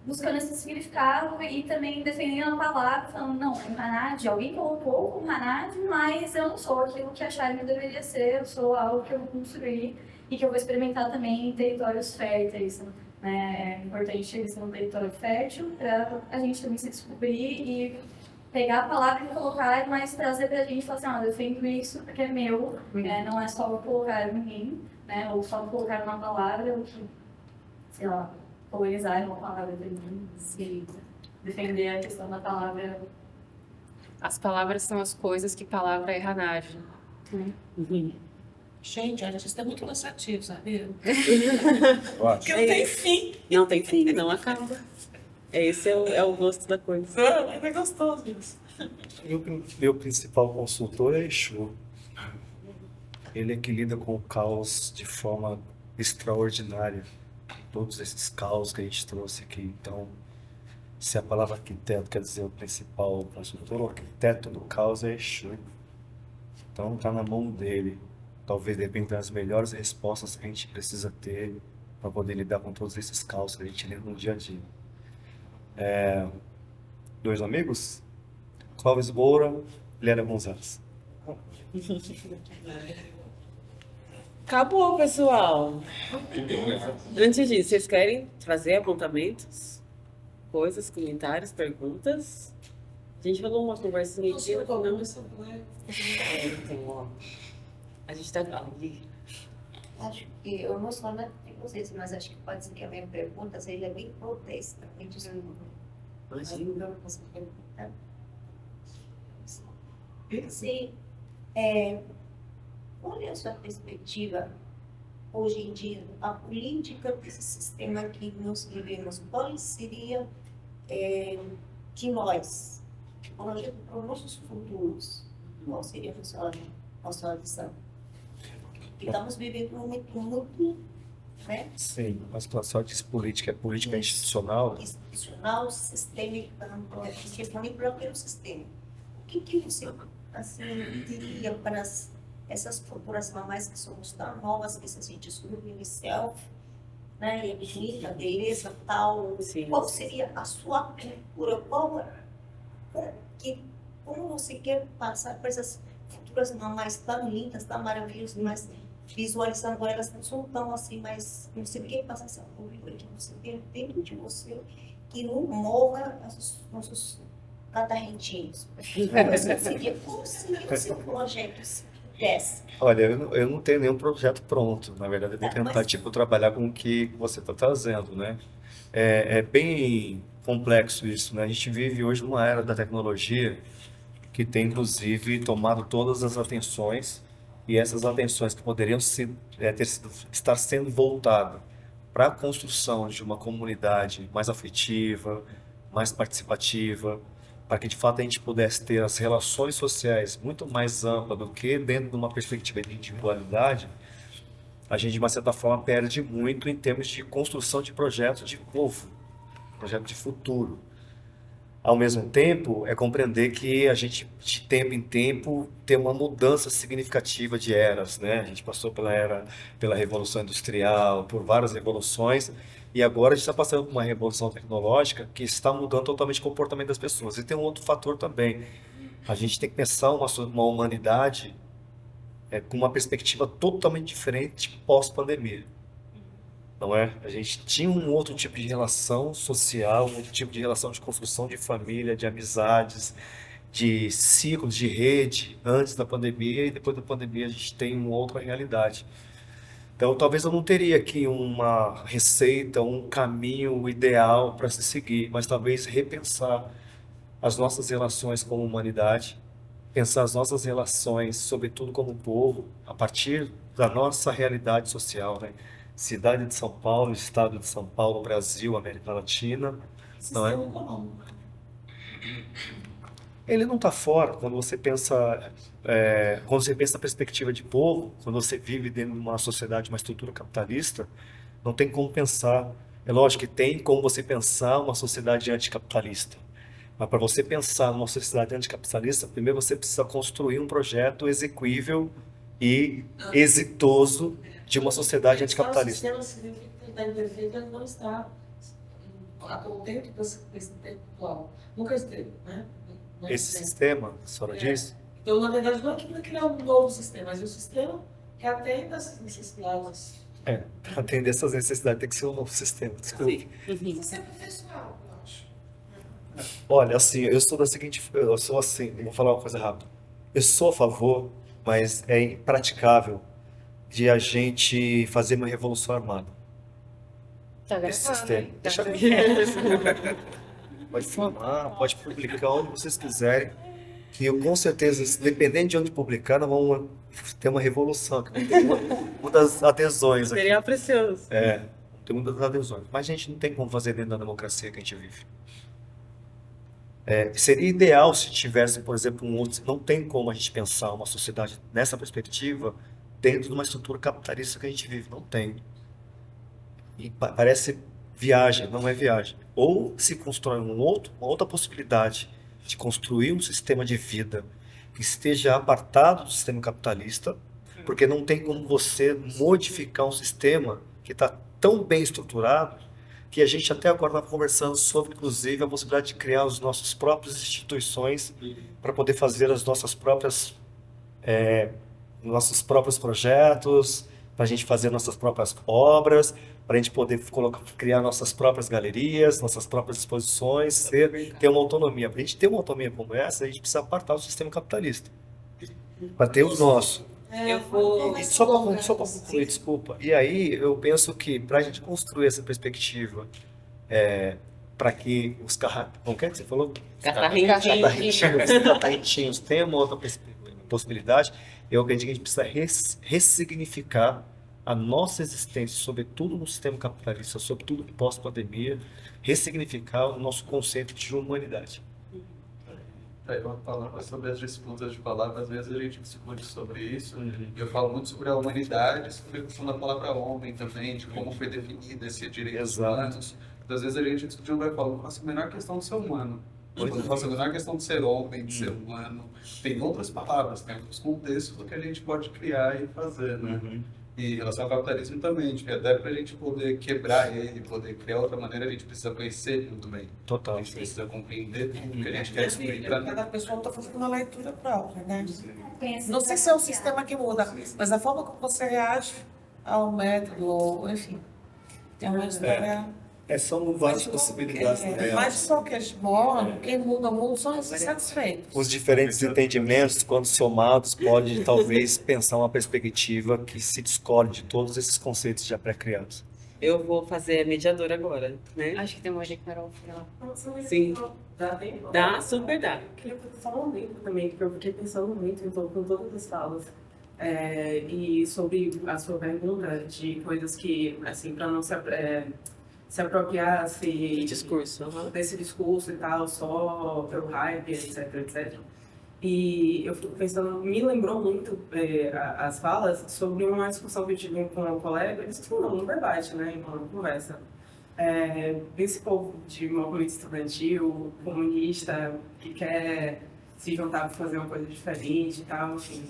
buscando esse significado e também defendendo a palavra, falando, não, é Hanad, alguém colocou como Hanad, mas eu não sou aquilo que acharam que eu deveria ser, eu sou algo que eu vou construir e que eu vou experimentar também em territórios férteis. É importante ele ser um território fértil para a gente também se descobrir e pegar a palavra e colocar, mas trazer para a gente e falar assim, eu defendo isso porque é meu, não é só colocar em mim, né, ou só colocar uma palavra, ou que, sei lá, colonizar uma palavra para mim, sim, defender a questão da palavra. As palavras são as coisas, que palavra é Hanad. Gente, a gente é muito cansativo, sabia? Eu acho. Porque não tem fim. Não tem fim, não acaba. Esse é o gosto da coisa. É gostoso isso. Meu principal consultor é Exu. Ele é que lida com o caos de forma extraordinária. todos esses caos que a gente trouxe aqui. Então, se a palavra arquiteto quer dizer o principal construtor, o arquiteto do caos é Exu. Então, está na mão dele. Talvez, de repente, as melhores respostas que a gente precisa ter para poder lidar com todos esses caos que a gente lida no dia a dia. Dois amigos? Clóvis Moura, Liana Gonzalez. Acabou, pessoal. Antes disso, vocês querem trazer apontamentos? Coisas, comentários, perguntas? A gente falou uma conversinha aqui. Então, ó. A gente tá aqui. Acho que eu não sou de vocês, mas acho que pode ser que a minha pergunta seja bem protesta. Me desculpa. Imagina. Eu posso perguntar? Sim. Qual é a sua perspectiva hoje em dia, a política desse sistema que nós vivemos? Qual seria que nós, para os nossos futuros, qual seria a sua visão? Estamos vivendo um momento muito, né? Sim, uma situação de política, política institucional. Institucional, sistêmica, que manipula pelo sistema. O que você assim, diria para essas futuras mamães que somos tão novas, que se descobrem inicial, né? E bonita, beleza, tal. Sim. Qual seria a sua cultura? Como você quer passar para essas futuras mamães tão lindas, tão maravilhosas, mas visualizando elas não são tão assim, mas você quer passar essa cultura que você tem dentro de você, que não morra nossos catarrentinhos. Qual seria o seu projeto desse? Olha, eu não tenho nenhum projeto pronto. Na verdade, eu tenho que tentar, trabalhar com o que você está trazendo, né? É bem complexo isso, né? A gente vive hoje numa era da tecnologia que tem, inclusive, tomado todas as atenções, e essas atenções que poderiam estar sendo voltadas para a construção de uma comunidade mais afetiva, mais participativa, para que de fato a gente pudesse ter as relações sociais muito mais amplas do que dentro de uma perspectiva de individualidade, a gente de uma certa forma perde muito em termos de construção de projetos de povo, projeto de futuro. Ao mesmo tempo, é compreender que a gente, de tempo em tempo, tem uma mudança significativa de eras, né? A gente passou pela Revolução Industrial, por várias revoluções, e agora a gente está passando por uma revolução tecnológica que está mudando totalmente o comportamento das pessoas. E tem um outro fator também. A gente tem que pensar uma humanidade com uma perspectiva totalmente diferente pós-pandemia. Não é? A gente tinha um outro tipo de relação social, um outro tipo de relação de construção de família, de amizades, de ciclos, de rede, antes da pandemia, e depois da pandemia a gente tem uma outra realidade. Então, talvez eu não teria aqui uma receita, um caminho ideal para se seguir, mas talvez repensar as nossas relações como humanidade, pensar as nossas relações, sobretudo como povo, a partir da nossa realidade social, né? Cidade de São Paulo, Estado de São Paulo, Brasil, América Latina, não é? Ele não está fora quando você pensa a perspectiva de povo, quando você vive dentro de uma sociedade, uma estrutura capitalista, não tem como pensar. É lógico que tem como você pensar uma sociedade anticapitalista, mas para você pensar numa sociedade anticapitalista, primeiro você precisa construir um projeto execuível e exitoso de uma sociedade anticapitalista. O sistema significa que está imperfeito, não está contente com esse tempo atual. Nunca esteve, né? Esse sistema, a senhora diz? Então, na verdade, não é que vai criar um novo sistema, mas o sistema que atenda essas necessidades. Para atender essas necessidades tem que ser um novo sistema, desculpe. Sistema pessoal, eu acho. Olha, assim, eu sou assim, vou falar uma coisa rápida. Eu sou a favor, mas é impraticável de a gente fazer uma revolução armada. Tá Esse gravado, sistema. hein? Deixa eu Pode filmar, pode publicar onde vocês quiserem. Que eu, com certeza, dependendo de onde publicar, nós vamos ter uma revolução. Que tem muitas adesões aqui. Seria precioso. Tem muitas adesões. Mas a gente não tem como fazer dentro da democracia que a gente vive. Seria ideal se tivesse, por exemplo, não tem como a gente pensar uma sociedade nessa perspectiva dentro de uma estrutura capitalista que a gente vive. Não tem. E parece viagem, não é viagem. Ou se constrói uma outra possibilidade de construir um sistema de vida que esteja apartado do sistema capitalista, porque não tem como você modificar um sistema que está tão bem estruturado que a gente até agora está conversando sobre, inclusive, a possibilidade de criar as nossas próprias instituições para poder fazer as nossos próprios projetos, para a gente fazer nossas próprias obras, para a gente poder criar nossas próprias galerias, nossas próprias exposições, ter uma autonomia. Para a gente ter uma autonomia como essa, a gente precisa apartar do sistema capitalista, para ter o nosso. Eu vou. E só para concluir, desculpa. E aí eu penso que para a gente construir essa perspectiva, para que os como que você falou? Catarrentinhos tenham uma outra possibilidade, eu acredito que a gente precisa ressignificar a nossa existência, sobretudo no sistema capitalista, sobretudo pós-pandemia, ressignificar o nosso conceito de humanidade. Falando sobre as disputas de palavras, às vezes a gente discute sobre isso, e eu falo muito sobre a humanidade, sobre a questão da palavra homem também, de como foi definido esse direitos humanos. Então, às vezes a gente discute vai falar, nossa, a menor questão de ser humano. Nossa, a menor questão de ser homem, de ser humano. Tem outras palavras, tem outros contextos do que a gente pode criar e fazer, né? E em relação ao capitalismo também, até para a gente poder quebrar ele, poder criar outra maneira, a gente precisa conhecer ele muito bem. Total. A gente precisa compreender tudo que a gente quer descobrir. Cada pessoa está fazendo uma leitura própria, né? Não sei se é o sistema que muda, mas a forma como você reage ao método, ou, enfim, tem uma história... São várias possibilidades. Mas de qualquer modo, quem muda o mundo são os insatisfeitos. Os diferentes entendimentos, quando somados, podem talvez pensar uma perspectiva que se discorde de todos esses conceitos já pré-criados. Eu vou fazer a mediadora agora, né? Acho que tem uma dica, Carol. Sim. Dá tempo? Dá, super dá. Eu queria falar um tempo também, porque eu fiquei pensando muito com todas as falas. E sobre a sua pergunta de coisas que, assim, para não se apropriar Discurso. desse discurso e tal, só pelo hype, etc, etc. E eu fico pensando, me lembrou muito as falas sobre uma discussão que eu tive com um colega, um debate, né, uma conversa. Esse povo de movimento estudantil, comunista, que quer se juntar para fazer uma coisa diferente e tal, enfim.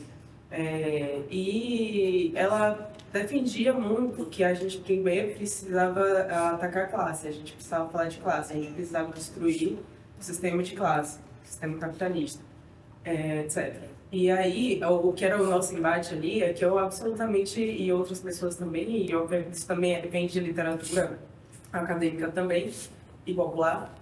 E ela defendia muito que a gente primeiro precisava atacar a classe, a gente precisava falar de classe, a gente precisava destruir o sistema de classe, o sistema capitalista, etc. E aí, o que era o nosso embate ali é que eu absolutamente, e outras pessoas também, e eu vejo que isso também vem de literatura acadêmica também, e popular,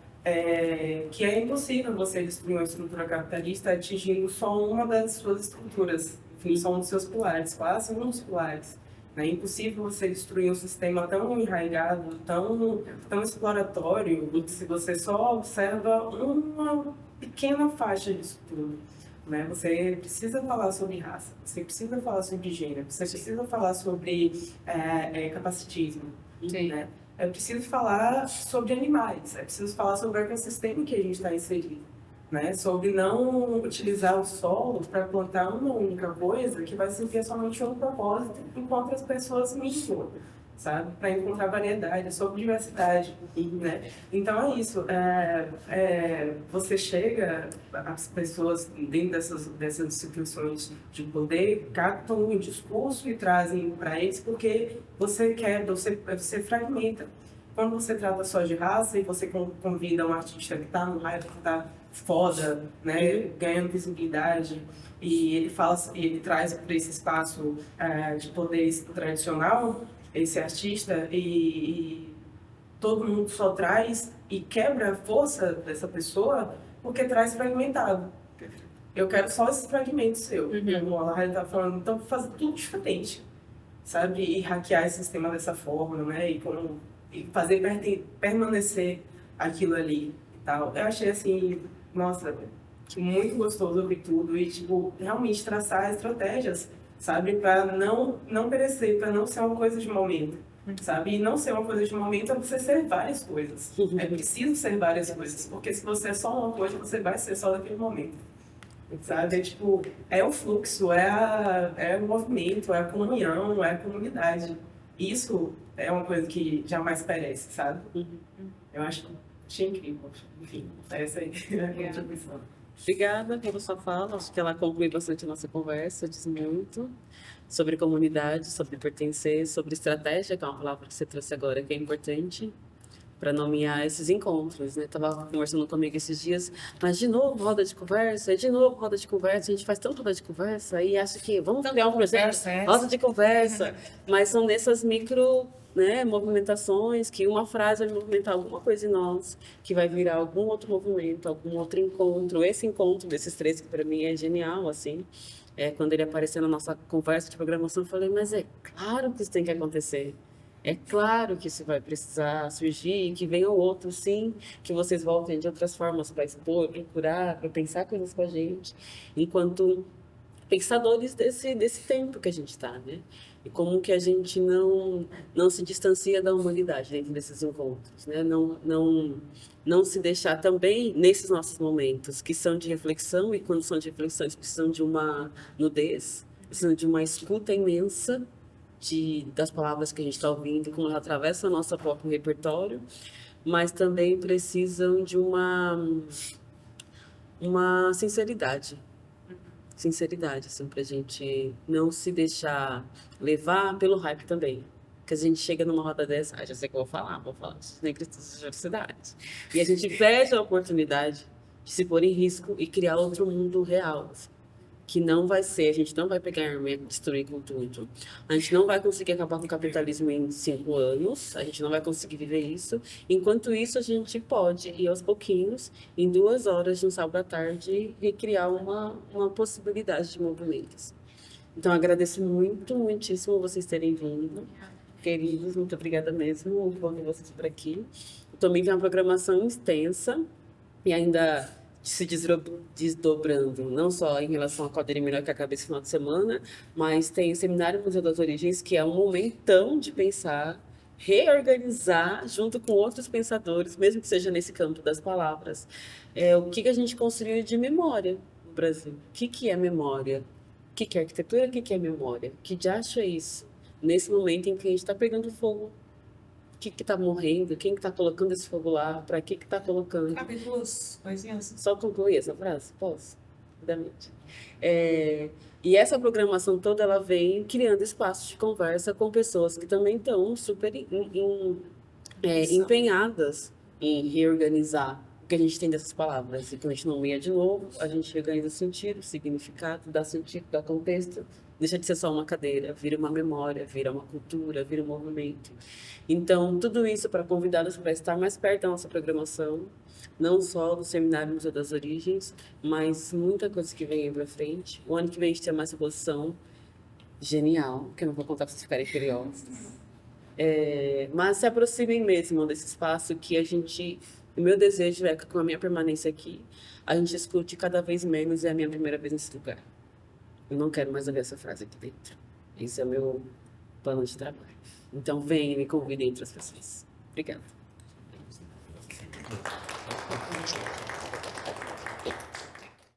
que é impossível você destruir uma estrutura capitalista atingindo só uma das suas estruturas, enfim, só um dos seus pilares, quase um dos pilares. É impossível você destruir um sistema tão enraizado, tão exploratório, se você só observa uma pequena faixa disso tudo. Né? Você precisa falar sobre raça, você precisa falar sobre gênero, você precisa falar sobre capacitismo. Né? É preciso falar sobre animais, é preciso falar sobre o ecossistema que a gente está inserido. Né? Sobre não utilizar o solo para plantar uma única coisa que vai servir somente um propósito, enquanto as pessoas misturam, sabe? Para encontrar variedade, sobre diversidade, né? Então é isso. Você chega, as pessoas dentro dessas instituições de poder captam um discurso e trazem para eles porque você fragmenta. Quando você trata só de raça e você convida um artista que está no raio, que está foda, né, ganhando visibilidade, e ele traz para esse espaço de poder tradicional esse artista e todo mundo só traz e quebra a força dessa pessoa porque traz fragmentado. Eu quero só esses fragmentos seu. Como a Lara está falando, então fazer tudo diferente, sabe? E hackear esse sistema dessa forma, né? E fazer permanecer aquilo ali e tal. Eu achei assim, nossa, muito gostoso ouvir tudo e, tipo, realmente traçar estratégias, sabe? Para não perecer, para não ser uma coisa de momento, sabe? E não ser uma coisa de momento é você ser várias coisas. É preciso ser várias coisas, porque se você é só uma coisa, você vai ser só daquele momento. Sabe? É o fluxo, é o movimento, é a comunhão, é a comunidade. isso é uma coisa que jamais perece, sabe? Eu achei incrível. Enfim, essa aí é a minha contribuição. Obrigada pela sua fala. Acho que ela conclui bastante a nossa conversa, diz muito sobre comunidade, sobre pertencer, sobre estratégia, que é uma palavra que você trouxe agora, que é importante para nomear esses encontros, né? Tava conversando comigo esses dias, mas de novo roda de conversa, a gente faz tanta roda de conversa e acha que vamos criar um projeto, roda de conversa, mas são nessas micro, né, movimentações que uma frase vai movimentar alguma coisa em nós, que vai virar algum outro movimento, algum outro encontro. Esse encontro desses três, que para mim é genial, assim, quando ele apareceu na nossa conversa de programação, eu falei, mas é claro que isso tem que acontecer. É claro que isso vai precisar surgir, que venham outros, sim, que vocês voltem de outras formas para expor, para curar, para pensar coisas com a gente, enquanto pensadores desse tempo que a gente está, né? E como que a gente não se distancia da humanidade dentro desses encontros, né? Não se deixar também nesses nossos momentos, que são de reflexão, e quando são de reflexão, eles precisam de uma nudez, precisam de uma escuta imensa, das palavras que a gente está ouvindo, como elas atravessam o nosso próprio repertório, mas também precisam de uma sinceridade. Sinceridade, assim, para a gente não se deixar levar pelo hype também. Que a gente chega numa roda dessa, já sei o que eu vou falar dos negros das diversidades. E a gente perde a oportunidade de se pôr em risco e criar outro mundo real. Assim, que não vai ser, a gente não vai pegar arma e destruir com tudo. A gente não vai conseguir acabar com o capitalismo em 5 anos, a gente não vai conseguir viver isso. Enquanto isso, a gente pode ir aos pouquinhos, em 2 horas de um sábado à tarde, recriar uma possibilidade de movimentos. Então, agradeço muitíssimo vocês terem vindo. Queridos, muito obrigada mesmo, muito bom ter vocês por aqui. Também tem uma programação extensa e ainda se desdobrando, não só em relação à Caldeira Mineiro, que acaba esse final de semana, mas tem o Seminário Museu das Origens, que é um momentão de pensar, reorganizar, junto com outros pensadores, mesmo que seja nesse campo das palavras, o que a gente construiu de memória no Brasil. O que é memória? O que é arquitetura? O que é memória? Que diacho é isso? Nesse momento em que a gente está pegando fogo. O que está morrendo? Quem está colocando esse fogo lá? Para que está colocando? Cabe 2 coisinhas. Só concluir essa frase? Posso? Rapidamente. E essa programação toda, ela vem criando espaços de conversa com pessoas que também estão super empenhadas em reorganizar o que a gente tem dessas palavras. E quando a gente nomeia de novo, a gente reorganiza o sentido, o significado, dá sentido, dá contexto. Deixa de ser só uma cadeira, vira uma memória, vira uma cultura, vira um movimento. Então, tudo isso para convidá-los para estar mais perto da nossa programação, não só do Seminário Museu das Origens, mas muita coisa que vem aí para frente. O ano que vem a gente tem mais exposição genial, que eu não vou contar para vocês ficarem curiosos. Mas se aproximem mesmo desse espaço que o meu desejo é que com a minha permanência aqui, a gente escute cada vez menos, é a minha primeira vez nesse lugar. Eu não quero mais ouvir essa frase aqui dentro. Esse é o meu plano de trabalho. Então, venham e me convidem entre as pessoas. Obrigada.